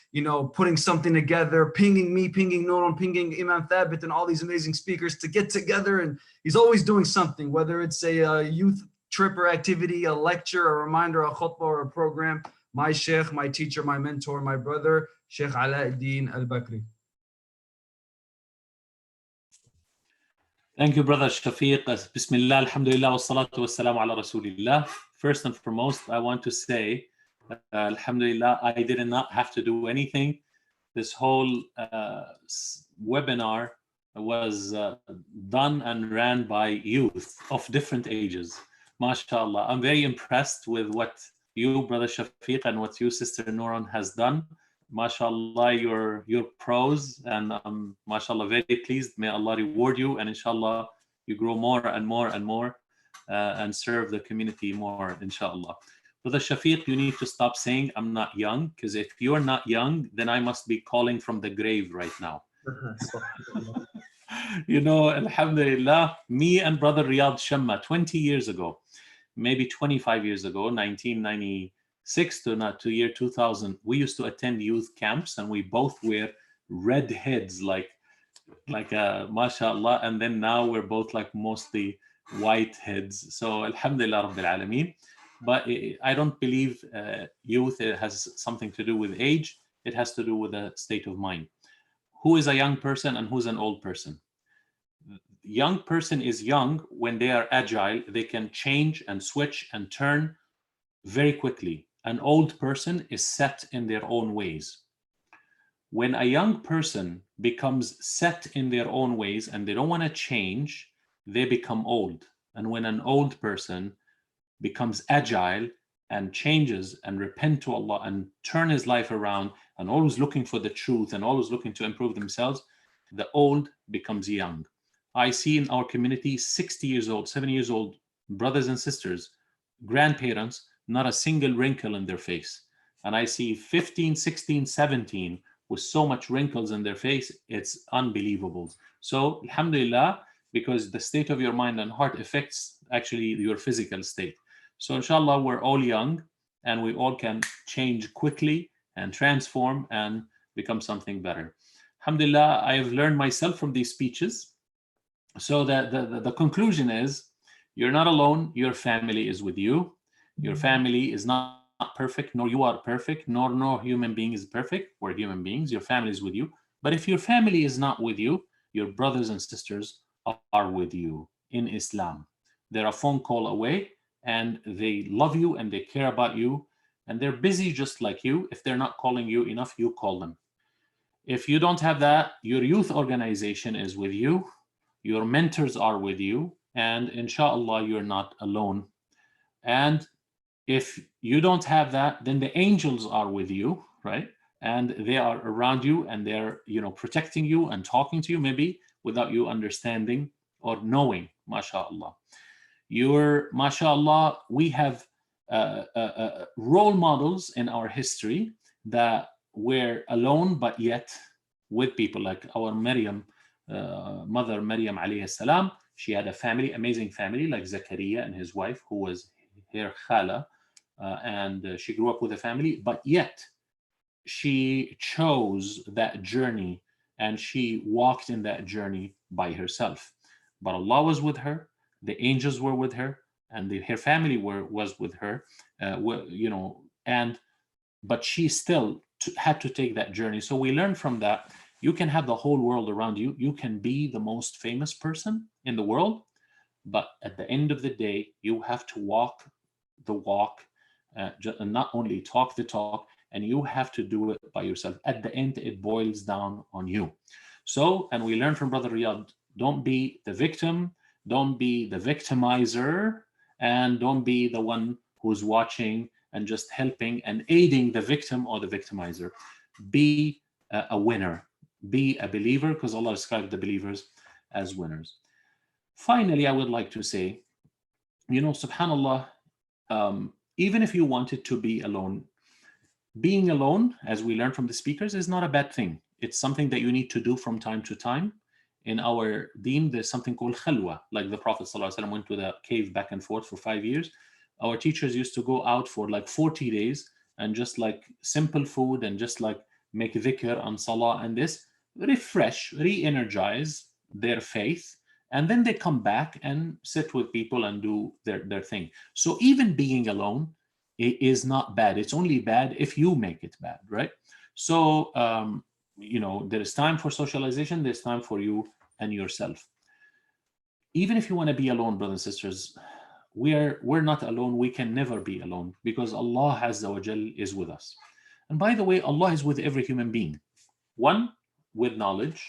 putting something together, pinging me, pinging Noran, pinging Imam Thabit, and all these amazing speakers to get together. And he's always doing something, whether it's a youth trip or activity, a lecture, a reminder, a khutbah, or a program. My sheikh, my teacher, my mentor, my brother, Sheikh Alauddin al-Bakri. Thank you, Brother Shafiq. Bismillah, alhamdulillah, wa salatu wa salamu ala rasulillah. First and foremost, I want to say, alhamdulillah, I did not have to do anything. This whole webinar was done and ran by youth of different ages. MashaAllah. I'm very impressed with what you, Brother Shafiq, and what you, Sister Noran, has done. MashaAllah, you're pros, and MashaAllah, very pleased. May Allah reward you, and inshallah, you grow more and more and more and serve the community more, inshallah. Brother Shafiq, you need to stop saying I'm not young, because if you're not young, then I must be calling from the grave right now. Alhamdulillah, me and Brother Riyad Shamma 20 years ago, maybe 25 years ago, 1996 to year 2000, we used to attend youth camps, and we both wear red heads like mashallah, and then now we're both like mostly white heads. So alhamdulillah rabbil alameen. But I don't believe youth has something to do with age. It has to do with a state of mind. Who is a young person and who's an old person? Young person is young when they are agile. They can change and switch and turn very quickly. An old person is set in their own ways. When a young person becomes set in their own ways and they don't want to change, they become old. And when an old person becomes agile, and changes and repent to Allah and turn his life around and always looking for the truth and always looking to improve themselves, the old becomes young. I see in our community 60 years old, 70 years old brothers and sisters, grandparents, not a single wrinkle in their face. And I see 15, 16, 17 with so much wrinkles in their face, it's unbelievable. So alhamdulillah, because the state of your mind and heart affects actually your physical state. So inshallah, we're all young and we all can change quickly and transform and become something better. Alhamdulillah, I have learned myself from these speeches. So that the conclusion is, you're not alone, your family is with you. Your family is not perfect, nor you are perfect, nor no human being is perfect. We're human beings, your family is with you. But if your family is not with you, your brothers and sisters are with you in Islam. They're a phone call away and they love you and they care about you and they're busy just like you. If they're not calling you enough, you call them. If you don't have that, your youth organization is with you, your mentors are with you, and inshallah, you're not alone. And if you don't have that, then the angels are with you, right? And they are around you and they're, protecting you and talking to you, maybe without you understanding or knowing, mashallah. Mashallah, we have role models in our history that were alone, but yet with people, like our Maryam, mother Maryam alayhi salam. She had a family, amazing family, like Zakaria and his wife, who was her khala, and she grew up with a family, but yet she chose that journey and she walked in that journey by herself. But Allah was with her, the angels were with her, and her family was with her, but she still had to take that journey. So we learn from that. You can have the whole world around you. You can be the most famous person in the world, but at the end of the day, you have to walk the walk, and not only talk the talk, and you have to do it by yourself. At the end, it boils down on you. So, and we learn from Brother Riyadh, don't be the victim, don't be the victimizer, and don't be the one who's watching and just helping and aiding the victim or the victimizer. Be a winner. Be a believer, because Allah described the believers as winners. Finally, I would like to say, subhanAllah, even if you wanted to be alone, being alone, as we learned from the speakers, is not a bad thing. It's something that you need to do from time to time. In our deen, there's something called khalwa, like the Prophet ﷺ went to the cave back and forth for 5 years. Our teachers used to go out for like 40 days and just like simple food and just like make dhikr and salah and this, refresh, re-energize their faith, and then they come back and sit with people and do their thing. So even being alone is not bad. It's only bad if you make it bad, right? So, there is time for socialization, there's time for you and yourself. Even if you want to be alone, brothers and sisters, we're not alone. We can never be alone, because Allah Azza wa Jal is with us. And by the way, Allah is with every human being. One, with knowledge,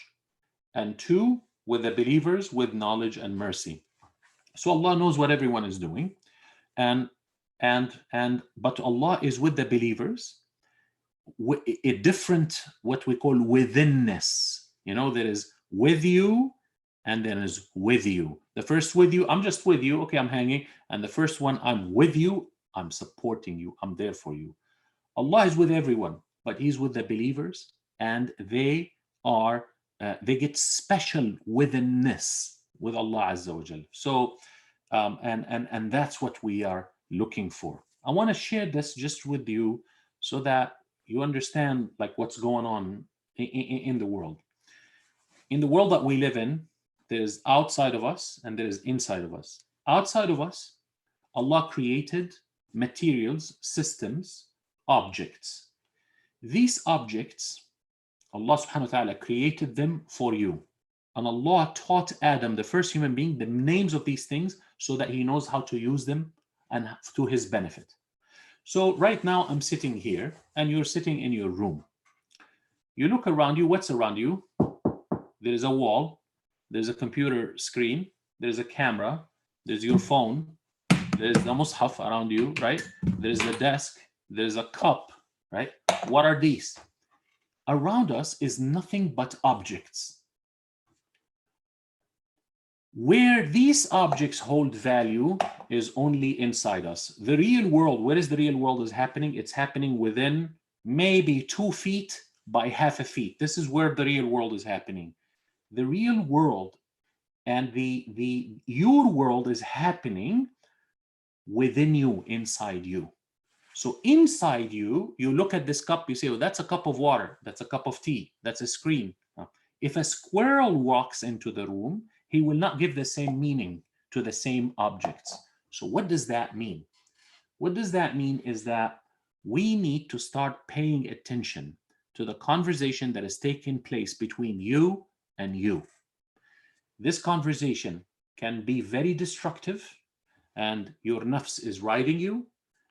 and two, with the believers with knowledge and mercy. So Allah knows what everyone is doing, but Allah is with the believers, a different, what we call withinness. There is with you, and then is with you. The first with you, I'm just with you, okay, I'm hanging. And the first one, I'm with you, I'm supporting you, I'm there for you. Allah is with everyone, but He's with the believers, and they get special withinness with Allah Azza wa Jal. So, and that's what we are looking for. I want to share this just with you so that you understand like what's going on in the world. In the world that we live in, there is outside of us and there is inside of us. Outside of us, Allah created materials, systems, objects. These objects, Allah subhanahu wa ta'ala created them for you. And Allah taught Adam, the first human being, the names of these things so that he knows how to use them and to his benefit. So right now I'm sitting here and you're sitting in your room. You look around you, what's around you? There is a wall, there's a computer screen, there's a camera, there's your phone, There's the mushaf around you, right? There's the desk, there's a cup, right? What are these? Around us is nothing but objects. Where these objects hold value is only inside us. The real world, where is the real world is happening? It's happening within maybe 2 feet by half a feet. This is where the real world is happening. The real world and your world is happening within you, inside you. So inside you, you look at this cup, you say, oh, that's a cup of water, that's a cup of tea, that's a screen. If a squirrel walks into the room, he will not give the same meaning to the same objects. So what does that mean? What does that mean is that we need to start paying attention to the conversation that is taking place between you and you. This conversation can be very destructive, and your nafs is riding you,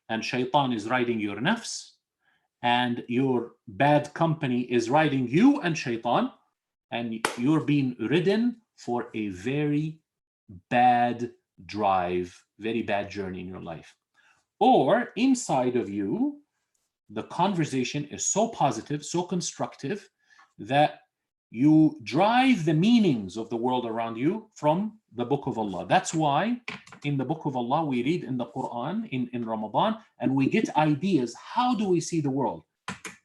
and shaitan is riding your nafs, and your bad company is riding you and shaitan, and you're being ridden for a very bad drive, very bad journey in your life. Or inside of you, the conversation is so positive, so constructive, that you drive the meanings of the world around you from the book of Allah. That's why in the book of Allah, we read in the Quran, in Ramadan, and we get ideas. How do we see the world?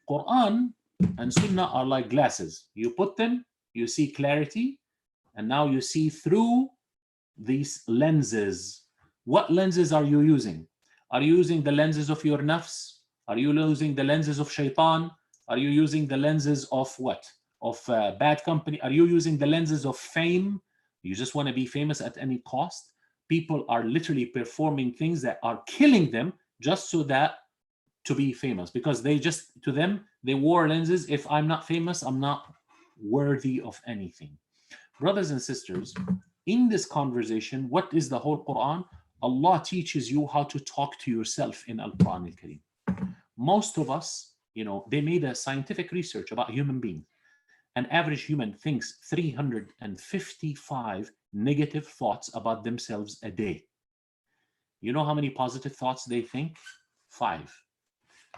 Quran and Sunnah are like glasses. You put them, you see clarity, and now you see through these lenses. What lenses are you using? Are you using the lenses of your nafs? Are you using the lenses of shaitan? Are you using the lenses of what? Of bad company? Are you using the lenses of fame? You just want to be famous at any cost? People are literally performing things that are killing them just so that to be famous, because they just, to them, they wore lenses. If I'm not famous, I'm not worthy of anything. Brothers and sisters, in this conversation, what is the whole Quran? Allah teaches you how to talk to yourself in Al-Quran Al-Kareem. Most of us, they made a scientific research about human beings. An average human thinks 355 negative thoughts about themselves a day. You know how many positive thoughts they think? 5.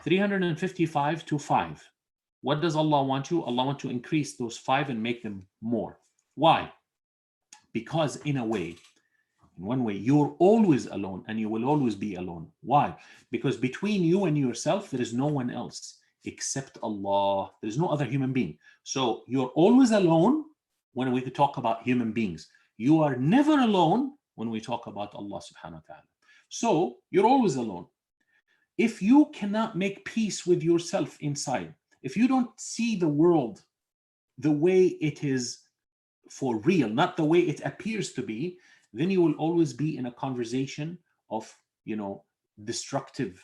355 to 5. What does Allah want you? Allah wants to increase those 5 and make them more. Why? Because in one way, you're always alone and you will always be alone. Why? Because between you and yourself, there is no one else except Allah. There's no other human being. So you're always alone when we talk about human beings. You are never alone when we talk about Allah subhanahu wa ta'ala. So you're always alone. If you cannot make peace with yourself inside, if you don't see the world the way it is for real, not the way it appears to be, then you will always be in a conversation of, destructive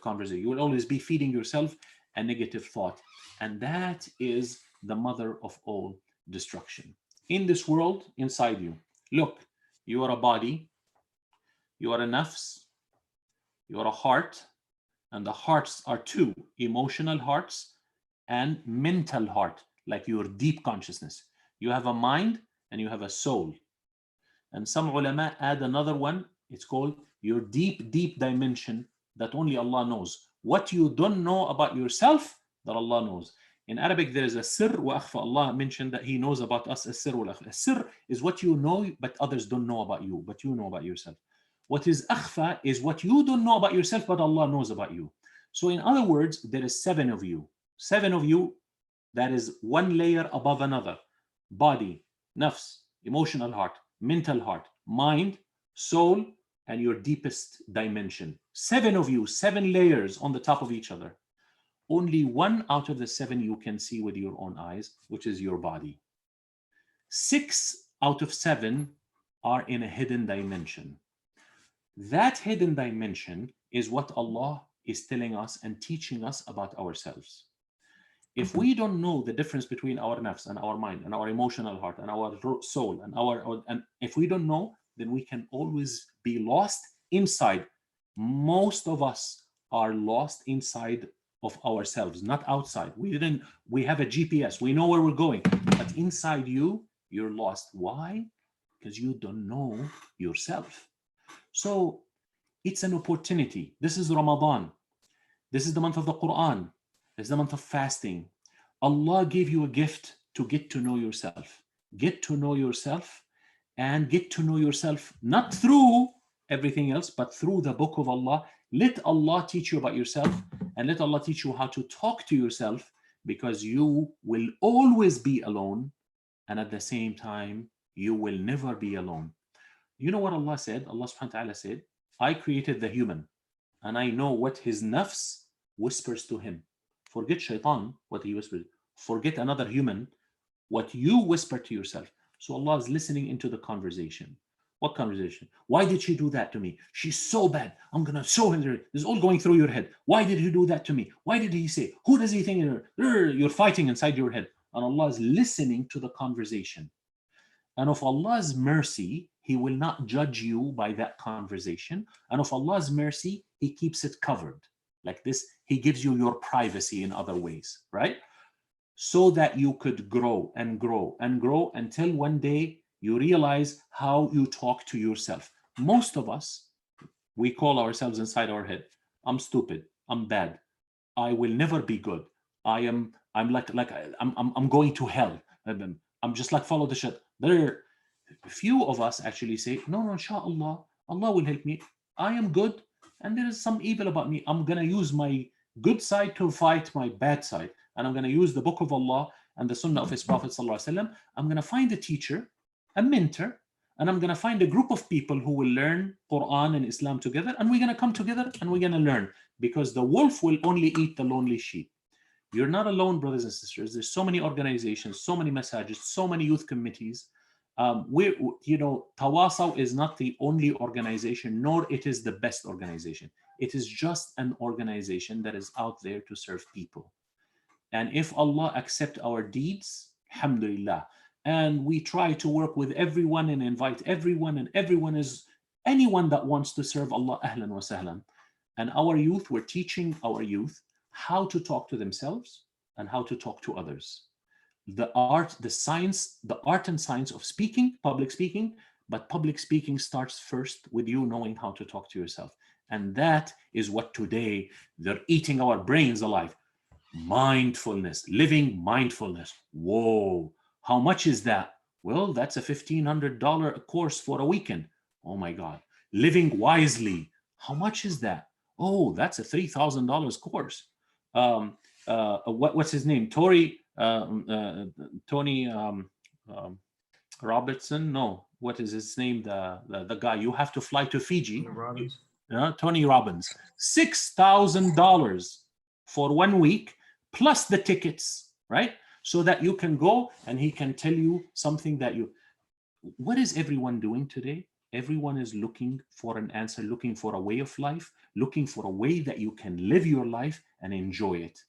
conversation. You will always be feeding yourself a negative thought. And that is the mother of all destruction. In this world, inside you, look, you are a body, you are a nafs, you are a heart, and the hearts are 2, emotional hearts and mental heart, like your deep consciousness. You have a mind and you have a soul. And some ulama add another one. It's called your deep dimension that only Allah knows. What you don't know about yourself, that Allah knows. In Arabic, there is a sir wa akhfa. Allah mentioned that He knows about us as sir wa akhfa. A sir is what you know, but others don't know about you, but you know about yourself. What is akhfa is what you don't know about yourself, but Allah knows about you. So in other words, there is 7 of you. 7 of you, that is one layer above another. Body, nafs, emotional heart, mental heart, mind, soul, and your deepest dimension. 7 of you, 7 layers on the top of each other. Only 1 out of the 7 you can see with your own eyes, which is your body. 6 out of 7 are in a hidden dimension. That hidden dimension is what Allah is telling us and teaching us about ourselves. If we don't know the difference between our nafs and our mind and our emotional heart and our soul and if we don't know, then we can always be lost inside. Most of us are lost inside of ourselves, not outside. We have a GPS, we know where we're going, but inside you, you're lost. Why? Because you don't know yourself. So It's an opportunity. This is Ramadan. This is the month of the Quran. This is the month of fasting. Allah gave you a gift to get to know yourself. Get to know yourself, and get to know yourself not through everything else, but through the book of Allah. Let Allah teach you about yourself, and let Allah teach you how to talk to yourself, because you will always be alone, and at the same time, you will never be alone. You know what Allah said? Allah subhanahu wa ta'ala said, I created the human, and I know what his nafs whispers to him. Forget shaitan, what he whispers. Forget another human, what you whisper to yourself. So Allah is listening into the conversation. What conversation? Why did she do that to me? She's so bad. I'm going to show her. This is all going through your head. Why did he do that to me? Why did he say? Who does he think? You're fighting inside your head. And Allah is listening to the conversation. And of Allah's mercy, He will not judge you by that conversation. And of Allah's mercy, He keeps it covered. Like this, He gives you your privacy in other ways, right? So that you could grow and grow and grow until one day you realize how you talk to yourself. Most of us, we call ourselves inside our head, I'm stupid, I'm bad, I will never be good, I'm going to hell, I'm just like follow the shit. There, few of us actually say, no, inshallah, Allah will help me. I am good, and there is some evil about me. I'm gonna use my good side to fight my bad side, and I'm gonna use the book of Allah and the sunnah of His Prophet ﷺ. I'm gonna find a teacher, a mentor, and I'm gonna find a group of people who will learn Quran and Islam together, and we're gonna come together and we're gonna learn, because the wolf will only eat the lonely sheep. You're not alone, brothers and sisters. There's so many organizations, so many messages, so many youth committees. Tawasaw is not the only organization, nor it is the best organization. It is just an organization that is out there to serve people. And if Allah accept our deeds, alhamdulillah, and we try to work with everyone and invite everyone, and everyone is anyone that wants to serve Allah, ahlan wa sahlan. And our youth, we're teaching our youth how to talk to themselves and how to talk to others. The art and science of speaking, public speaking, but public speaking starts first with you knowing how to talk to yourself. And that is what today they're eating our brains alive. Mindfulness, living mindfulness. Whoa, how much is that? Well, that's a $1,500 course for a weekend. Oh my God. Living wisely. How much is that? Oh, that's a $3,000 course. What's his name? Tony Robertson? No, what is his name? The guy. You have to fly to Fiji. Tony Robbins. $6,000 for 1 week plus the tickets, right? So that you can go and he can tell you something that you. What is everyone doing today? Everyone is looking for an answer, looking for a way of life, looking for a way that you can live your life and enjoy it.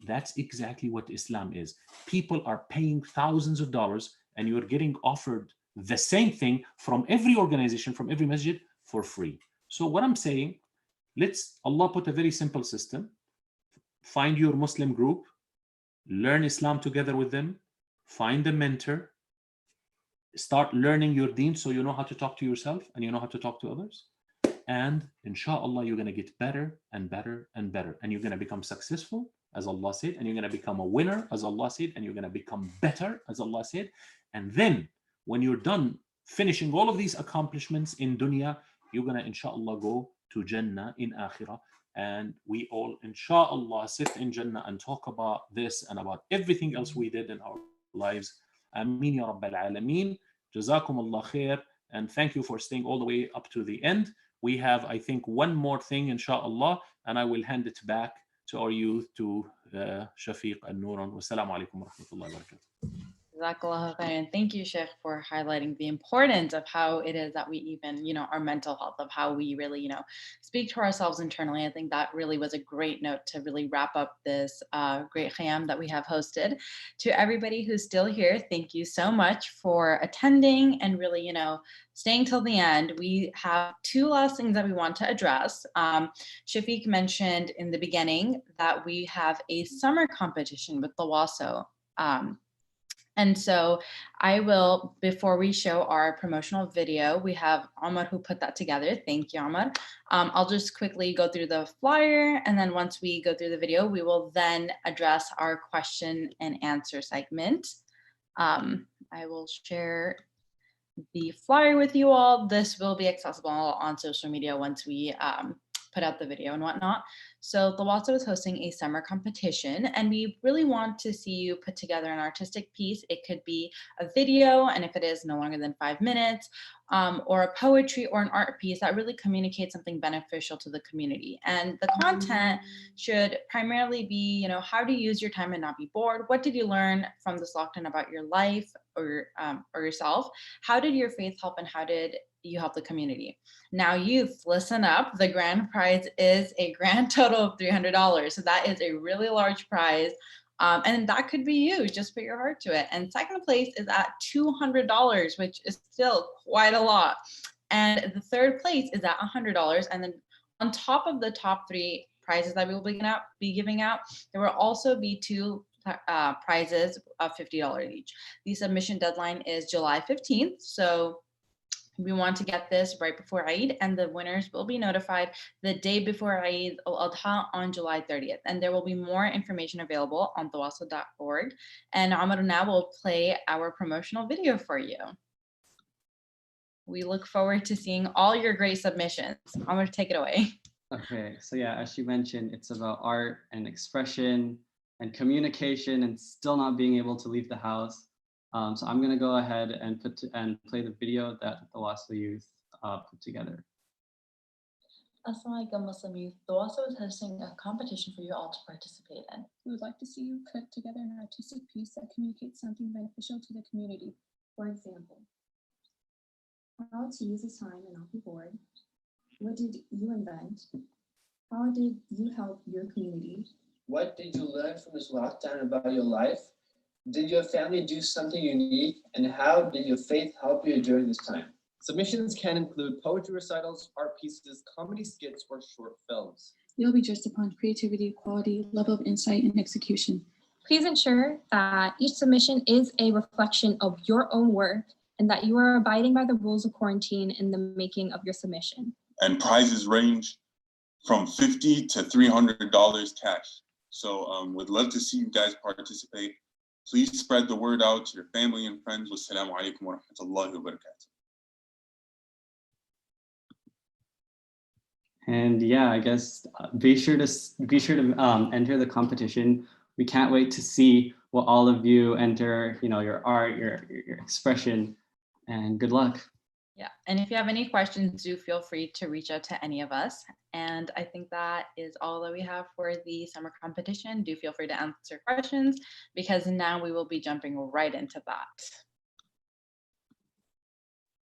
That's exactly what Islam is. People are paying thousands of dollars and you're getting offered the same thing from every organization, from every masjid for free. So what I'm saying, Allah put a very simple system. Find your Muslim group, learn Islam together with them, find a mentor, start learning your deen so you know how to talk to yourself and you know how to talk to others. And inshallah, you're going to get better and better and better. And you're going to become successful, as Allah said, and you're going to become a winner, as Allah said, and you're going to become better, as Allah said. And then when you're done finishing all of these accomplishments in dunya, you're going to, inshallah, go to Jannah in Akhirah. And we all, inshallah, sit in Jannah and talk about this and about everything else we did in our lives. Ameen ya Rabbil Alameen. Jazakum Allah khair. And thank you for staying all the way up to the end. We have, I think, one more thing, inshallah, and I will hand it back to our youth, to Shafiq and Nuran. Wassalamu alaikum wa rahmatullahi wa barakatuh. Jazakallah khairan. Thank you, Sheikh, for highlighting the importance of how it is that we even, our mental health, of how we really, speak to ourselves internally. I think that really was a great note to really wrap up this great Qiyam that we have hosted. To everybody who's still here, thank you so much for attending and really, staying till the end. We have two last things that we want to address. Shafiq mentioned in the beginning that we have a summer competition with Tawasaw. And so I will, before we show our promotional video, we have Omar who put that together. Thank you, Omar. I'll just quickly go through the flyer, and then once we go through the video, we will then address our question and answer segment. I will share the flyer with you all. This will be accessible on social media once we put out the video and whatnot. So Tawaso is hosting a summer competition, and we really want to see you put together an artistic piece. It could be a video, and if it is no longer than 5 minutes, or a poetry or an art piece that really communicates something beneficial to the community. And the content should primarily be, you know, how to use your time and not be bored. What did you learn from this lockdown about your life or yourself? How did your faith help, and how did you help the community? Now, youth, listen up. The grand prize is a grand total of $300. So that is a really large prize. And that could be you. Just put your heart to it. And second place is at $200, which is still quite a lot. And the third place is at $100. And then on top of the top 3 prizes that we will be giving out, there will also be 2 prizes of $50 each. The submission deadline is July 15th. So we want to get this right before Eid, and the winners will be notified the day before Eid al-Adha on July 30th. And there will be more information available on tawaso.org. And Amar now will play our promotional video for you. We look forward to seeing all your great submissions. Amar, take it away. Okay, so yeah, as you mentioned, it's about art and expression and communication and still not being able to leave the house. So I'm going to go ahead and play the video that the Tawaso youth put together. Assalamu alaikum, Muslim youth. Tawaso is hosting a competition for you all to participate in. We would like to see you put together an artistic piece that communicates something beneficial to the community. For example, how to use this time and not be bored. What did you invent? How did you help your community? What did you learn from this lockdown about your life? Did your family do something unique? And how did your faith help you during this time? Submissions can include poetry recitals, art pieces, comedy skits, or short films. You'll be judged upon creativity, quality, level of insight, and execution. Please ensure that each submission is a reflection of your own work and that you are abiding by the rules of quarantine in the making of your submission. And prizes range from $50 to $300 cash. So would love to see you guys participate. Please spread the word out to your family and friends. Wassalamu alaikum wa rahmatullahi wa barakatuh. And yeah, I guess be sure to enter the competition. We can't wait to see what all of you enter, you know, your art, your expression, and good luck. Yeah, and if you have any questions, do feel free to reach out to any of us. And I think that is all that we have for the summer competition. Do feel free to answer questions, because now we will be jumping right into that.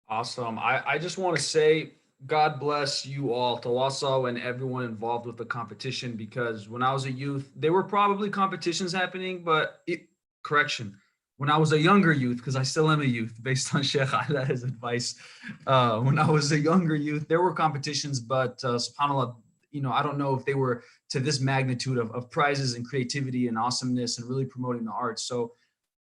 Awesome. I just want to say, God bless you all, Tawaso, and everyone involved with the competition, because when I was a youth, there were probably competitions happening, but when I was a younger youth, because I still am a youth, based on Sheikh Ala's advice, when I was a younger youth, there were competitions, but subhanAllah, you know, I don't know if they were to this magnitude of prizes and creativity and awesomeness and really promoting the arts. So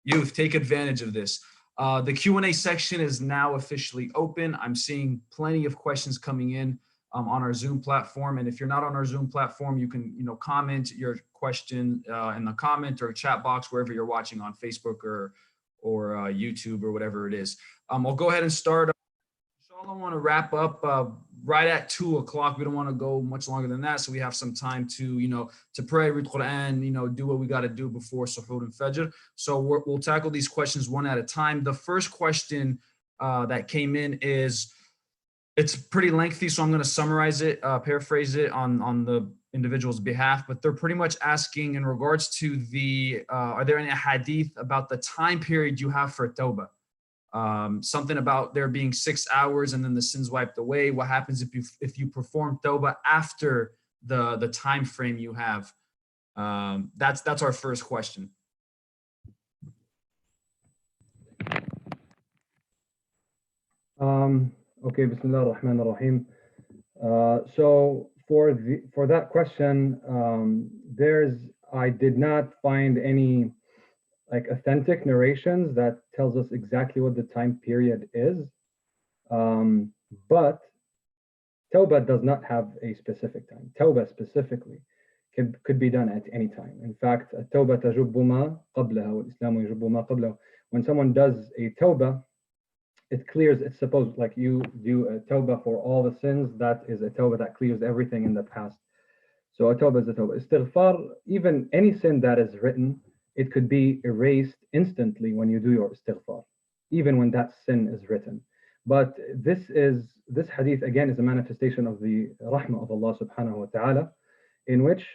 youth, take advantage of this. The Q&A section is now officially open. I'm seeing plenty of questions coming in on our Zoom platform. And if you're not on our Zoom platform, you can, you know, comment your question in the comment or chat box wherever you're watching on Facebook or YouTube or whatever it is. I'll go ahead and start. Inshallah, I want to wrap up right at 2 o'clock. We don't want to go much longer than that, so we have some time to, you know, to pray, read Quran, you know, do what we got to do before Suhoor and Fajr. So we'll tackle these questions one at a time. The first question that came in is, it's pretty lengthy, so I'm going to summarize it, paraphrase it on the individual's behalf, but they're pretty much asking in regards to the, are there any hadith about the time period you have for tawbah? Something about there being 6 hours and then the sins wiped away. What happens if you perform tawbah after the time frame you have? That's our first question. Okay, Bismillah ar-Rahman ar-Rahim. So for that question, I did not find any like authentic narrations that tells us exactly what the time period is. But Tawbah does not have a specific time. Tawbah specifically could be done at any time. In fact, التوبة تجب ما قبلها والإسلام يجب ما قبله. When someone does a tawbah, it clears, it's supposed, like you do a tawbah for all the sins, that is a tawbah that clears everything in the past. So a tawbah is a tawbah. Istighfar, even any sin that is written, it could be erased instantly when you do your istighfar, even when that sin is written. But this hadith again is a manifestation of the rahmah of Allah subhanahu wa ta'ala, in which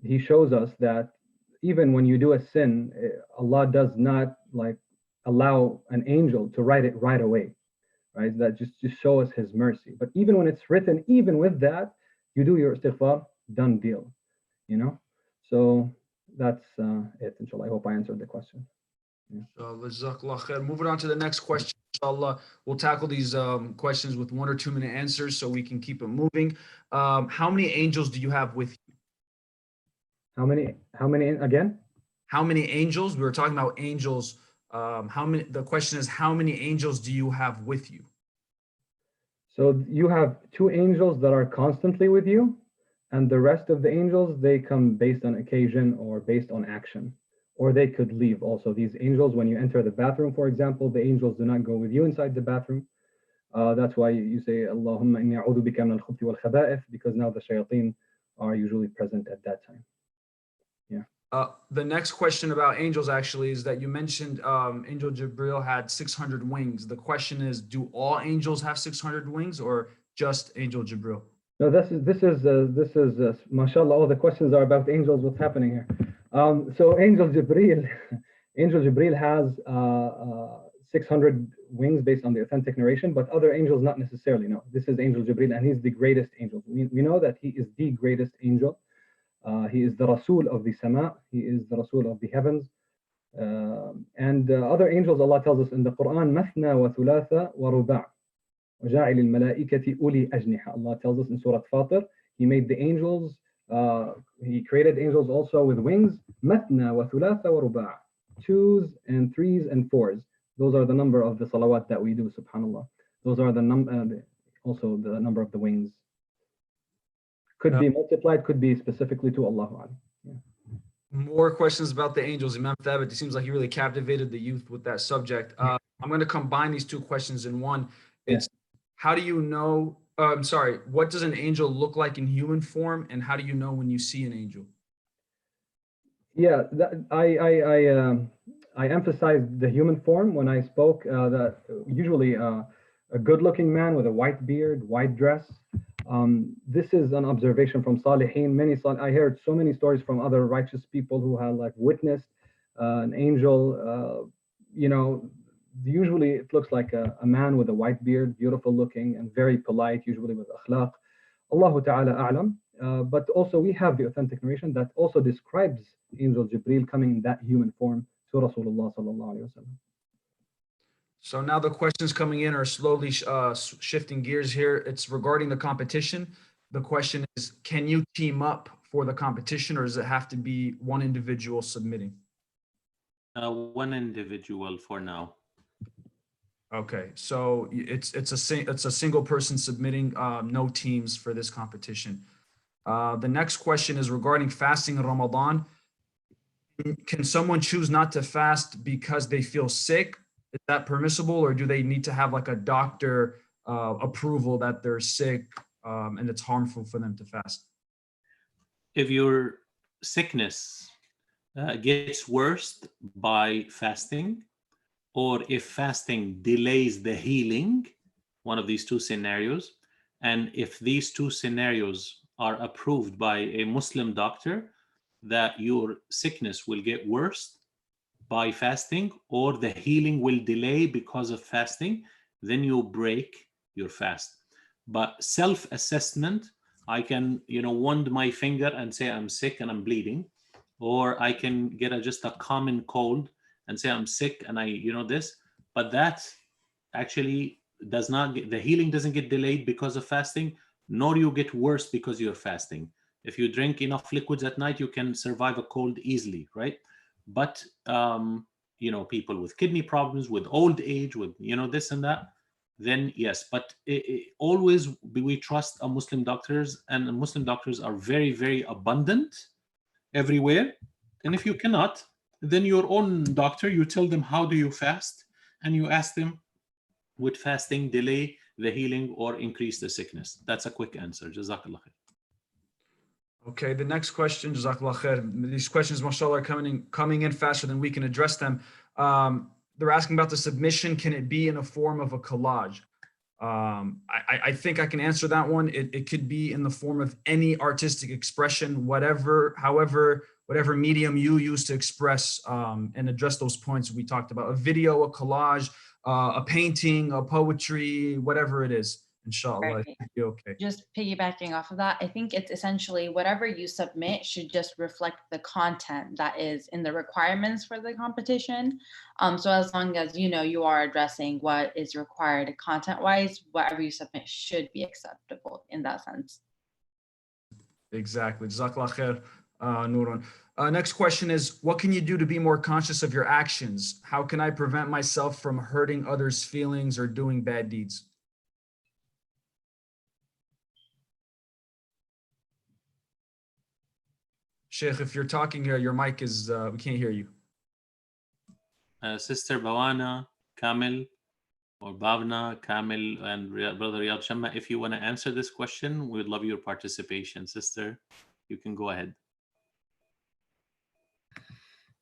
he shows us that even when you do a sin, Allah does not like allow an angel to write it right away, right? That just show us his mercy. But even when it's written, even with that, you do your istighfar, done deal, you know? So that's it, inshallah. I hope I answered the question. Jazakallah khair. Moving on to the next question, inshallah. We'll tackle these questions with 1 or 2 minute answers so we can keep it moving. How many angels do you have with you? How many again? How many angels? We were talking about angels. The question is, how many angels do you have with you? So you have 2 angels that are constantly with you, and the rest of the angels, they come based on occasion or based on action, or they could leave also. These angels, when you enter the bathroom, for example, the angels do not go with you inside the bathroom. That's why you say, Allahumma inni a'udhu bika min al-khubuthi wal khaba'ith, because now the shayateen are usually present at that time. Yeah. The next question about angels actually is that you mentioned Angel Jibril had 600 wings. The question is, do all angels have 600 wings or just Angel Jibril? No, this is mashallah, all the questions are about angels. What's happening here? So Angel Jibril has 600 wings based on the authentic narration, but other angels not necessarily. No, this is Angel Jibril, and he's the greatest angel. We know that he is the greatest angel. He is the Rasul of the Sama. He is the Rasul of the heavens. And other angels, Allah tells us in the Quran, Mathna wa thulatha wa ruba' wa ja'il al-malaikati uli ajniha. Allah tells us in Surah Fatir, He made the angels, He created angels also with wings. Mathna wa thulatha wa ruba'. 2s and 3s and 4s. Those are the number of the salawat that we do, subhanAllah. Those are also the number of the wings. Could be multiplied, could be specifically to Allah. Yeah. More questions about the angels. Imam Thabit, it seems like you really captivated the youth with that subject. I'm going to combine these 2 questions in one. It's how do you know, what does an angel look like in human form, and how do you know when you see an angel? Yeah, I emphasized the human form when I spoke, that usually a good-looking man with a white beard, white dress. This is an observation from Salihin. I heard so many stories from other righteous people who had like witnessed an angel. Usually it looks like a man with a white beard, beautiful looking and very polite, usually with akhlaq. Allahu Ta'ala a'lam. But also we have the authentic narration that also describes Angel Jibreel coming in that human form to Rasulullah sallallahu alaihi wasallam. So now the questions coming in are slowly shifting gears here. It's regarding the competition. The question is, can you team up for the competition, or does it have to be one individual submitting? One individual for now. Okay, so it's a single person submitting, no teams for this competition. The next question is regarding fasting in Ramadan. Can someone choose not to fast because they feel sick? Is that permissible, or do they need to have like a doctor approval that they're sick and it's harmful for them to fast? If your sickness gets worse by fasting, or if fasting delays the healing, one of these 2 scenarios, and if these 2 scenarios are approved by a Muslim doctor, that your sickness will get worse by fasting, or the healing will delay because of fasting, then you break your fast. But self-assessment, I can, wound my finger and say I'm sick and I'm bleeding, or I can get just a common cold and say I'm sick and this, but that actually does not get, the healing doesn't get delayed because of fasting, nor you get worse because you're fasting. If you drink enough liquids at night, you can survive a cold easily, right? But people with kidney problems, with old age, with this and that, then yes. But always we trust our Muslim doctors, and the Muslim doctors are very, very abundant everywhere. And if you cannot, then your own doctor, you tell them how do you fast, and you ask them, would fasting delay the healing or increase the sickness? That's a quick answer. Jazakallah khair. Okay, the next question, Jazakallah khair. These questions, mashallah, are coming in faster than we can address them. They're asking about the submission. Can it be in a form of a collage? I think I can answer that one. It could be in the form of any artistic expression, whatever medium you use to express and address those points we talked about. A video, a collage, a painting, a poetry, whatever it is. Inshallah, Right. I think you're okay. Just piggybacking off of that, I think it's essentially whatever you submit should just reflect the content that is in the requirements for the competition. So as long as you are addressing what is required content-wise, whatever you submit should be acceptable in that sense. Exactly. Jazakallah khair, Nuran. Next question is, what can you do to be more conscious of your actions? How can I prevent myself from hurting others' feelings or doing bad deeds? Sheikh, if you're talking here, your mic is, we can't hear you. Sister Bawana, Kamil, or Bhavna, Kamil, and Brother Riyad Shamma, if you want to answer this question, we'd love your participation. Sister, you can go ahead.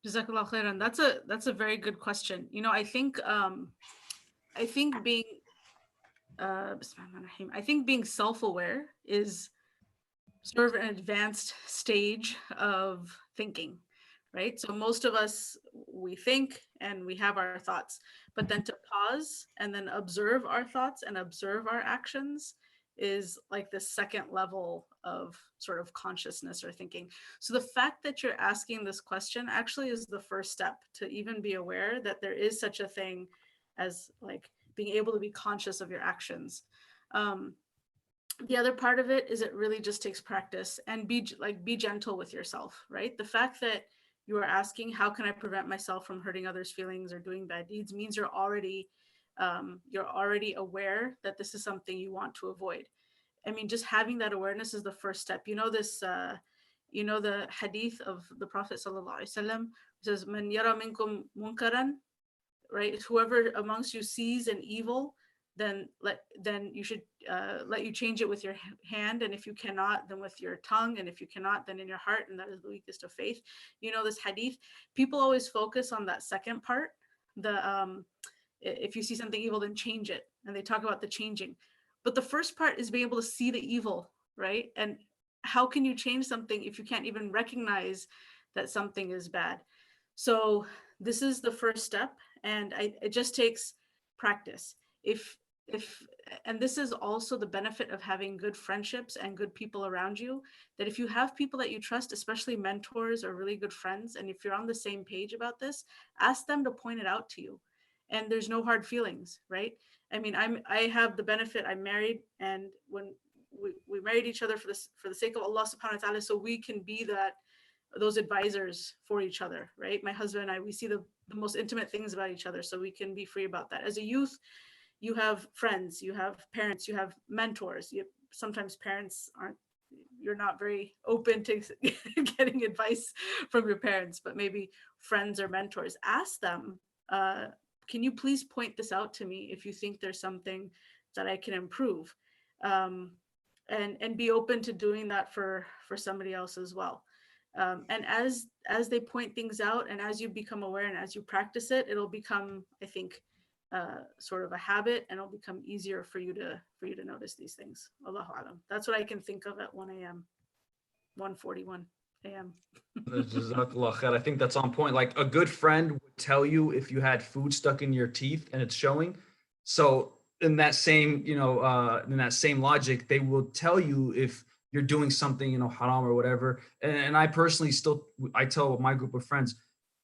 Jazakallah khairan. That's a very good question. I think being self-aware is sort of an advanced stage of thinking, right? So most of us, we think and we have our thoughts, but then to pause and then observe our thoughts and observe our actions is like the second level of sort of consciousness or thinking. So the fact that you're asking this question actually is the first step to even be aware that there is such a thing as like being able to be conscious of your actions. The other part of it is it really just takes practice and be gentle with yourself, right? The fact that you are asking, how can I prevent myself from hurting others' feelings or doing bad deeds, means you're already aware that this is something you want to avoid. I mean, just having that awareness is the first step. The hadith of the Prophet sallallahu alaihi wasallam says, "Man yara minkum munkaran," right? Whoever amongst you sees an evil, then you should let you change it with your hand, and if you cannot, then with your tongue, and if you cannot, then in your heart, and that is the weakest of faith. This hadith, people always focus on that second part, if you see something evil, then change it, and they talk about the changing. But the first part is being able to see the evil, right? And how can you change something if you can't even recognize that something is bad? So this is the first step, and it just takes practice. And this is also the benefit of having good friendships and good people around you, that if you have people that you trust, especially mentors or really good friends, and if you're on the same page about this, ask them to point it out to you. And there's no hard feelings, right? I mean, I have the benefit, I'm married, and when we married each other for the sake of Allah subhanahu wa ta'ala, so we can be those advisors for each other, right? My husband and I, we see the most intimate things about each other, so we can be free about that. As a youth, you have friends, you have parents, you have mentors. Sometimes parents you're not very open to getting advice from your parents, but maybe friends or mentors. Ask them, can you please point this out to me if you think there's something that I can improve? And be open to doing that for somebody else as well. And as they point things out, and as you become aware and as you practice it, it'll become, I think, sort of a habit, and it'll become easier for you to notice these things. Allahu Alam. That's what I can think of at 1 a.m. 1:41 a.m. Jazakallah khair. I think that's on point. Like, a good friend would tell you if you had food stuck in your teeth and it's showing. So in that same, logic, they will tell you if you're doing something, haram or whatever. And I personally I tell my group of friends,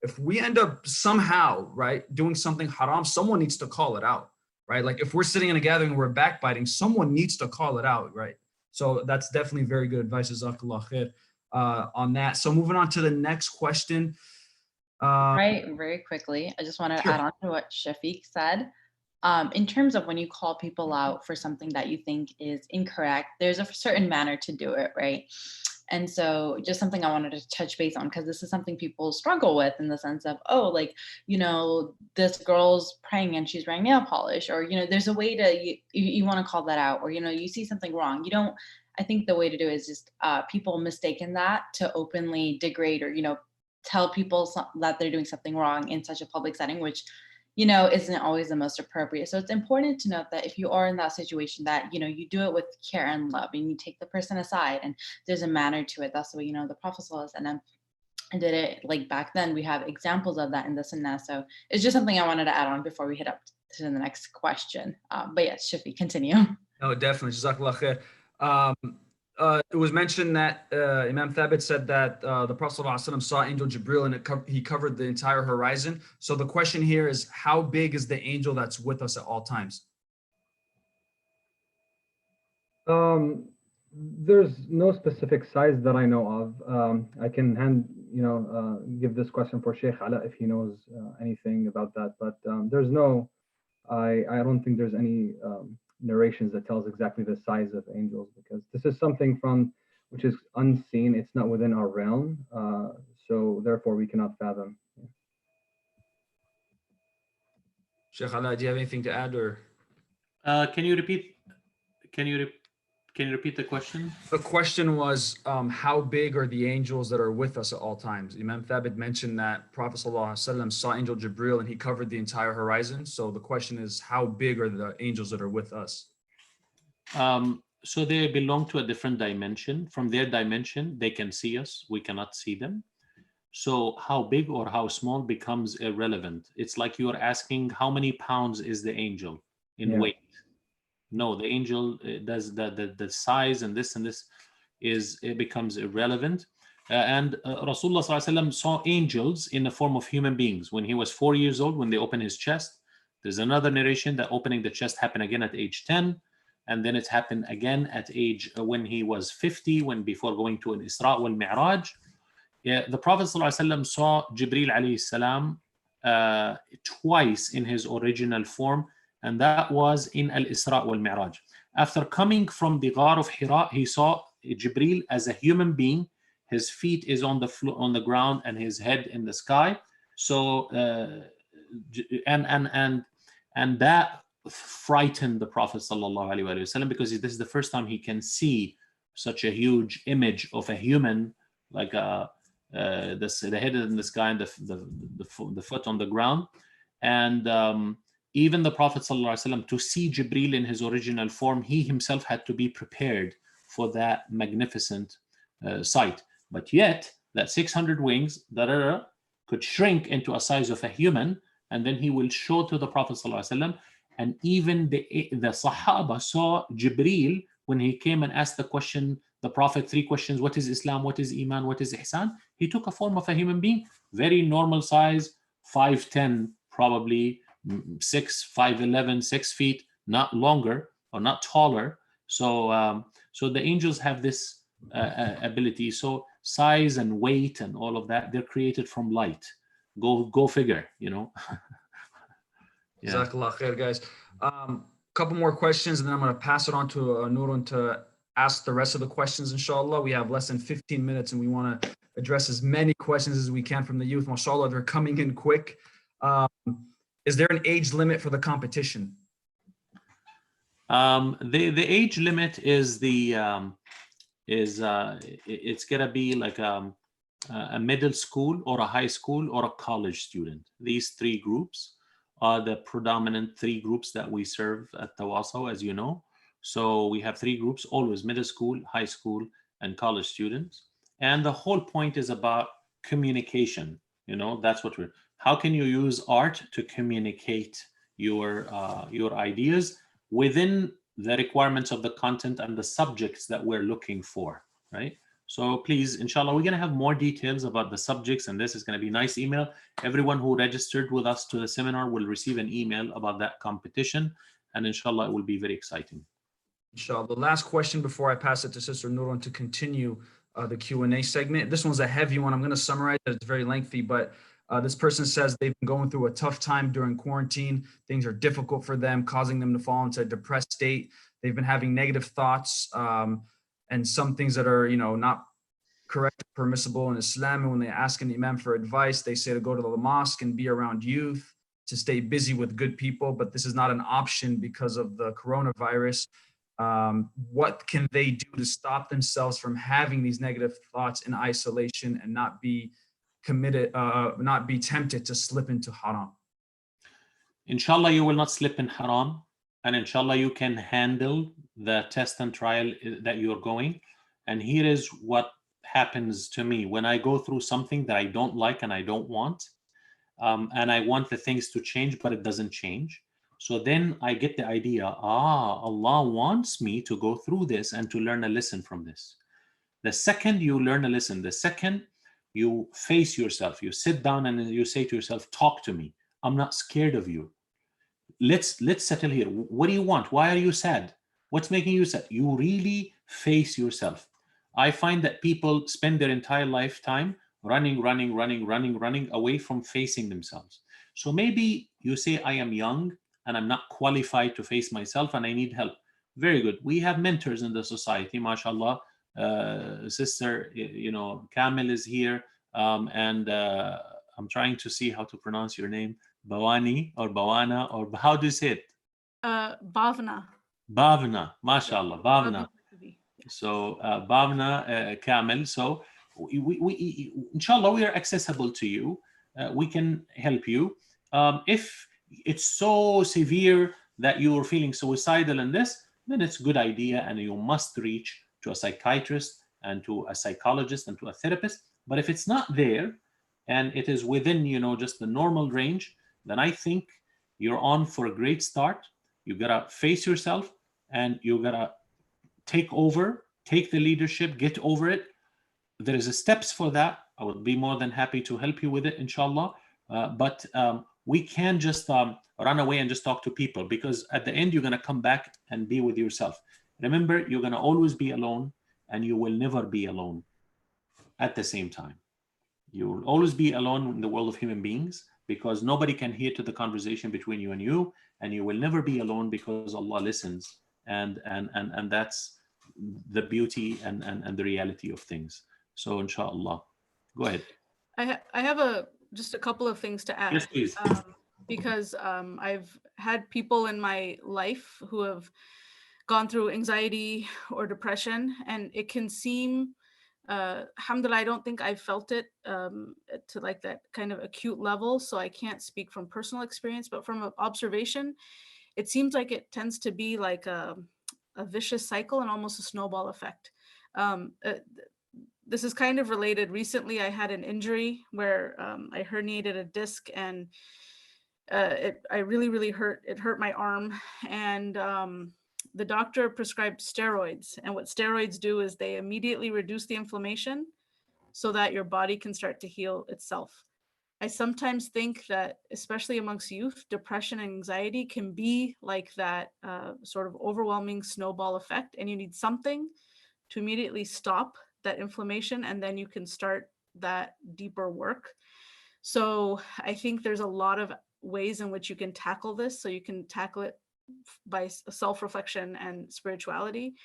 if we end up somehow, right, doing something haram, someone needs to call it out, right? Like, if we're sitting in a gathering, we're backbiting, someone needs to call it out, right? So that's definitely very good advice, Jazakallah khair, on that. So moving on to the next question. Right, very quickly. I just want to Sure. add on to what Shafiq said. In terms of when you call people out for something that you think is incorrect, there's a certain manner to do it, right? And so just something I wanted to touch base on, because this is something people struggle with in the sense of, oh, like, this girl's praying and she's wearing nail polish, or, there's a way to, you want to call that out, or, you see something wrong. I think the way to do it is just people mistaken that to openly degrade or, tell people that they're doing something wrong in such a public setting, which isn't always the most appropriate. So it's important to note that if you are in that situation, that you do it with care and love, and you take the person aside, and there's a manner to it. That's the way the Prophet ﷺ did it. Like back then, we have examples of that in the Sunnah. So it's just something I wanted to add on before we hit up to the next question. But yes, Shafi, continue. No, definitely. Jazakallah khair. It was mentioned that Imam Thabit said that the Prophet ﷺ saw Angel Jibril and he covered the entire horizon. So the question here is, how big is the angel that's with us at all times? There's no specific size that I know of. I can give this question for Sheikh Ala if he knows anything about that. But I don't think there's any narrations that tells exactly the size of angels, because this is something which is unseen. It's not within our realm, so therefore we cannot fathom. Sheikh Ala, do you have anything to add, or can you repeat the question? The question was, how big are the angels that are with us at all times? Imam Thabit mentioned that Prophet ﷺ saw Angel Jibril and he covered the entire horizon. So the question is, how big are the angels that are with us? So they belong to a different dimension. From their dimension, they can see us. We cannot see them. So how big or how small becomes irrelevant. It's like you're asking, how many pounds is the angel in weight? No, the angel does the size and this it becomes irrelevant. And Rasulullah ﷺ saw angels in the form of human beings when he was 4 years old, when they opened his chest. There's another narration that opening the chest happened again at age 10, and then it happened again at age when he was 50, before going to an Isra wal Mi'raj. The Prophet ﷺ saw Jibril alayhi salam twice in his original form, and that was in Al-Isra wal Mi'raj. After coming from the Ghar of Hira, he saw Jibril as a human being. His feet is on the ground and his head in the sky. So and that frightened the Prophet ﷺ, because this is the first time he can see such a huge image of a human, like the head in the sky and the foot on the ground. And even the Prophet ﷺ, to see Jibril in his original form, he himself had to be prepared for that magnificent sight. But yet, that 600 wings could shrink into a size of a human, and then he will show to the Prophet ﷺ. And even the Sahaba saw Jibril when he came and asked the Prophet 3 questions: what is Islam, what is Iman, what is Ihsan? He took a form of a human being, very normal size, 5'10", probably 5'11", 6 feet, not longer or not taller. So the angels have this ability. So size and weight and all of that, they're created from light. Go figure, Yeah. Jazakallah khair, guys. Couple more questions, and then I'm going to pass it on to Nurun to ask the rest of the questions, inshallah. We have less than 15 minutes, and we want to address as many questions as we can from the youth. Mashallah, they're coming in quick. Is there an age limit for the competition? The age limit is it's gonna be like a middle school or a high school or a college student. These 3 groups are the predominant 3 groups that we serve at Tawasaw, as you know. So we have 3 groups, always middle school, high school, and college students. And the whole point is about communication. That's what how can you use art to communicate your ideas within the requirements of the content and the subjects that we're looking for, right? So please, inshallah, we're going to have more details about the subjects, and this is going to be a nice email. Everyone who registered with us to the seminar will receive an email about that competition, and inshallah, it will be very exciting. Inshallah. The last question before I pass it to Sister Nurun to continue the Q&A segment. This one's a heavy one. I'm going to summarize it. It's very lengthy, but This person says they've been going through a tough time during quarantine. Things are difficult for them, causing them to fall into a depressed state. They've been having negative thoughts and some things that are, not correct, permissible in Islam. And when they ask an imam for advice, they say to go to the mosque and be around youth, to stay busy with good people. But this is not an option because of the coronavirus. What can they do to stop themselves from having these negative thoughts in isolation and not be tempted to slip into haram? Inshallah, you will not slip in haram, and inshallah, you can handle the test and trial that you're going. And here is what happens to me when I go through something that I don't like and I don't want, and I want the things to change, but it doesn't change. So then I get the idea, Allah wants me to go through this and to learn a lesson from this. The second you learn a lesson, the second you face yourself, you sit down and you say to yourself, talk to me. I'm not scared of you. Let's settle here. What do you want? Why are you sad? What's making you sad? You really face yourself. I find that people spend their entire lifetime running away from facing themselves. So maybe you say, I am young and I'm not qualified to face myself and I need help. Very good. We have mentors in the society, mashallah. Sister, Kamil is here, and I'm trying to see how to pronounce your name. Bawani or Bawana, or how do you say it? Bhavna. Bhavna, mashallah, Bhavna. So Bhavna, Kamil. So we inshallah, we are accessible to you. We can help you. If it's so severe that you're feeling suicidal in this, then it's a good idea and you must reach to a psychiatrist and to a psychologist and to a therapist. But if it's not there and it is within, just the normal range, then I think you're on for a great start. You gotta face yourself and you gotta take the leadership, get over it. There is a steps for that. I would be more than happy to help you with it, inshallah. But we can't just run away and just talk to people, because at the end, you're gonna come back and be with yourself. Remember, you're gonna always be alone and you will never be alone at the same time. You will always be alone in the world of human beings, because nobody can hear to the conversation between you, and you will never be alone because Allah listens, and that's the beauty and the reality of things. So inshallah, go ahead. I have just a couple of things to add. Yes, please. Because I've had people in my life who have gone through anxiety or depression, and it can seem, alhamdulillah, I don't think I've felt it to like that kind of acute level, so I can't speak from personal experience, but from observation, it seems like it tends to be like a vicious cycle and almost a snowball effect. This is kind of related. Recently, I had an injury where I herniated a disc, and it hurt my arm, and the doctor prescribed steroids. And what steroids do is they immediately reduce the inflammation so that your body can start to heal itself. I sometimes think that, especially amongst youth, depression and anxiety can be like that sort of overwhelming snowball effect, and you need something to immediately stop that inflammation, and then you can start that deeper work. So I think there's a lot of ways in which you can tackle this. So you can tackle it by self-reflection and spirituality.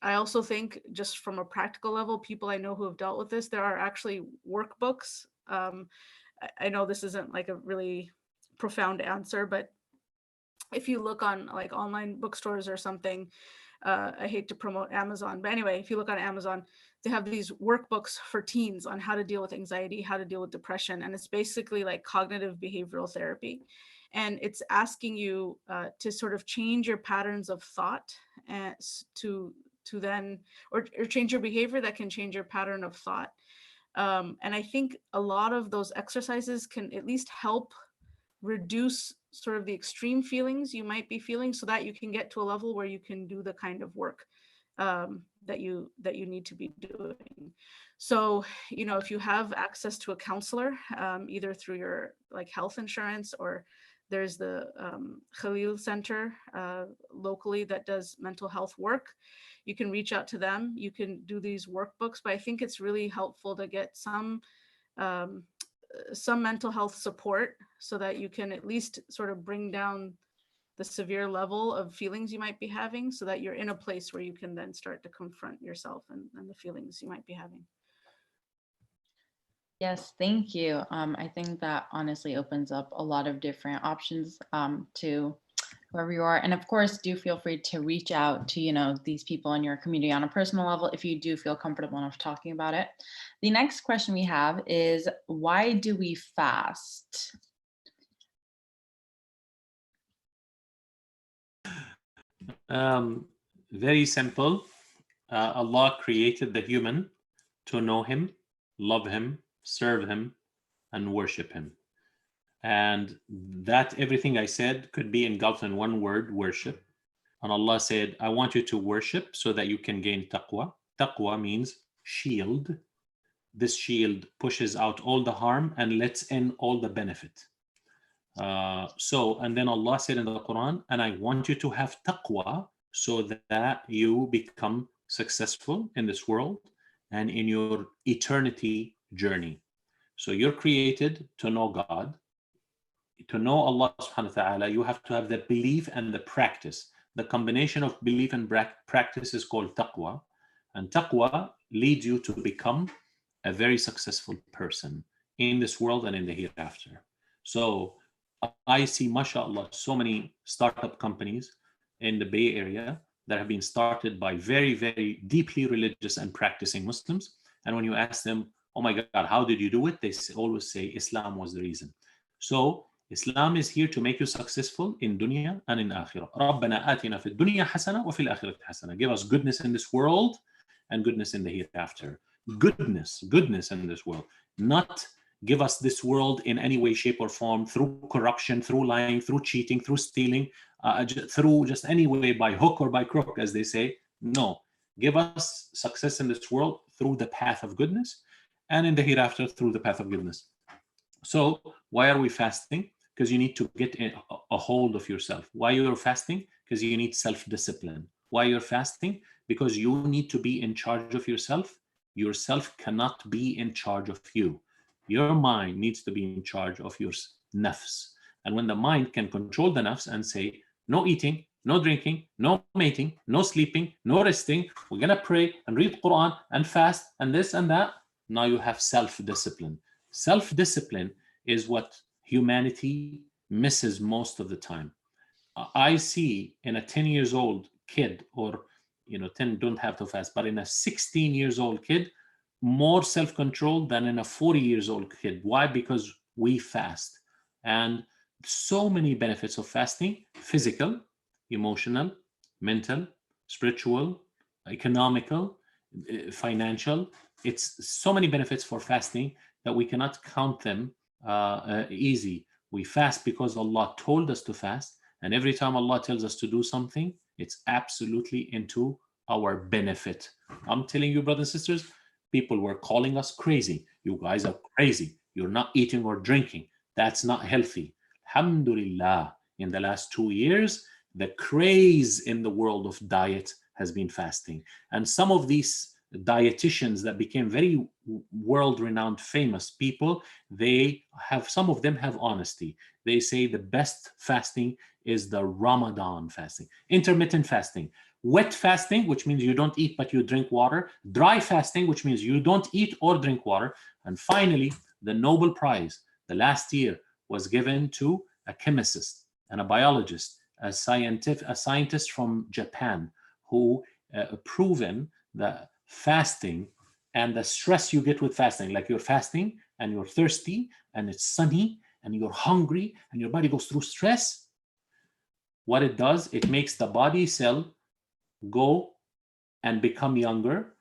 I also think, just from a practical level, people I know who have dealt with this, there are actually workbooks. I know this isn't like a really profound answer, but if you look on like online bookstores or something, I hate to promote Amazon, but anyway, if you look on Amazon, they have these workbooks for teens on how to deal with anxiety, how to deal with depression. And it's basically like cognitive behavioral therapy. And it's asking you to sort of change your patterns of thought and to then, or change your behavior that can change your pattern of thought. And I think a lot of those exercises can at least help reduce sort of the extreme feelings you might be feeling, so that you can get to a level where you can do the kind of work that you need to be doing. So, if you have access to a counselor, either through your like health insurance, or there's the Khalil Center locally that does mental health work, you can reach out to them. You can do these workbooks, but I think it's really helpful to get some some mental health support so that you can at least sort of bring down the severe level of feelings you might be having, so that you're in a place where you can then start to confront yourself and the feelings you might be having. Yes, thank you. I think that honestly opens up a lot of different options to wherever you are. And of course, do feel free to reach out to, these people in your community on a personal level if you do feel comfortable enough talking about it. The next question we have is, why do we fast? Very simple. Allah created the human to know him, love him, serve him, and worship him. And that everything I said could be engulfed in one word, worship. And Allah said, I want you to worship so that you can gain taqwa. Taqwa means shield. This shield pushes out all the harm and lets in all the benefit. And then Allah said in the Quran, and I want you to have taqwa so that you become successful in this world and in your eternity journey. So you're created to know God. To know Allah subhanahu wa ta'ala, you have to have the belief and the practice. The combination of belief and practice is called taqwa. And taqwa leads you to become a very successful person in this world and in the hereafter. So I see, mashallah, so many startup companies in the Bay Area that have been started by very, very deeply religious and practicing Muslims. And when you ask them, oh my God, how did you do it? They always say Islam was the reason. So Islam is here to make you successful in dunya and in akhirah. رَبَّنَا آتِنَا فِي الدُّنْيَا حَسَنَةً وَفِي الْآخِرَةِ حَسَنَةً. Give us goodness in this world and goodness in the hereafter. Goodness in this world. Not give us this world in any way, shape, or form through corruption, through lying, through cheating, through stealing, through just any way, by hook or by crook, as they say. No. Give us success in this world through the path of goodness, and in the hereafter through the path of goodness. So why are we fasting? Because you need to get a hold of yourself. Why you're fasting? Because you need self-discipline. Why you're fasting? Because you need to be in charge of yourself. Yourself cannot be in charge of you. Your mind needs to be in charge of your nafs. And when the mind can control the nafs and say, no eating, no drinking, no mating, no sleeping, no resting, we're going to pray and read Quran and fast and this and that, now you have self-discipline. Self-discipline is what humanity misses most of the time. I see in a 10 years old kid, or 10 don't have to fast, but in a 16 years old kid, more self-control than in a 40 years old kid. Why? Because we fast. And so many benefits of fasting: physical, emotional, mental, spiritual, economical, financial. It's so many benefits for fasting that we cannot count them easy. We fast because Allah told us to fast, and every time Allah tells us to do something, it's absolutely into our benefit. I'm telling you, brothers and sisters, people were calling us crazy. You guys are crazy. You're not eating or drinking. That's not healthy. Alhamdulillah, in the last 2 years, the craze in the world of diet has been fasting. And some of these dietitians that became very world-renowned famous people, some of them have honesty. They say the best fasting is the Ramadan fasting. Intermittent fasting. Wet fasting, which means you don't eat but you drink water. Dry fasting, which means you don't eat or drink water. And finally, the Nobel Prize, the last year, was given to a chemist and a biologist, a scientist from Japan, who proven that fasting and the stress you get with fasting, like you're fasting and you're thirsty and it's sunny and you're hungry and your body goes through stress, what it does, it makes the body cell go and become younger.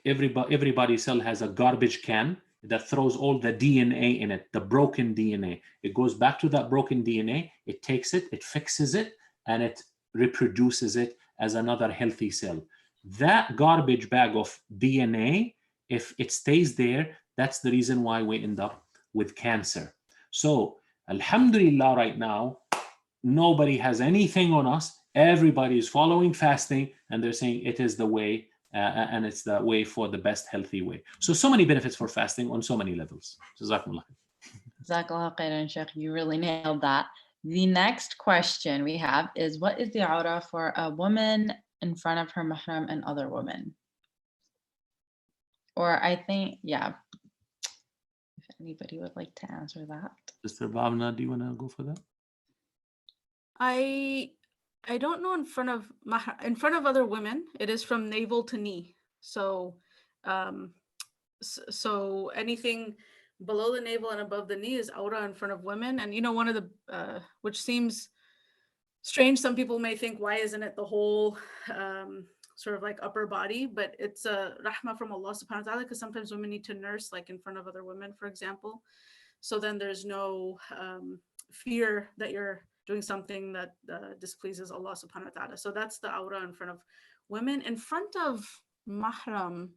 Every body cell has a garbage can that throws all the DNA in it, the broken DNA. It goes back to that broken DNA, it takes it, it fixes it, and it reproduces it as another healthy cell. That garbage bag of DNA, if it stays there, that's the reason why we end up with cancer. So, alhamdulillah, right now, nobody has anything on us. Everybody is following fasting, and they're saying it is the way, and it's the way for the best healthy way. So many benefits for fasting on so many levels. Jazakumullah. Jazakallah khairan, Sheikh. You really nailed that. The next question we have is, what is the aura for a woman in front of her mahram and other women? Or I think, yeah, if anybody would like to answer that. Sister Bhavna, do you want to go for that? I don't know in front of other women. It is from navel to knee. So so anything below the navel and above the knee is aura in front of women. And one of the which seems strange, some people may think, why isn't it the whole sort of like upper body? But it's a rahmah from Allah subhanahu wa ta'ala, because sometimes women need to nurse like in front of other women, for example. So then there's no fear that you're doing something that displeases Allah subhanahu wa ta'ala. So that's the aura in front of women. In front of mahram,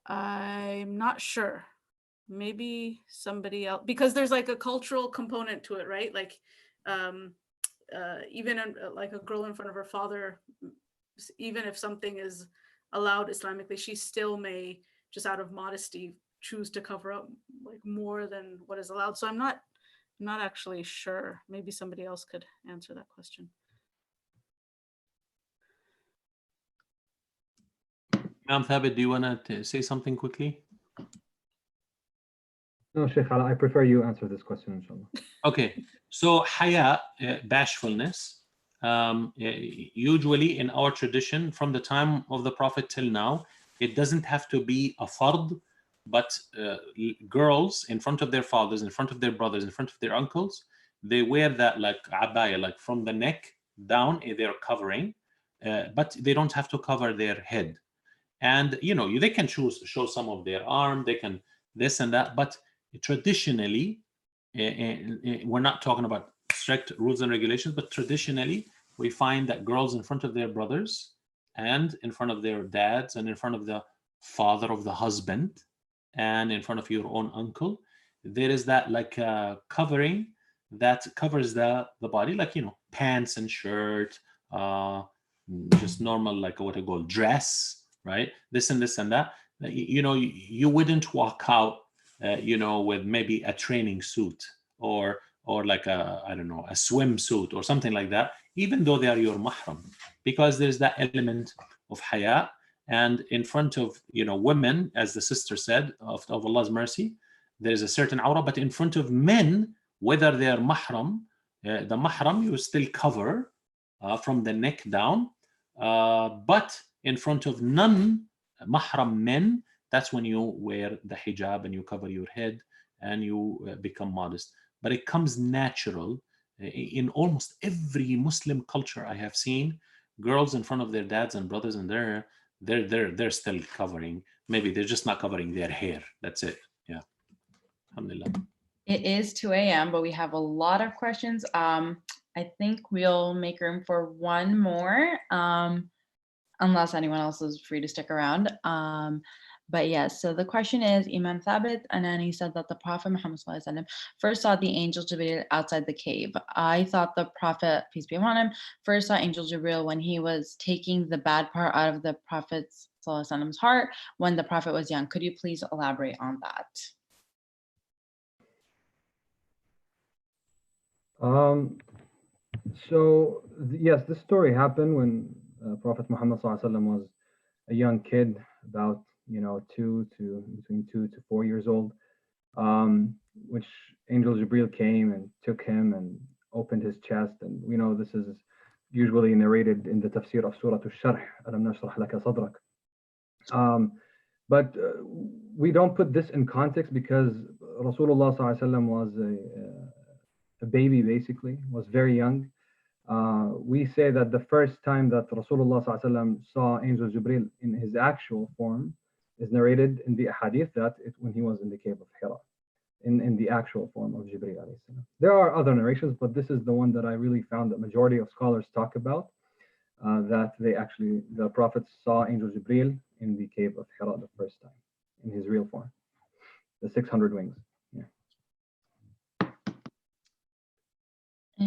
I'm not sure. Maybe somebody else, because there's like a cultural component to it, right? Like even like a girl in front of her father, even if something is allowed Islamically, she still may, just out of modesty, choose to cover up like more than what is allowed. So I'm not actually sure. Maybe somebody else could answer that question. Imam Thabit, do you want to say something quickly? No, Sheikh, I prefer you answer this question, inshallah. Okay, so haya, bashfulness, usually in our tradition, from the time of the Prophet till now, it doesn't have to be a fard, but girls in front of their fathers, in front of their brothers, in front of their uncles, they wear that like abaya, like from the neck down, they're covering, but they don't have to cover their head. And they can show some of their arm, they can this and that, but traditionally, we're not talking about strict rules and regulations, but traditionally we find that girls in front of their brothers and in front of their dads and in front of the father of the husband and in front of your own uncle, there is that like covering that covers the body, like pants and shirt, just normal, like what I call dress, right? This and this and that. You wouldn't walk out with maybe a training suit or like I don't know, a swimsuit or something like that, even though they are your mahram, because there's that element of haya. And in front of women, as the sister said, of Allah's mercy, there is a certain aura, but in front of men, whether they are mahram, the mahram you still cover from the neck down, but in front of non-mahram men, that's when you wear the hijab and you cover your head and you become modest. But it comes natural in almost every Muslim culture I have seen. Girls in front of their dads and brothers, and they're still covering. Maybe they're just not covering their hair. That's it. Yeah. Alhamdulillah. It is 2 a.m., but we have a lot of questions. I think we'll make room for one more, unless anyone else is free to stick around. But yes, so the question is, Imam Thabit Anani said that the Prophet Muhammad first saw the angel Jibreel outside the cave. I thought the Prophet, peace be upon him, first saw angel Jibreel when he was taking the bad part out of the Prophet's heart when the Prophet was young. Could you please elaborate on that? So yes, this story happened when Prophet Muhammad was a young kid, about between 2 to 4 years old, which angel Jibreel came and took him and opened his chest. And we know this is usually narrated in the tafsir of Surah Al-Sharh, Alam nashrah laka sadrak. But we don't put this in context because Rasulullah was a baby, basically, was very young. We say that the first time that Rasulullah saw angel Jibreel in his actual form is narrated in the hadith that when he was in the cave of Hira, in the actual form of Jibreel alayhi salam. There are other narrations, but this is the one that I really found that majority of scholars talk about, that the Prophet saw angel Jibreel in the cave of Hira the first time, in his real form, the 600 wings.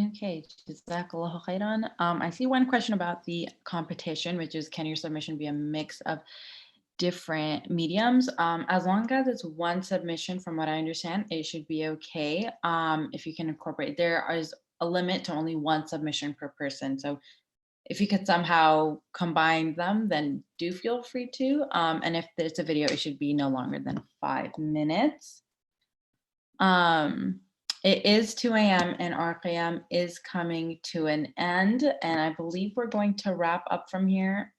Okay, Jazakallahu khairan. I see one question about the competition, which is, can your submission be a mix of different mediums. As long as it's one submission, from what I understand, it should be okay. If you can incorporate, there is a limit to only one submission per person. So if you could somehow combine them, then do feel free to. And if it's a video, it should be no longer than 5 minutes. It is 2 a.m. and our Qiyam is coming to an end. And I believe we're going to wrap up from here.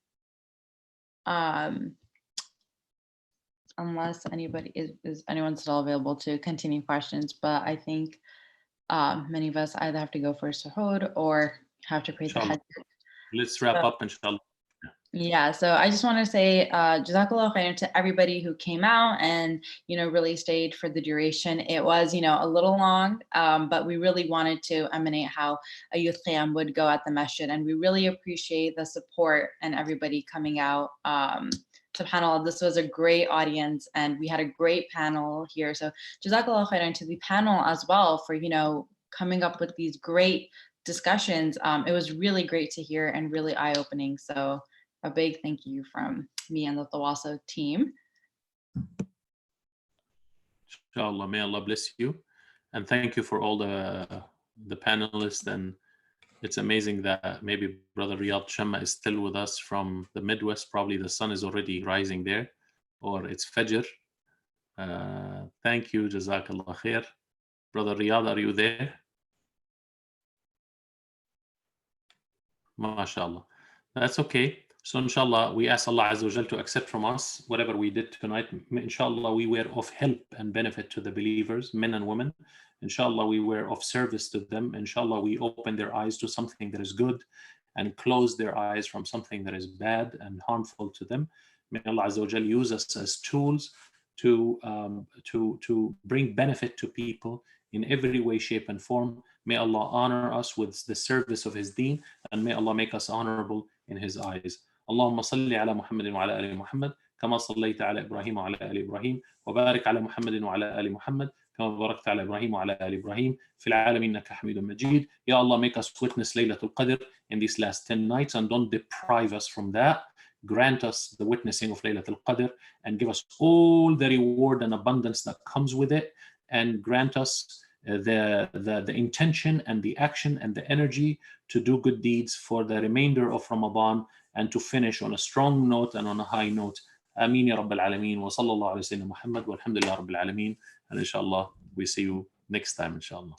Unless anybody is anyone still available to continue questions, but I think many of us either have to go for suhoor or have to pray the Hajj. Let's wrap up, inshallah. Yeah, so I just want to say Jazakallah khairan to everybody who came out and, really stayed for the duration. It was, a little long, but we really wanted to emanate how a youth qiyam would go at the masjid. And we really appreciate the support and everybody coming out. SubhanAllah, this was a great audience and we had a great panel here. So Jazakallah khairan to the panel as well for, coming up with these great discussions. It was really great to hear and really eye-opening. So a big thank you from me and the Tawaso team. Inshallah, may Allah bless you. And thank you for all the panelists. And it's amazing that maybe Brother Riyad Shamma is still with us from the Midwest. Probably the sun is already rising there, or it's Fajr. Thank you, Jazakallah khair. Brother Riyad, are you there? MashaAllah. That's okay. So inshallah, we ask Allah Azza wa Jal to accept from us whatever we did tonight. Inshallah, we were of help and benefit to the believers, men and women. Inshallah, we were of service to them. Inshallah, we opened their eyes to something that is good and closed their eyes from something that is bad and harmful to them. May Allah Azza wa Jal use us as tools to bring benefit to people in every way, shape, and form. May Allah honor us with the service of His deen, and may Allah make us honorable in His eyes. اللهم صل على محمد وعلى آل محمد كما صليت على إبراهيم وعلى آل إبراهيم وبارك على محمد وعلى آل محمد كما باركت على إبراهيم وعلى آل إبراهيم في العالمين إنك حميد مجيد. Ya Allah, make us witness Laylatul Qadr in these last 10 nights and don't deprive us from that. Grant us the witnessing of Laylatul Qadr and give us all the reward and abundance that comes with it, and grant us the intention and the action and the energy to do good deeds for the remainder of Ramadan and to finish on a strong note and on a high note. Ameen ya Rabbil Alameen wa sallallahu alayhi wa sallam Muhammad walhamdulillah Rabbil Alameen. And inshallah, we see you next time, inshallah.